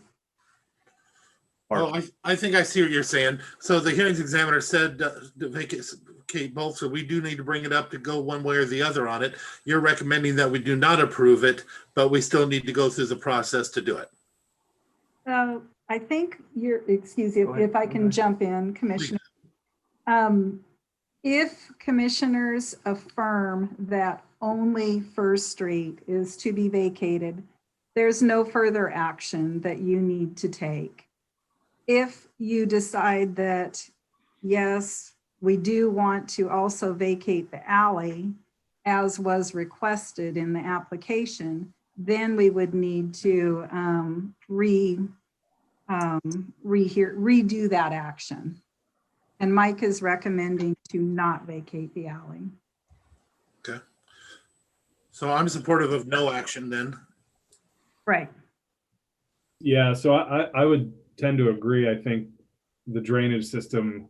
Oh, I think I see what you're saying. So the hearings examiner said to vacate both, so we do need to bring it up to go one way or the other on it. You're recommending that we do not approve it, but we still need to go through the process to do it. I think excuse me, if I can jump in, Commissioner. If commissioners affirm that only First Street is to be vacated, there's no further action that you need to take. If you decide that, yes, we do want to also vacate the alley as was requested in the application, then we would need to redo that action. And Mike is recommending to not vacate the alley. Okay. So I'm supportive of no action then. Right. Yeah, so I would tend to agree. I think the drainage system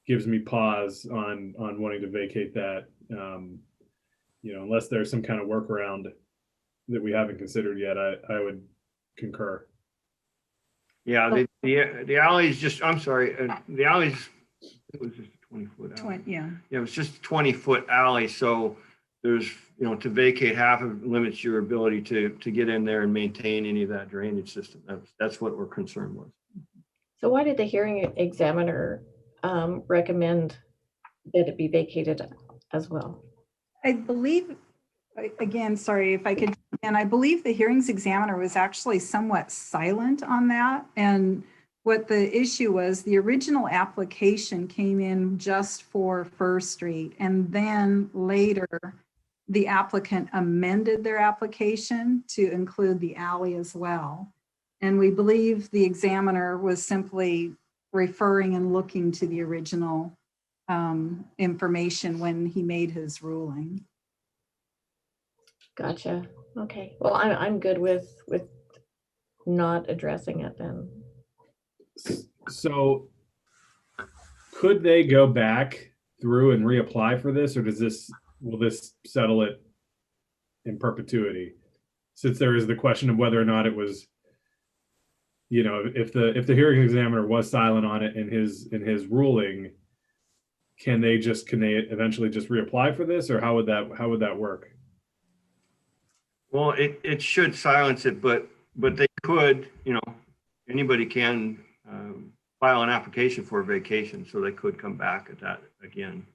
gives me pause on wanting to vacate that. You know, unless there's some kind of workaround that we haven't considered yet, I would concur. Yeah, the alley's just, I'm sorry, the alley's, it was just a 20-foot alley. Yeah, it was just a 20-foot alley. So there's, you know, to vacate half of it limits your ability to get in there and maintain any of that drainage system. That's what we're concerned with. So why did the hearing examiner recommend that it be vacated as well? I believe, again, sorry if I could, and I believe the hearings examiner was actually somewhat silent on that. And what the issue was, the original application came in just for First Street, and then later the applicant amended their application to include the alley as well. And we believe the examiner was simply referring and looking to the original information when he made his ruling. Gotcha. Okay, well, I'm good with not addressing it then. So could they go back through and reapply for this, or will this settle it in perpetuity? Since there is the question of whether or not it was, if the hearing examiner was silent on it in his ruling, can they eventually just reapply for this, or how would that work? Well, it should silence it, but they could, anybody can file an application for a vacation, so they could come back at that again.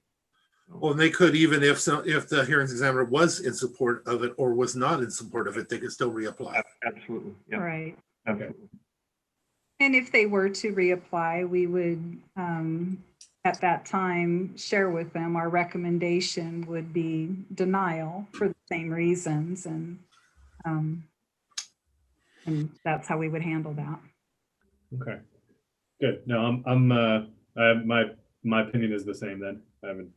Well, and they could, even if the hearings examiner was in support of it or was not in support of it, they could still reapply. Absolutely. Yeah. Right. Okay. And if they were to reapply, we would, at that time, share with them our recommendation would be denial for the same reasons, and that's how we would handle that. Okay. Good. No, my opinion is the same then. I haven't.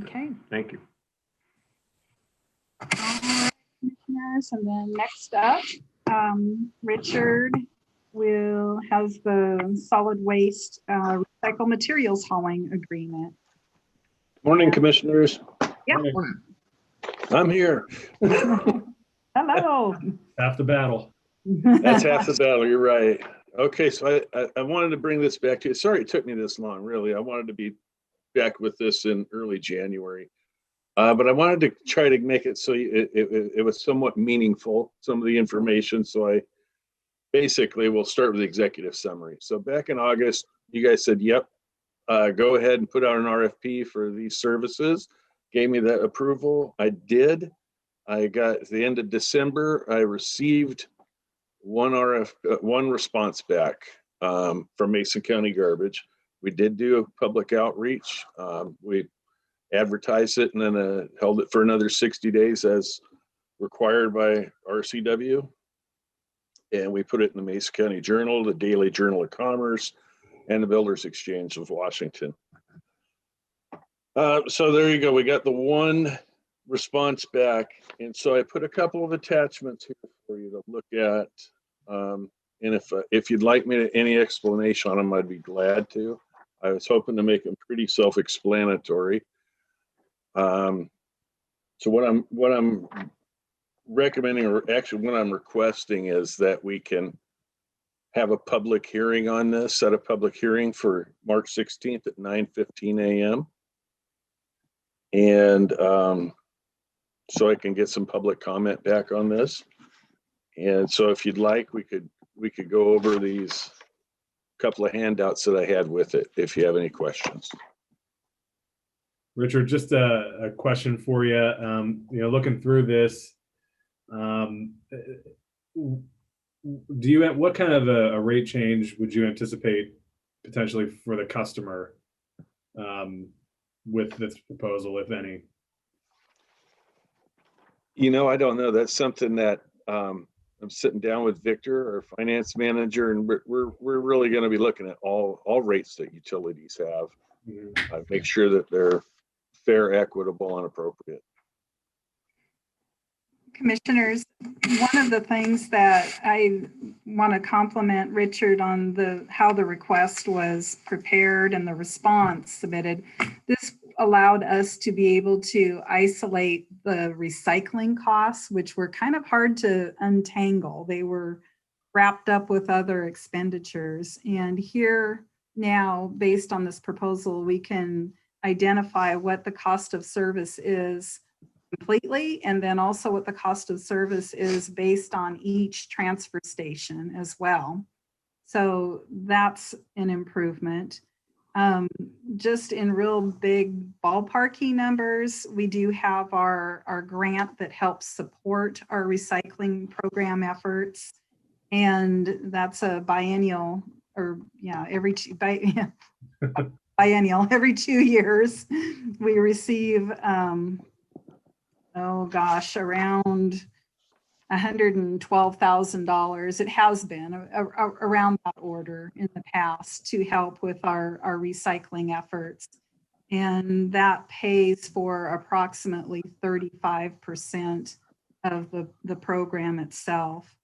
Okay. Thank you. All right, commissioners, and then next up, Richard has the solid waste recycled materials hauling agreement. Morning, commissioners. Yeah. I'm here. Hello. Half the battle. That's half the battle. You're right. Okay, so I wanted to bring this back to you. Sorry it took me this long, really. I wanted to be back with this in early January. But I wanted to try to make it so it was somewhat meaningful, some of the information. So I basically will start with the executive summary. So back in August, you guys said, yep, go ahead and put out an RFP for these services. Gave me that approval. I did. I got at the end of December, I received one response back from Mason County Garbage. We did do a public outreach. We advertised it and then held it for another 60 days as required by RCW. And we put it in the Mason County Journal, the Daily Journal of Commerce, and the Builders Exchange of Washington. So there you go. We got the one response back. And so I put a couple of attachments here for you to look at. And if you'd like me to any explanation on them, I'd be glad to. I was hoping to make them pretty self-explanatory. So what I'm recommending, or actually what I'm requesting, is that we can have a public hearing on this, set a public hearing for March 16th at 9:15 a.m. And so I can get some public comment back on this. And so if you'd like, we could go over these couple of handouts that I had with it, if you have any questions. Richard, just a question for you. Looking through this, what kind of a rate change would you anticipate potentially for the customer with this proposal, if any? I don't know. That's something that I'm sitting down with Victor, our finance manager, and we're really going to be looking at all rates that utilities have. Mm-hmm. Make sure that they're fair, equitable, and appropriate. Commissioners, one of the things that I want to compliment Richard on how the request was prepared and the response submitted. This allowed us to be able to isolate the recycling costs, which were kind of hard to untangle. They were wrapped up with other expenditures. And here now, based on this proposal, we can identify what the cost of service is completely, and then also what the cost of service is based on each transfer station as well. So that's an improvement. Just in real big ballparky numbers, we do have our grant that helps support our recycling program efforts. And that's a biennial, or biennial, every 2 years. We receive, around $112,000. It has been around that order in the past to help with our recycling efforts. And that pays for approximately 35% of the program itself.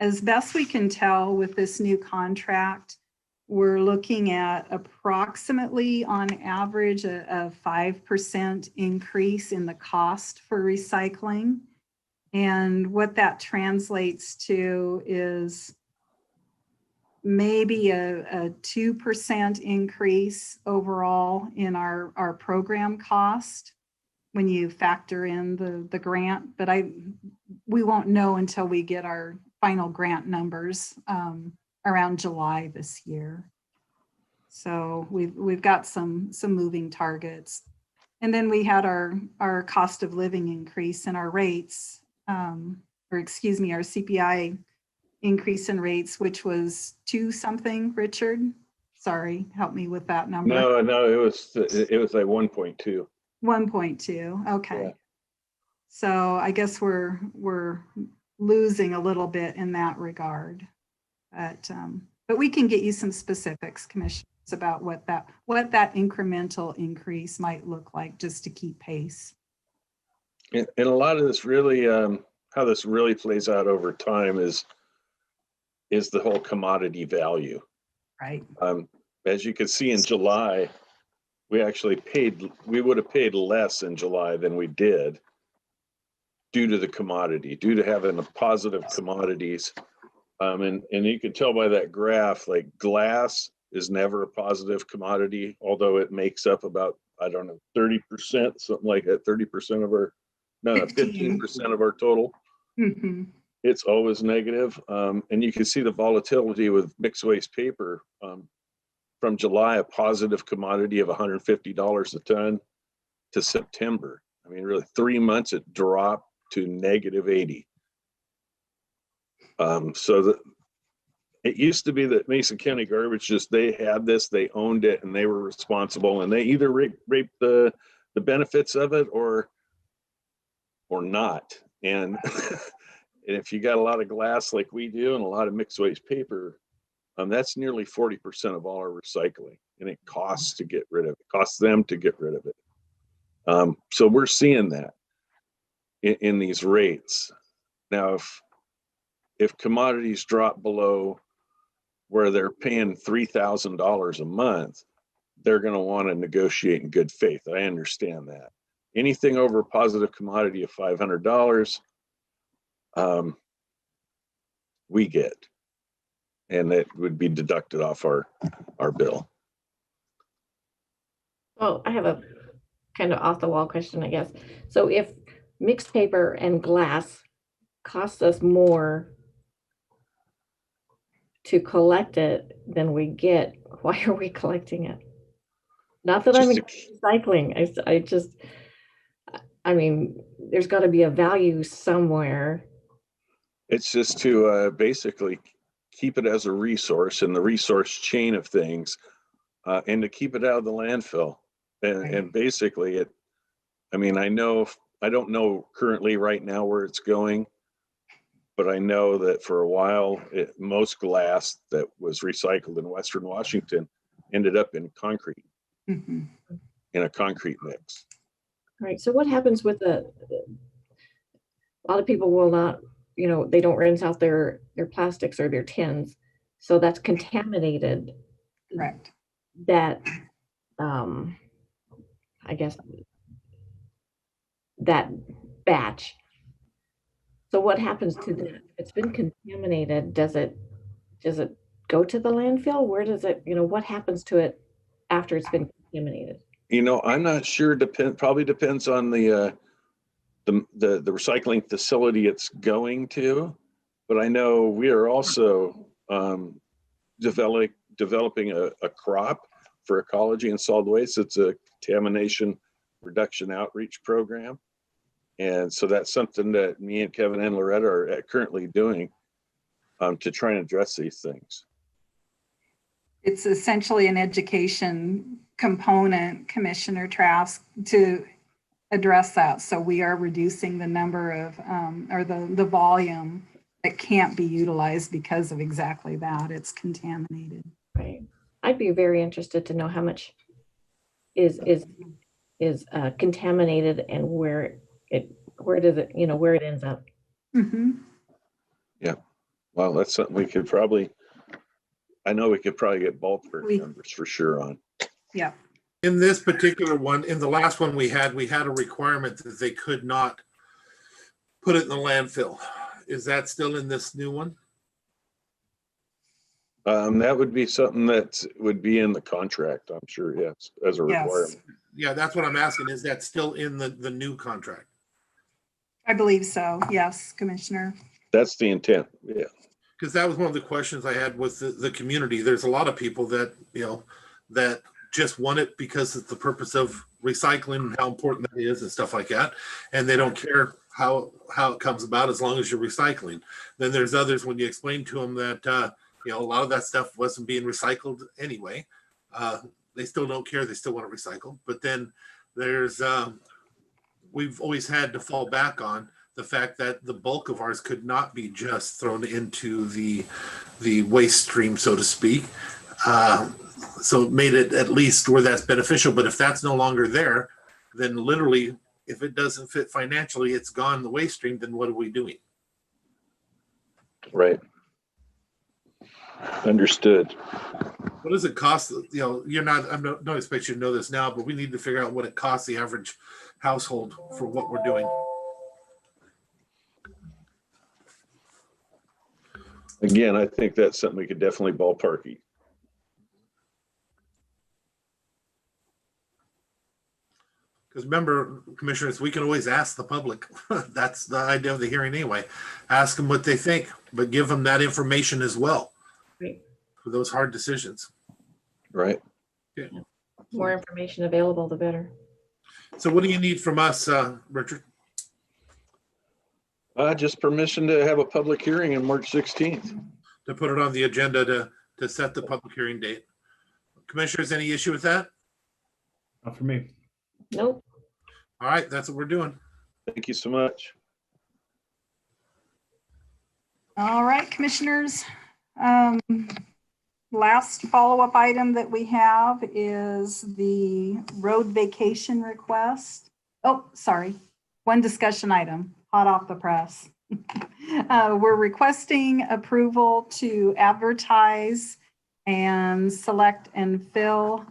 As best we can tell with this new contract, we're looking at approximately on average a 5% increase in the cost for recycling. And what that translates to is maybe a 2% increase overall in our program cost when you factor in the grant. But we won't know until we get our final grant numbers around July this year. So we've got some moving targets. And then we had our cost of living increase in our rates, or excuse me, our CPI increase in rates, which was 2 something, Richard. Sorry, help me with that number. No, it was like 1.2. 1.2, okay. Yeah. So I guess we're losing a little bit in that regard. But we can get you some specifics, commissioners, about what that incremental increase might look like just to keep pace. And a lot of this really, how this really plays out over time is the whole commodity value. Right. As you can see in July, we would have paid less in July than we did due to the commodity, due to having a positive commodities. And you can tell by that graph, like glass is never a positive commodity, although it makes up about, I don't know, 30%, something like that, 30% of our, no, 15% of our total. Mm-hmm. It's always negative. And you can see the volatility with mixed waste paper from July, a positive commodity of $150 a ton to September. I mean, really 3 months, it dropped to negative 80. So it used to be that Mason County Garbage they had this, they owned it, and they were responsible, and they either reaped the benefits of it or not. And and if you got a lot of glass like we do and a lot of mixed waste paper, that's nearly 40% of all our recycling, and it costs to get rid of it. Costs them to get rid of it. So we're seeing that in these rates. Now, if commodities drop below where they're paying $3,000 a month, they're going to want to negotiate in good faith. I understand that. Anything over a positive commodity of $500, we get, and that would be deducted off our bill. Well, I have a kind of off the wall question, I guess. So if mixed paper and glass costs us more to collect it than we get, why are we collecting it? Not that I'm recycling. I mean, there's got to be a value somewhere. It's just to basically keep it as a resource in the resource chain of things, and to keep it out of the landfill. And basically I mean, I don't know currently right now where it's going, but I know that for a while, most glass that was recycled in Western Washington ended up in concrete, in a concrete mix. Right. So what happens with a lot of people will not, they don't rinse out their plastics or their tins. So that's contaminated. Correct. That, I guess, that batch. So what happens to that? If it's been contaminated, does it go to the landfill? Where does it, what happens to it after it's been contaminated? I'm not sure. Probably depends on the recycling facility it's going to, but I know we are also developing a crop for ecology and solid waste. It's a contamination reduction outreach program. And so that's something that me and Kevin and Loretta are currently doing to try and address these things. It's essentially an education component, Commissioner Trask, to address that. So we are reducing the number of, or the volume that can't be utilized because of exactly that. It's contaminated. Right. I'd be very interested to know how much is contaminated and where does it, where it ends up. Yeah. Well, that's something we could probably, I know we could probably get ballpark numbers for sure on. Yeah. In this particular one, in the last one we had a requirement that they could not put it in the landfill. Is that still in this new one? That would be something that would be in the contract, I'm sure, yes, as a requirement. Yeah, that's what I'm asking. Is that still in the new contract? I believe so. Yes, Commissioner. That's the intent, yeah. Because that was one of the questions I had with the community. There's a lot of people that, that just want it because it's the purpose of recycling and how important that is and stuff like that. And they don't care how it comes about as long as you're recycling. Then there's others, when you explain to them that, a lot of that stuff wasn't being recycled anyway. They still don't care. They still want to recycle. But then there's, we've always had to fall back on the fact that the bulk of ours could not be just thrown into the waste stream, so to speak. So it made it at least where that's beneficial. But if that's no longer there, then literally, if it doesn't fit financially, it's gone the waste stream, then what are we doing? Right. Understood. What does it cost? I'm not expecting you to know this now, but we need to figure out what it costs the average household for what we're doing. Again, I think that's something we could definitely ballpark. Because remember, commissioners, we can always ask the public. That's the idea of the hearing anyway. Ask them what they think, but give them that information as well. Right. For those hard decisions. Right. Yeah. More information available, the better. So what do you need from us, Richard? Just permission to have a public hearing on March 16th. To put it on the agenda to set the public hearing date. Commissioners, any issue with that? Not for me. Nope. All right, that's what we're doing. Thank you so much. All right, Commissioners. Last follow-up item that we have is the road vacation request. Oh, sorry. One discussion item, hot off the press. We're requesting approval to advertise and select and fill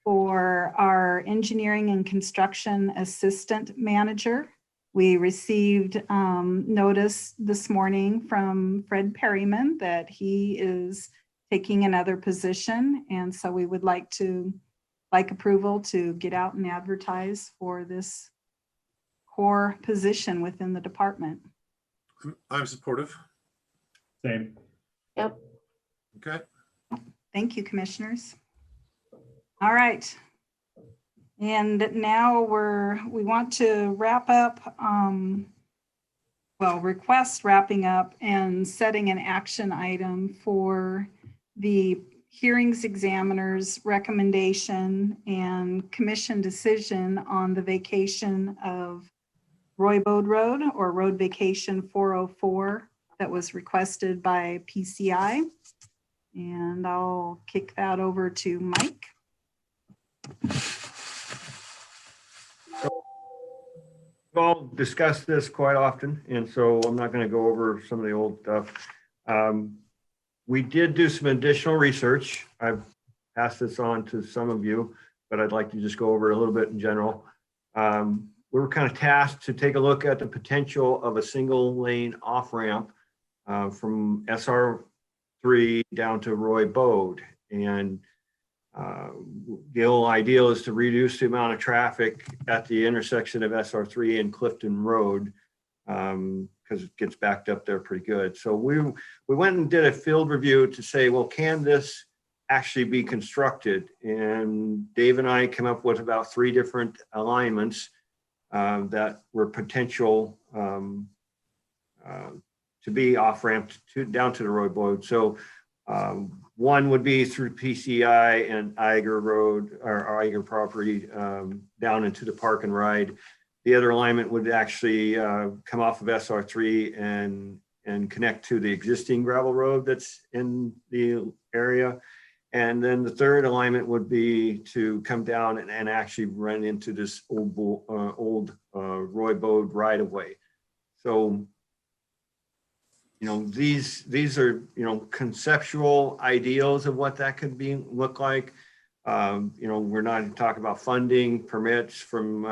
for our engineering and construction assistant manager. We received notice this morning from Fred Perryman that he is taking another position. And so we would like approval to get out and advertise for this core position within the department. I'm supportive. Same. Yep. Okay. Thank you, Commissioners. All right. And now we want to wrap up, request wrapping up and setting an action item for the hearings examiner's recommendation and commission decision on the vacation of Roy Bode Road, or Road Vacation 404, that was requested by PCI. And I'll kick that over to Mike. We've all discussed this quite often, and so I'm not going to go over some of the old stuff. We did do some additional research. I've passed this on to some of you, but I'd like to just go over a little bit in general. We were kind of tasked to take a look at the potential of a single lane off ramp from SR3 down to Roy Bode. And the whole ideal is to reduce the amount of traffic at the intersection of SR3 and Clifton Road, because it gets backed up there pretty good. So we went and did a field review to say, well, can this actually be constructed? And Dave and I came up with about 3 different alignments that were potential to be off-ramped down to the Roy Bode. So one would be through PCI and Iger Road, or Iger property, down into the park and ride. The other alignment would actually come off of SR3 and connect to the existing gravel road that's in the area. And then the third alignment would be to come down and actually run into this old Roy Bode right of way. So, you know, these are, you know, conceptual ideals of what that could look like. You know, we're not talking about funding, permits from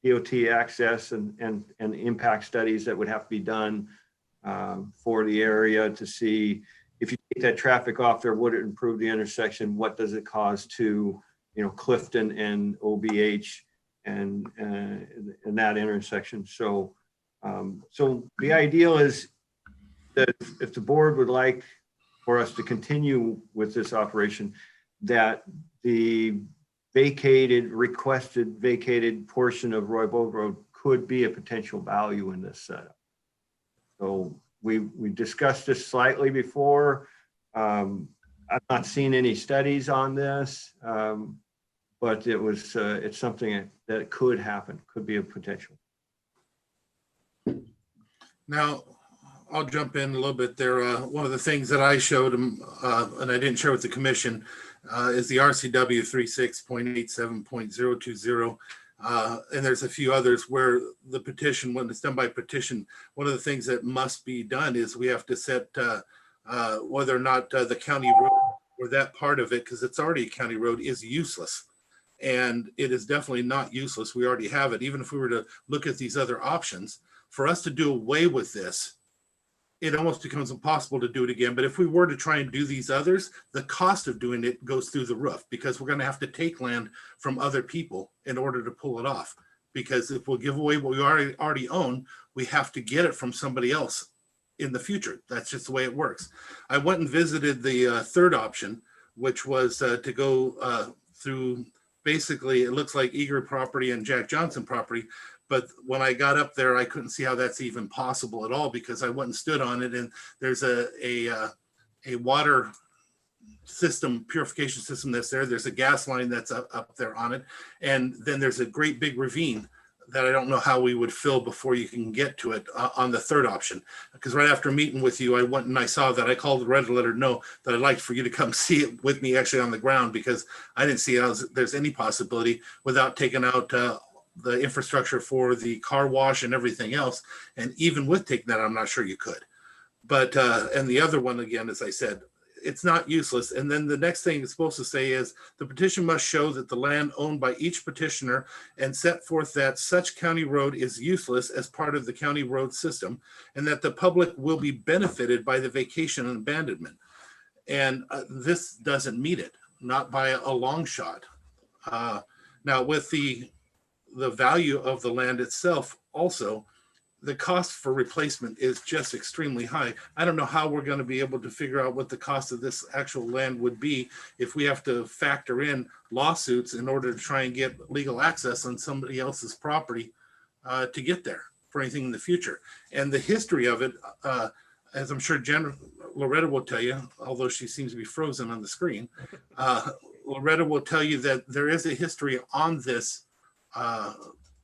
DOT access and impact studies that would have to be done for the area to see if you take that traffic off there, would it improve the intersection? What does it cause to, you know, Clifton and OBH and that intersection? So, so the ideal is that if the board would like for us to continue with this operation, that the requested vacated portion of Roy Bode Road could be a potential value in this setup. So we discussed this slightly before. I've not seen any studies on this, but it's something that could happen, could be a potential. Now, I'll jump in a little bit there. One of the things that I showed them, and I didn't share with the commission, is the RCW 36.87.020. And there's a few others where the petition, when it's done by petition, one of the things that must be done is we have to set whether or not the county road or that part of it, because it's already a county road, is useless. And it is definitely not useless. We already have it. Even if we were to look at these other options, for us to do away with this, it almost becomes impossible to do it again. But if we were to try and do these others, the cost of doing it goes through the roof, because we're going to have to take land from other people in order to pull it off. Because if we'll give away what we already own, we have to get it from somebody else in the future. That's just the way it works. I went and visited the third option, which was to go through, basically, it looks like Eager property and Jack Johnson property. But when I got up there, I couldn't see how that's even possible at all, because I went and stood on it, and there's a water system, purification system that's there. There's a gas line that's up there on it. And then there's a great big ravine that I don't know how we would fill before you can get to it on the third option. Because right after meeting with you, I went and I saw that. I called Loretta to let her know that I'd like for you to come see it with me actually on the ground, because I didn't see how there's any possibility without taking out the infrastructure for the car wash and everything else. And even with taking that, I'm not sure you could. But, and the other one, again, as I said, it's not useless. And then the next thing it's supposed to say is the petition must show that the land owned by each petitioner and set forth that such county road is useless as part of the county road system, and that the public will be benefited by the vacation and abandonment. And this doesn't meet it, not by a long shot. Now with the value of the land itself, also, the cost for replacement is just extremely high. I don't know how we're going to be able to figure out what the cost of this actual land would be if we have to factor in lawsuits in order to try and get legal access on somebody else's property to get there for anything in the future. And the history of it, as I'm sure Loretta will tell you, although she seems to be frozen on the screen, Loretta will tell you that there is a history on this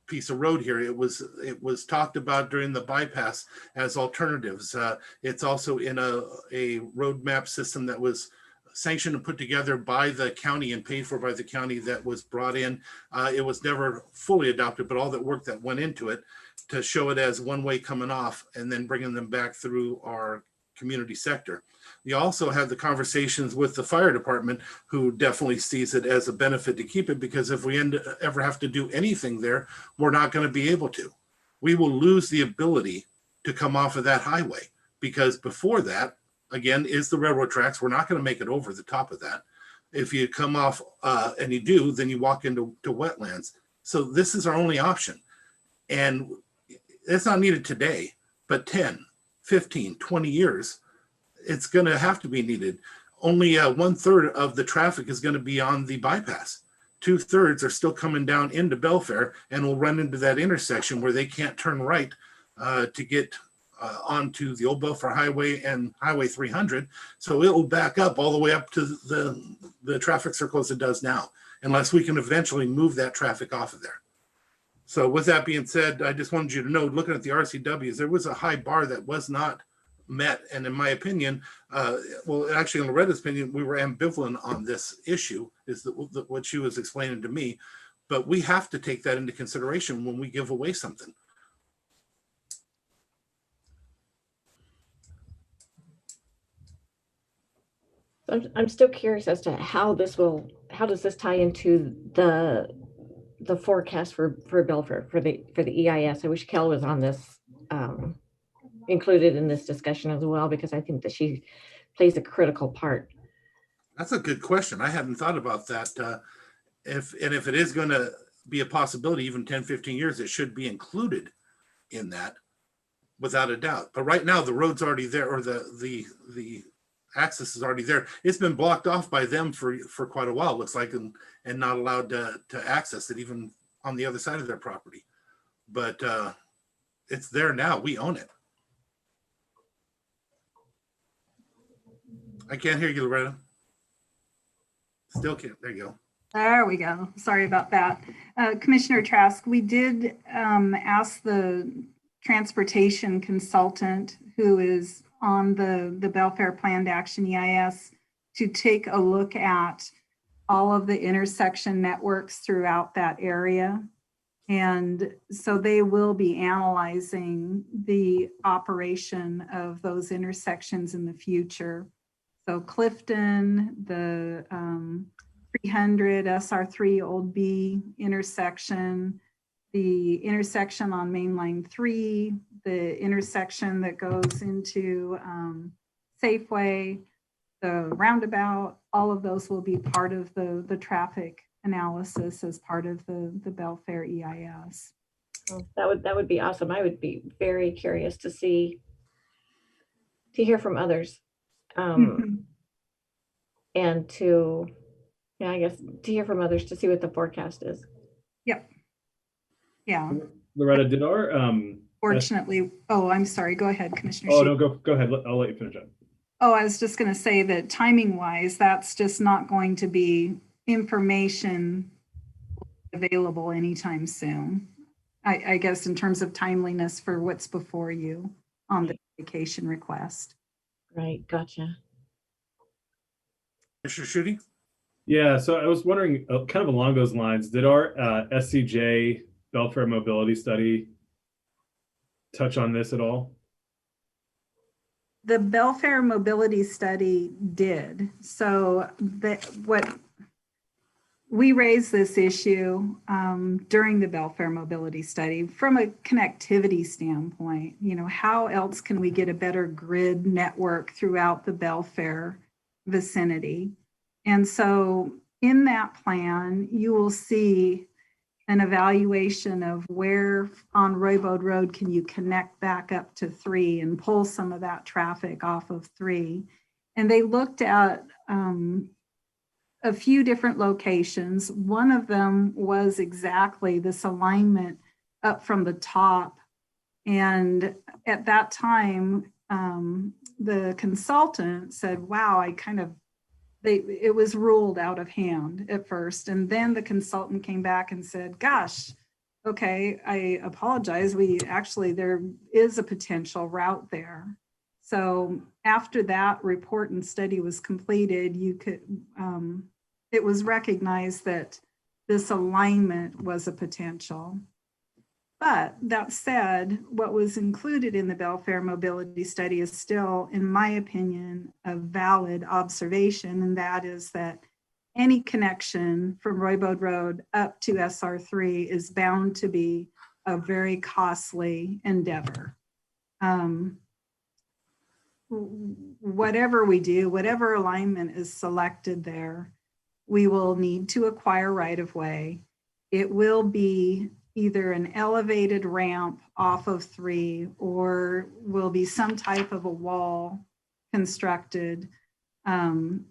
piece of road here. It was talked about during the bypass as alternatives. It's also in a road map system that was sanctioned and put together by the county and paid for by the county that was brought in. It was never fully adopted, but all that work that went into it to show it as one way coming off and then bringing them back through our community sector. You also have the conversations with the fire department, who definitely sees it as a benefit to keep it, because if we ever have to do anything there, we're not going to be able to. We will lose the ability to come off of that highway, because before that, again, is the railroad tracks. We're not going to make it over the top of that. If you come off and you do, then you walk into wetlands. So this is our only option. And it's not needed today, but 10, 15, 20 years, it's going to have to be needed. Only 1/3 of the traffic is going to be on the bypass. 2/3 are still coming down into Belfair and will run into that intersection where they can't turn right to get onto the old Belfair Highway and Highway 300. So it will back up all the way up to the traffic circle as it does now, unless we can eventually move that traffic off of there. So with that being said, I just wanted you to know, looking at the RCWs, there was a high bar that was not met. And in my opinion, well, actually in Loretta's opinion, we were ambivalent on this issue, is what she was explaining to me. But we have to take that into consideration when we give away something. I'm still curious as to how does this tie into the forecast for Belfair for the EIS? I wish Kel was on this, included in this discussion as well, because I think that she plays a critical part. That's a good question. I hadn't thought about that. If it is going to be a possibility, even 10, 15 years, it should be included in that without a doubt. But right now the road's already there, or the access is already there. It's been blocked off by them for quite a while, looks like, and not allowed to access it even on the other side of their property. But it's there now. We own it. I can't hear you, Loretta. Still can't. There you go. There we go. Sorry about that. Commissioner Trask, we did ask the transportation consultant who is on the Belfair Planned Action EIS to take a look at all of the intersection networks throughout that area. And so they will be analyzing the operation of those intersections in the future. So Clifton, the 300 SR3 Old B intersection, the intersection on Main Line 3, the intersection that goes into Safeway, the roundabout, all of those will be part of the traffic analysis as part of the Belfair EIS. Oh, that would be awesome. I would be very curious to hear from others. And to hear from others to see what the forecast is. Yep. Yeah. Loretta, did our fortunately, I'm sorry, go ahead, Commissioner. Oh, no, go ahead. I'll let you finish up. Oh, I was just going to say that timing wise, that's just not going to be information available anytime soon. I guess in terms of timeliness for what's before you on the vacation request. Right, gotcha. Mr. Schutte? Yeah, so I was wondering, kind of along those lines, did our SCJ Belfair mobility study touch on this at all? The Belfair mobility study did. So what we raised this issue during the Belfair mobility study from a connectivity standpoint. You know, how else can we get a better grid network throughout the Belfair vicinity? And so in that plan, you will see an evaluation of where on Roybode Road can you connect back up to 3 and pull some of that traffic off of 3. And they looked at a few different locations. One of them was exactly this alignment up from the top. And at that time, the consultant said, wow, it was ruled out of hand at first. And then the consultant came back and said, gosh, okay, I apologize. There is a potential route there. So after that report and study was completed, it was recognized that this alignment was a potential. But that said, what was included in the Belfair mobility study is still, in my opinion, a valid observation, and that is that any connection from Roybode Road up to SR3 is bound to be a very costly endeavor. Whatever we do, whatever alignment is selected there, we will need to acquire right-of-way. It will be either an elevated ramp off of 3 or will be some type of a wall constructed. And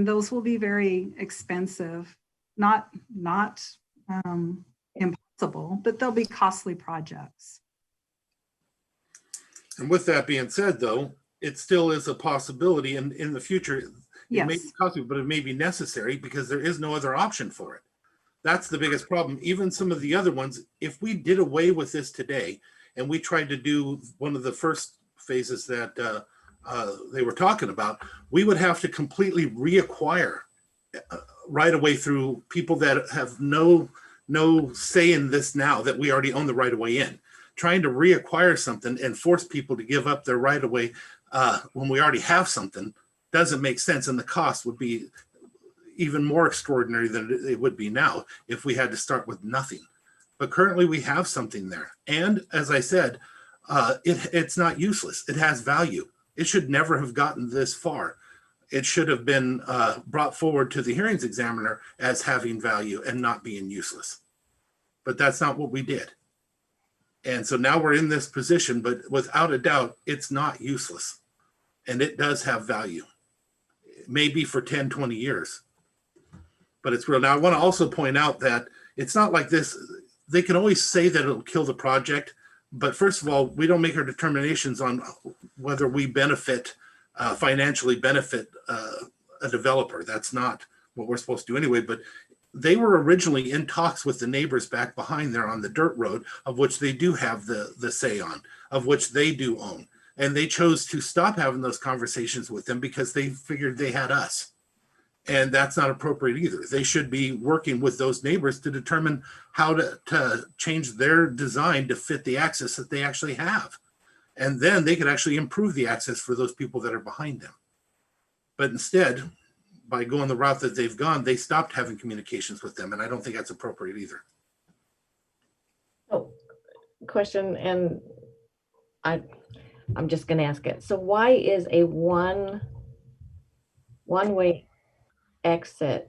those will be very expensive, not impossible, but they'll be costly projects. And with that being said, though, it still is a possibility in the future. It may be costly, but it may be necessary because there is no other option for it. That's the biggest problem. Even some of the other ones, if we did away with this today and we tried to do one of the first phases that they were talking about, we would have to completely reacquire right away through people that have no say in this now that we already own the right of way in. Trying to reacquire something and force people to give up their right of way when we already have something doesn't make sense, and the cost would be even more extraordinary than it would be now if we had to start with nothing. But currently we have something there, and as I said, it's not useless. It has value. It should never have gotten this far. It should have been brought forward to the hearings examiner as having value and not being useless. But that's not what we did. And so now we're in this position, but without a doubt, it's not useless. And it does have value. Maybe for 10, 20 years. But it's real. Now, I want to also point out that it's not like this. They can always say that it'll kill the project. But first of all, we don't make our determinations on whether we benefit, financially benefit a developer. That's not what we're supposed to do anyway. But they were originally in talks with the neighbors back behind there on the dirt road, of which they do have the say on, of which they do own. And they chose to stop having those conversations with them because they figured they had us. And that's not appropriate either. They should be working with those neighbors to determine how to change their design to fit the access that they actually have. And then they could actually improve the access for those people that are behind them. But instead, by going the route that they've gone, they stopped having communications with them. And I don't think that's appropriate either. Oh, question, and I'm just going to ask it. So why is a one-way exit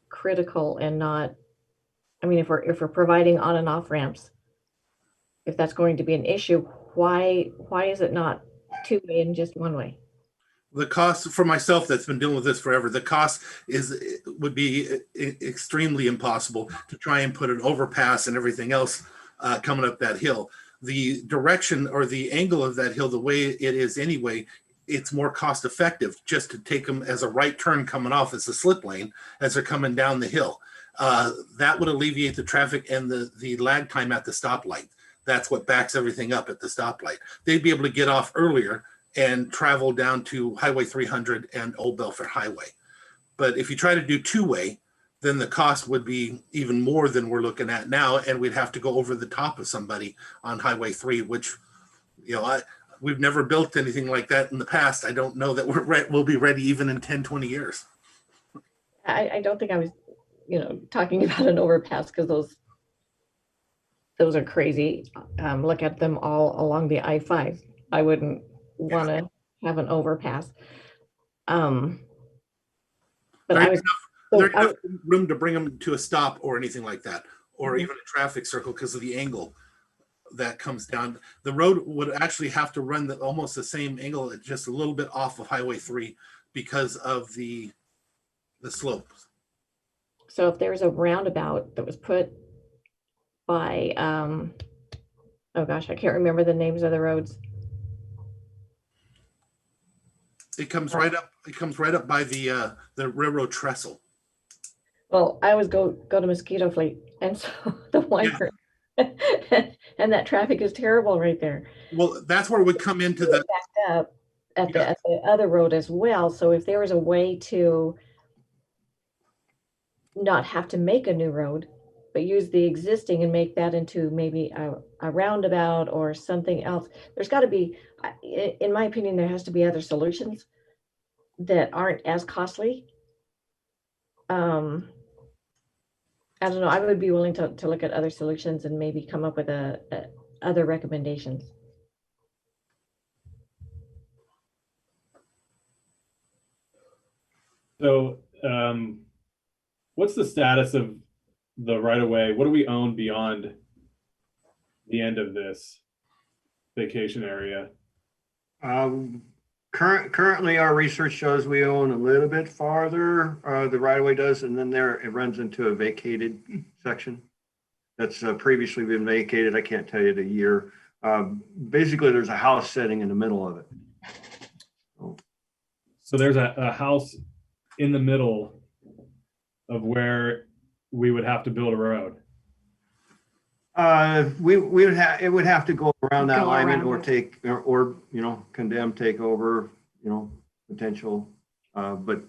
critical and not, I mean, if we're providing on and off ramps, if that's going to be an issue, why is it not two-way and just one way? The cost for myself that's been dealing with this forever, the cost would be extremely impossible to try and put an overpass and everything else coming up that hill. The direction or the angle of that hill, the way it is anyway, it's more cost effective just to take them as a right turn coming off as a slip lane as they're coming down the hill. That would alleviate the traffic and the lag time at the stoplight. That's what backs everything up at the stoplight. They'd be able to get off earlier and travel down to Highway 300 and Old Belfair Highway. But if you try to do two-way, then the cost would be even more than we're looking at now, and we'd have to go over the top of somebody on Highway 3, which, you know, we've never built anything like that in the past. I don't know that we'll be ready even in 10, 20 years. I don't think I was, talking about an overpass, because those are crazy. Look at them all along the I-5. I wouldn't want to have an overpass. But there's enough room to bring them to a stop or anything like that, or even a traffic circle because of the angle that comes down. The road would actually have to run almost the same angle, just a little bit off of Highway 3 because of the slopes. So if there's a roundabout that was put by, oh gosh, I can't remember the names of the roads. It comes right up. It comes right up by the railroad trestle. Well, I always go to Mosquito Fleet, and so the wiper, and that traffic is terrible right there. Well, that's where it would come into the backed up at the other road as well. So if there was a way to not have to make a new road, but use the existing and make that into maybe a roundabout or something else, there's got to be, in my opinion, there has to be other solutions that aren't as costly. I don't know. I would be willing to look at other solutions and maybe come up with other recommendations. So what's the status of the right-of-way? What do we own beyond the end of this vacation area? Currently, our research shows we own a little bit farther, the right-of-way does, and then there it runs into a vacated section that's previously been vacated. I can't tell you the year. Basically, there's a house sitting in the middle of it. So there's a house in the middle of where we would have to build a road. We would have, it would have to go around that Go alignment around or it. take, or, you know, condemn, take over, you know, potential. But,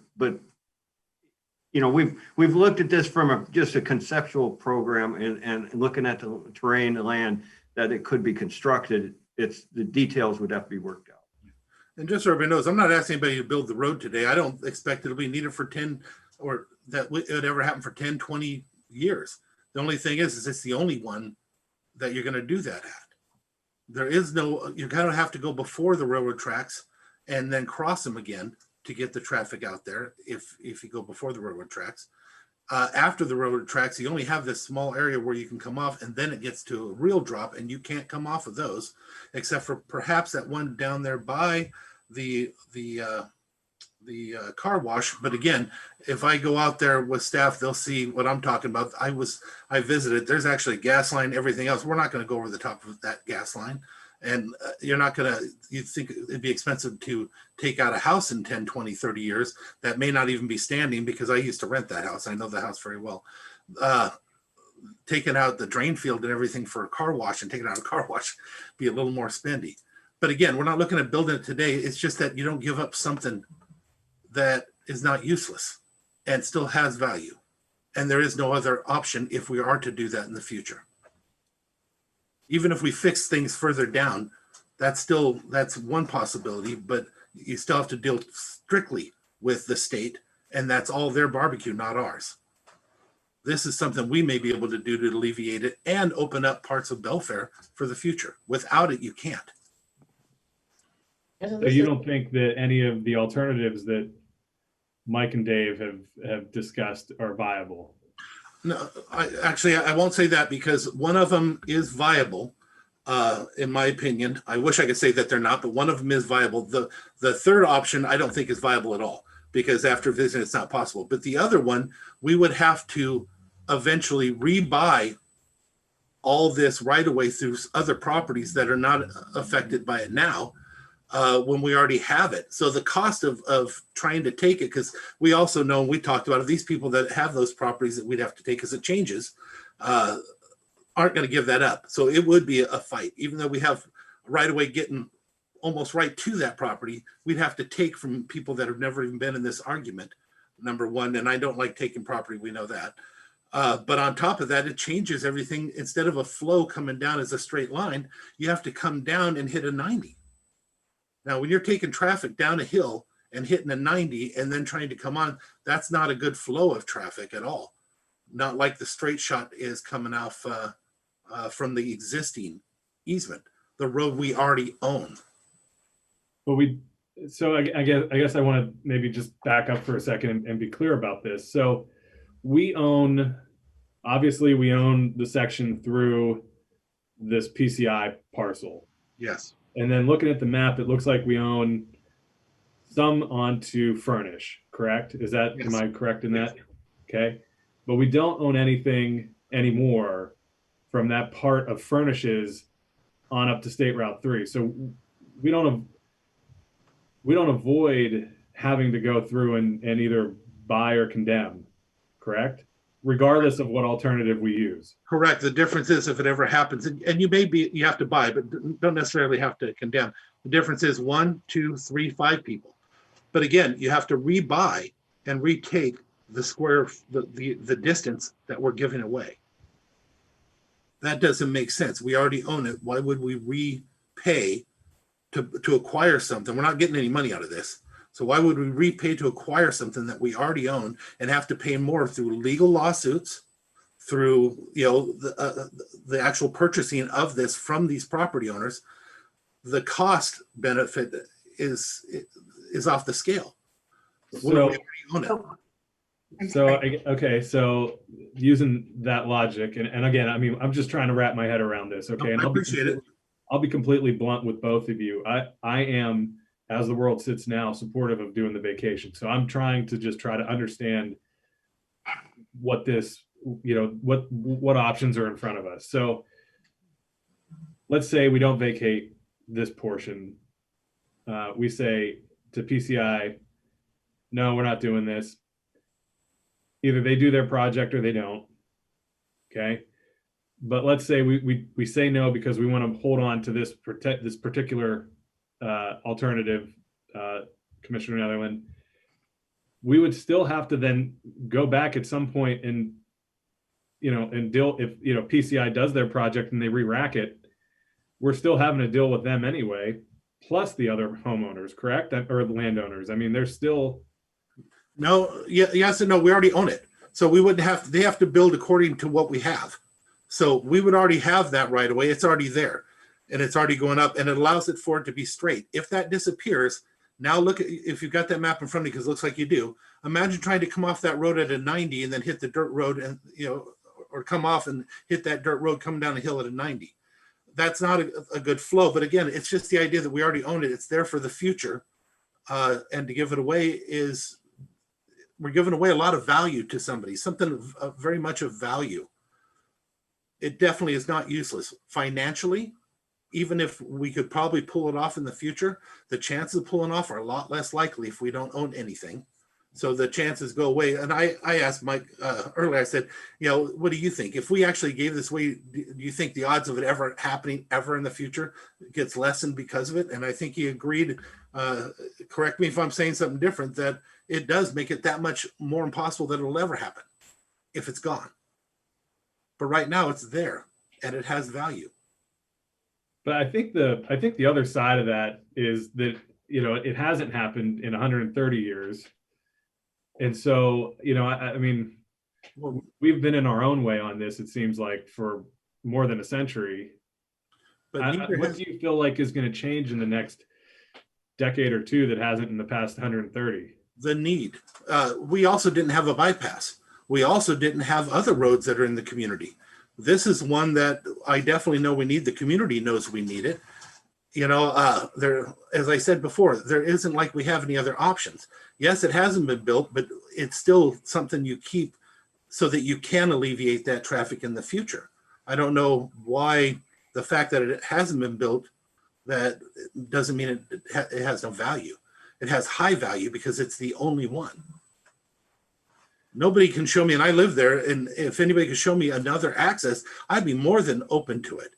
you know, we've looked at this from just a conceptual program and looking at the terrain, the land, that it could be constructed. It's, the details would have to be worked out. And just so everybody knows, I'm not asking anybody to build the road today. I don't expect it'll be needed for 10 or that it would ever happen for 10, 20 years. The only thing is it's the only one that you're going to do that at. There is no, you're going to have to go before the railroad tracks and then cross them again to get the traffic out there if you go before the railroad tracks. After the railroad tracks, you only have this small area where you can come off, and then it gets to a real drop, and you can't come off of those, except for perhaps that one down there by the car wash. But again, if I go out there with staff, they'll see what I'm talking about. I visited. There's actually a gas line, everything else. We're not going to go over the top of that gas line. And you're not going to, you'd think it'd be expensive to take out a house in 10, 20, 30 years that may not even be standing, because I used to rent that house. I know the house very well. Taking out the drain field and everything for a car wash and taking out a car wash be a little more spendy. But again, we're not looking at building it today. It's just that you don't give up something that is not useless and still has value. And there is no other option if we are to do that in the future. Even if we fix things further down, that's one possibility, but you still have to deal strictly with the state, and that's all their barbecue, not ours. This is something we may be able to do to alleviate it and open up parts of Belfair for the future. Without it, you can't. So you don't think that any of the alternatives that Mike and Dave have discussed are viable? No, I won't say that, because one of them is viable, in my opinion. I wish I could say that they're not, but one of them is viable. The third option I don't think is viable at all, because after visiting, it's not possible. But the other one, we would have to eventually rebuy all this right away through other properties that are not affected by it now, when we already have it. So the cost of trying to take it, because we also know, we talked about it, these people that have those properties that we'd have to take as it changes, aren't going to give that up. So it would be a fight. Even though we have right away getting almost right to that property, we'd have to take from people that have never even been in this argument, number one. And I don't like taking property, we know that. But on top of that, it changes everything. Instead of a flow coming down as a straight line, you have to come down and hit a 90. Now, when you're taking traffic down a hill and hitting a 90 and then trying to come on, that's not a good flow of traffic at all. Not like the straight shot is coming off from the existing easement, the road we already own. But so I guess I want to maybe just back up for a second and be clear about this. So obviously we own the section through this PCI parcel. Yes. And then looking at the map, it looks like we own some onto Furnish, correct? Yes. Am I correct in that? Okay. But we don't own anything anymore from that part of Furnish's on up to State Route 3. So we don't avoid having to go through and either buy or condemn, correct? Regardless of what alternative we use. Correct. The difference is, if it ever happens, and you have to buy, but don't necessarily have to condemn. The difference is 1, 2, 3, 5 people. But again, you have to rebuy and retake the distance that we're giving away. That doesn't make sense. We already own it. Why would we repay to acquire something? We're not getting any money out of this. So why would we repay to acquire something that we already own and have to pay more through legal lawsuits, through the actual purchasing of this from these property owners? The cost benefit is off the scale. So so using that logic, and again, I mean, I'm just trying to wrap my head around this. Okay, and I appreciate it. I'll be completely blunt with both of you. I am, as the world sits now, supportive of doing the vacation. So I'm trying to just try to understand what this, what options are in front of us. So let's say we don't vacate this portion. We say to PCI, no, we're not doing this. Either they do their project or they don't. Okay. but let's say we say no because we want to hold on to this particular alternative, Commissioner Netherland. We would still have to then go back at some point and, and deal, if, PCI does their project and they re-rack it, we're still having to deal with them anyway, plus the other homeowners, correct? Or the landowners. I mean, they're still. No, yes and no, we already own it. So we wouldn't have, they have to build according to what we have. So we would already have that right away. It's already there and it's already going up, and it allows it for it to be straight. If that disappears, now look at, if you've got that map in front of you, because it looks like you do, imagine trying to come off that road at a 90 and then hit the dirt road and, or come off and hit that dirt road coming down a hill at a 90. That's not a good flow. But again, it's just the idea that we already own it. It's there for the future. And to give it away is, we're giving away a lot of value to somebody, something very much of value. It definitely is not useless financially. Even if we could probably pull it off in the future, the chances of pulling off are a lot less likely if we don't own anything. So the chances go away. And I asked Mike earlier, I said, what do you think? If we actually gave this away, do you think the odds of it ever happening ever in the future gets lessened because of it? And I think he agreed, correct me if I'm saying something different, that it does make it that much more impossible that it'll ever happen if it's gone. But right now it's there and it has value. But I think the other side of that is that, it hasn't happened in 130 years. And so, I mean, we've been in our own way on this, it seems like, for more than a century. But what do you feel like is going to change in the next decade or two that hasn't in the past 130? The need. We also didn't have a bypass. We also didn't have other roads that are in the community. This is one that I definitely know we need. The community knows we need it. There, as I said before, there isn't like we have any other options. Yes, it hasn't been built, but it's still something you keep so that you can alleviate that traffic in the future. I don't know why the fact that it hasn't been built, that doesn't mean it has no value. It has high value because it's the only one. Nobody can show me, and I live there, and if anybody could show me another access, I'd be more than open to it,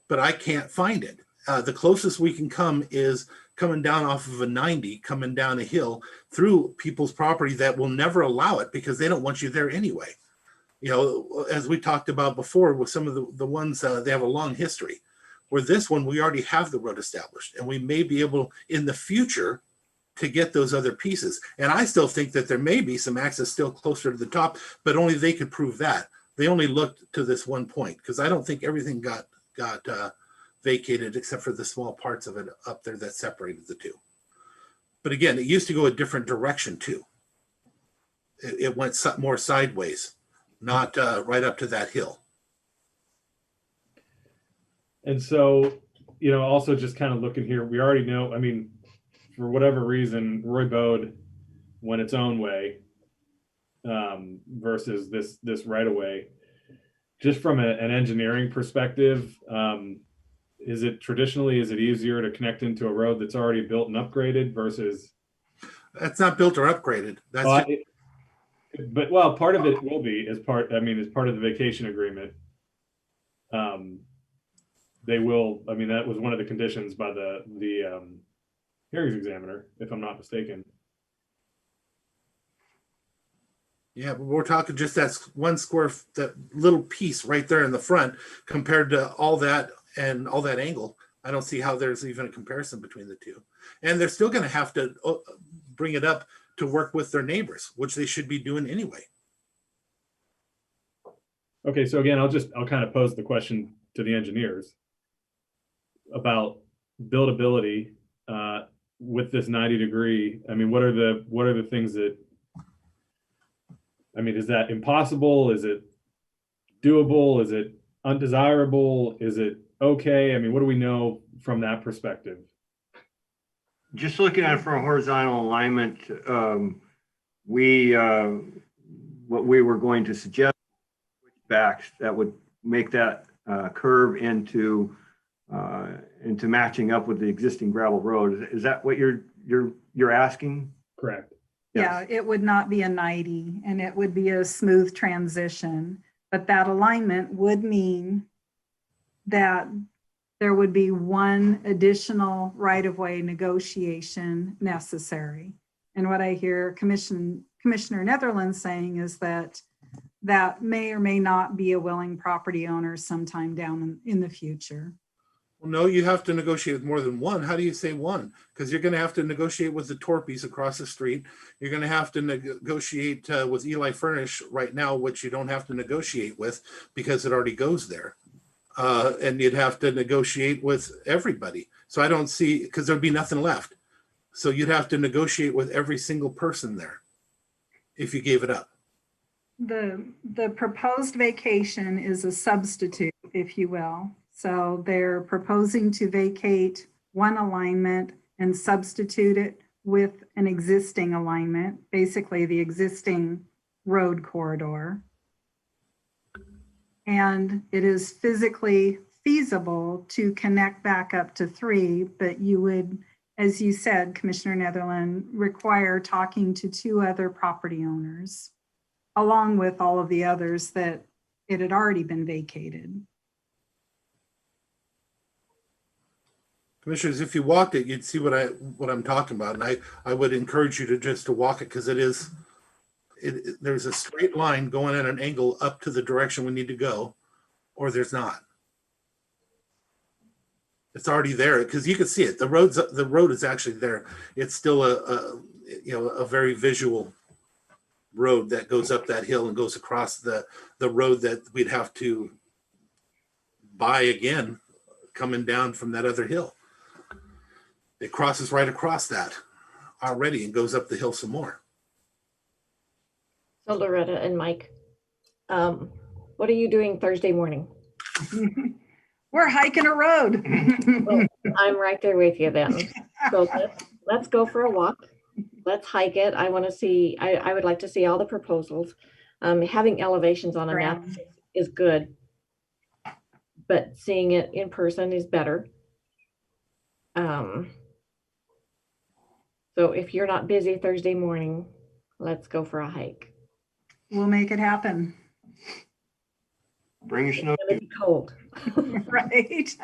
but I can't find it. The closest we can come is coming down off of a 90, coming down a hill through people's property that will never allow it because they don't want you there anyway. As we talked about before with some of the ones, they have a long history. Where this one, we already have the road established, and we may be able in the future to get those other pieces. And I still think that there may be some access still closer to the top, but only they could prove that. They only looked to this one point because I don't think everything got vacated except for the small parts of it up there that separated the two. But again, it used to go a different direction too. It went more sideways, not right up to that hill. And so, also just kind of looking here, we already know, I mean, for whatever reason, Roy Bode went its own way versus this right away. Just from an engineering perspective, is it easier to connect into a road that's already built and upgraded versus? That's not built or upgraded. That's part of it will be as part of the vacation agreement. They will, that was one of the conditions by the hearings examiner, if I'm not mistaken. Yeah, but we're talking just that that little piece right there in the front compared to all that and all that angle. I don't see how there's even a comparison between the two. And they're still going to have to bring it up to work with their neighbors, which they should be doing anyway. Okay, so again, I'll kind of pose the question to the engineers about buildability with this 90-degree. What are the things that? Is that impossible? Is it doable? Is it undesirable? Is it okay? What do we know from that perspective? Just looking at it from a horizontal alignment, what we were going to suggest backs that would make that curve into matching up with the existing gravel road. Is that what you're asking? Correct. Yeah, it would not be a 90 and it would be a smooth transition. But that alignment would mean that there would be one additional right-of-way negotiation necessary. And what I hear Commissioner Netherlands saying is that that may or may not be a willing property owner sometime down in the future. Well, no, you have to negotiate with more than one. How do you say one? Because you're going to have to negotiate with the Torpies across the street. You're going to have to negotiate with Eli Furnish right now, which you don't have to negotiate with because it already goes there. And you'd have to negotiate with everybody. So I don't see, because there'd be nothing left. So you'd have to negotiate with every single person there if you gave it up. The proposed vacation is a substitute, if you will. So they're proposing to vacate one alignment and substitute it with an existing alignment, basically the existing road corridor. And it is physically feasible to connect back up to 3, but you would, as you said, Commissioner Netherland, require talking to 2 other property owners, along with all of the others that it had already been vacated. Commissioners, if you walked it, you'd see what I'm talking about. And I would encourage you to walk it because there's a straight line going at an angle up to the direction we need to go, or there's not. It's already there because you can see it. The road is actually there. It's still a very visual road that goes up that hill and goes across the road that we'd have to buy again coming down from that other hill. It crosses right across that already and goes up the hill some more. So Loretta and Mike, what are you doing Thursday morning? We're hiking a road. Well, I'm right there with you then. So let's go for a walk. Let's hike it. I want to see, I would like to see all the proposals. Having elevations on a map is good, but seeing it in person is better. So if you're not busy Thursday morning, let's go for a hike. We'll make it happen. Bring your snow. It's gonna be cold. Right.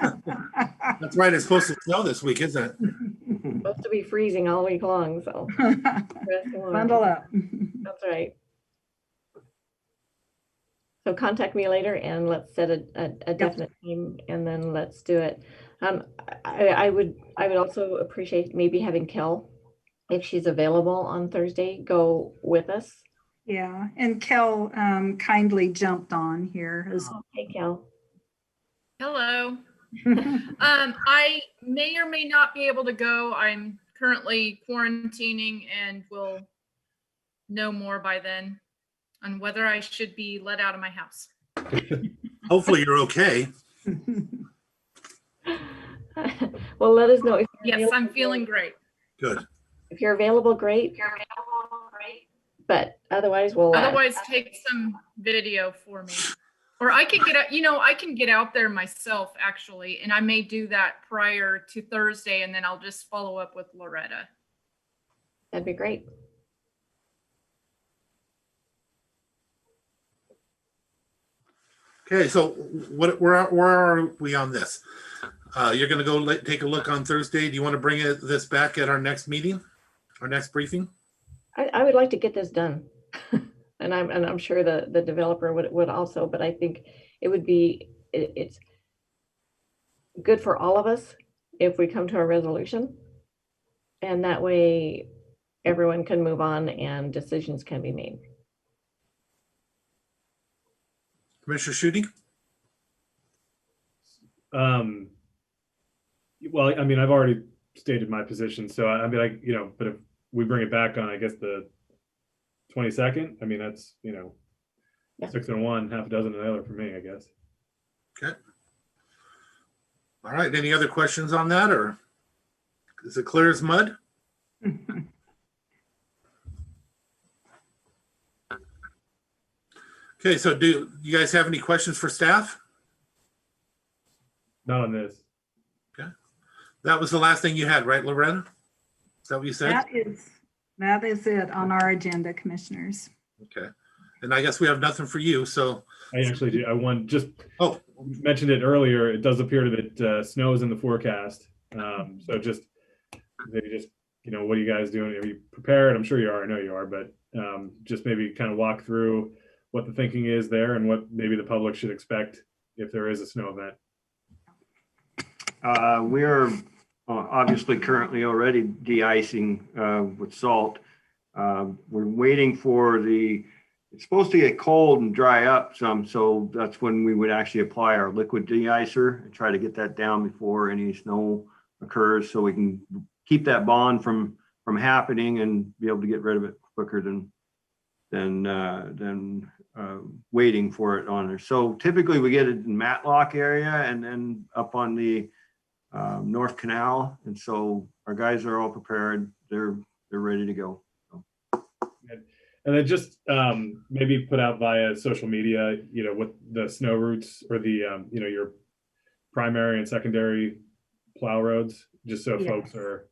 That's right. It's supposed to snow this week, isn't it? It's supposed to be freezing all week long, so. Bundle up. That's right. So contact me later and let's set a definite time and then let's do it. I would also appreciate maybe having Kel, if she's available on Thursday, go with us. Yeah, and Kel kindly jumped on here. Hey, Kel. Hello. I may or may not be able to go. I'm currently quarantining and will know more by then on whether I should be let out of my house. Hopefully you're okay. Well, let us know. If yes, I'm feeling great. Good. If you're available, great. But otherwise, we'll otherwise take some video for me. Or I could get out, I can get out there myself actually, and I may do that prior to Thursday, and then I'll just follow up with Loretta. That'd be great. Okay, so where are we on this? You're going to go take a look on Thursday. Do you want to bring this back at our next meeting, our next briefing? I would like to get this done, and I'm sure the developer would also. But I think it's good for all of us if we come to a resolution, and that way everyone can move on and decisions can be made. Commissioner Schutte? Well, I mean, I've already stated my position, so I mean, but if we bring it back on, I guess the 22nd, I mean, that's, 6 and 1, half a dozen and the other for me, I guess. Okay. All right. Any other questions on that, or is it clear as mud? Okay, so do you guys have any questions for staff? Not on this. Okay. That was the last thing you had, right, Loretta? Is that what you said? That is it on our agenda, commissioners. Okay. And I guess we have nothing for you, so. I actually do. I want just Oh, mentioned it earlier. It does appear that snow is in the forecast. So just maybe just, what are you guys doing? Are you prepared? I'm sure you are. I know you are, but just maybe kind of walk through what the thinking is there and what maybe the public should expect if there is a snow event. We are obviously currently already de-icing with salt. We're waiting for it's supposed to get cold and dry up some, so that's when we would actually apply our liquid de-icer and try to get that down before any snow occurs, so we can keep that bond from happening and be able to get rid of it quicker than waiting for it on there. So typically we get it in Matlock area and then up on the North Canal, and so our guys are all prepared. They're ready to go. And then just maybe put out via social media, what the snow routes or the, your primary and secondary plow roads, just so folks are.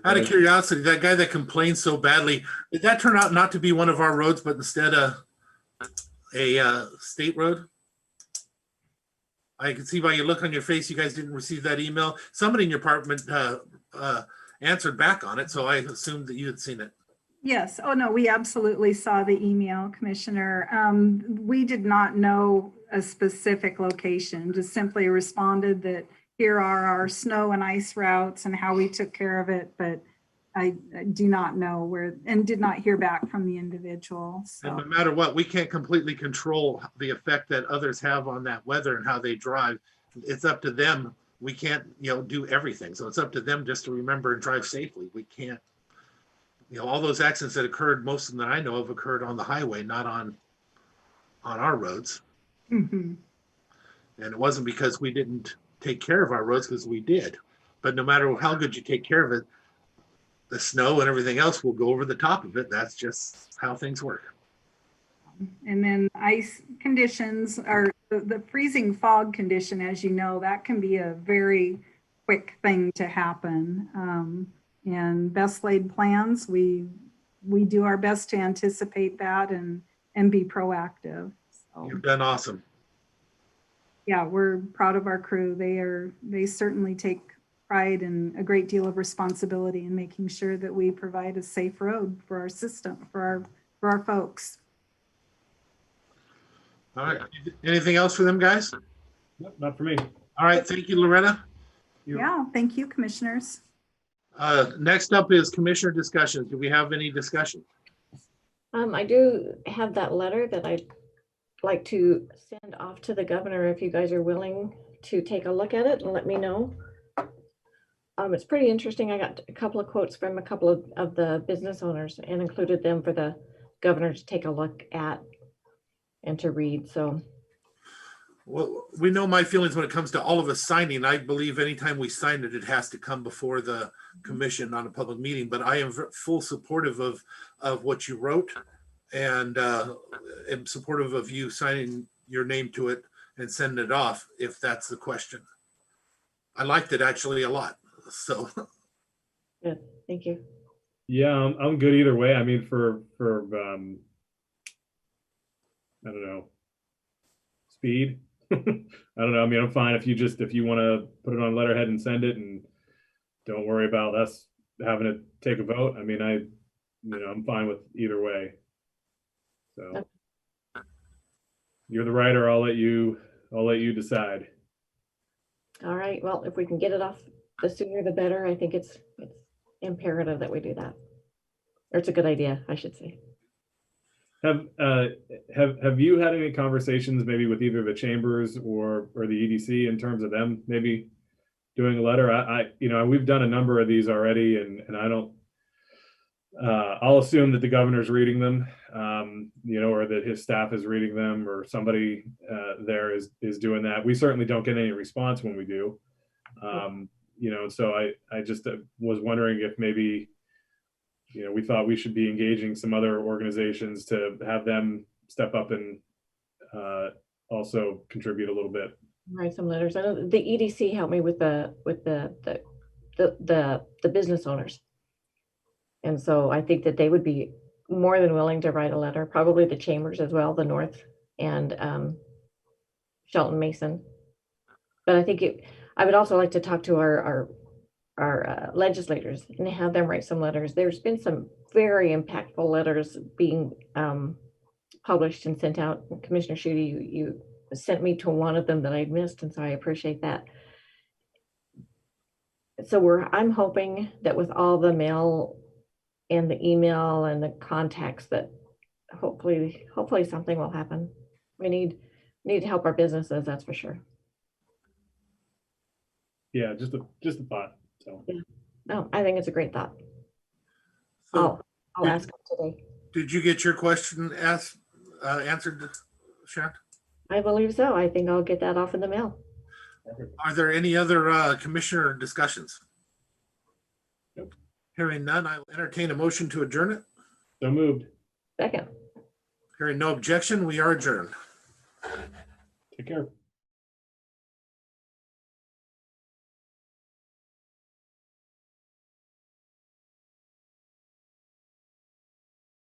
Out of curiosity, that guy that complained so badly, did that turn out not to be one of our roads, but instead a state road? I can see by your look on your face, you guys didn't receive that email. Somebody in your department answered back on it, so I assumed that you had seen it. Yes. Oh, no, we absolutely saw the email, Commissioner. We did not know a specific location, just simply responded that here are our snow and ice routes and how we took care of it. But I do not know where, and did not hear back from the individual. So. And no matter what, we can't completely control the effect that others have on that weather and how they drive. It's up to them. We can't, do everything. So it's up to them just to remember and drive safely. We can't. All those accidents that occurred, most of them that I know of occurred on the highway, not on our roads. Mm-hmm. And it wasn't because we didn't take care of our roads, because we did. But no matter how good you take care of it, the snow and everything else will go over the top of it. That's just how things work. And then ice conditions are the freezing fog condition, as you know, that can be a very quick thing to happen. And best laid plans, we do our best to anticipate that and be proactive. So, you've done awesome. Yeah, we're proud of our crew. They certainly take pride and a great deal of responsibility in making sure that we provide a safe road for our system, for our folks. All right. Anything else for them, guys? Nope, not for me. All right. Thank you, Loretta. Yeah, thank you, commissioners. Next up is commissioner discussions. Do we have any discussion? I do have that letter that I'd like to send off to the governor if you guys are willing to take a look at it and let me know. It's pretty interesting. I got a couple of quotes from a couple of the business owners and included them for the governor to take a look at and to read. So, well, we know my feelings when it comes to all of us signing. I believe anytime we sign it, it has to come before the commission on a public meeting, but I am full supportive of what you wrote, and am supportive of you signing your name to it and sending it off if that's the question. I liked it actually a lot. So good, thank you. Yeah, I'm good either way. I mean, for I don't know, speed. I don't know. I mean, I'm fine if you want to put it on letterhead and send it, and don't worry about us having to take a vote. I mean, I'm fine with either way. So you're the writer. I'll let you decide. All right. Well, if we can get it off, the sooner the better. I think it's imperative that we do that. Or it's a good idea, I should say. Have you had any conversations maybe with either the chambers or the EDC in terms of them maybe doing a letter? We've done a number of these already, and I don't. I'll assume that the governor's reading them, or that his staff is reading them, or somebody there is doing that. We certainly don't get any response when we do. So I just was wondering if maybe, we thought we should be engaging some other organizations to have them step up and also contribute a little bit. Write some letters. I know the EDC helped me with the business owners, and so I think that they would be more than willing to write a letter, probably the chambers as well, the North and Shelton Mason. But I think I would also like to talk to our legislators and have them write some letters. There's been some very impactful letters being published and sent out. Commissioner Schutte, you sent me to one of them that I missed, and so I appreciate that. So I'm hoping that with all the mail and the email and the contacts that hopefully something will happen. We need to help our businesses, that's for sure. Yeah, just a thought. So yeah. No, I think it's a great thought. So I'll ask him today. Did you get your question answered, Sharon? I believe so. I think I'll get that off in the mail. Are there any other commissioner discussions? Nope. Hearing none, I will entertain a motion to adjourn it. So moved. Second. Hearing no objection, we are adjourned. Take care.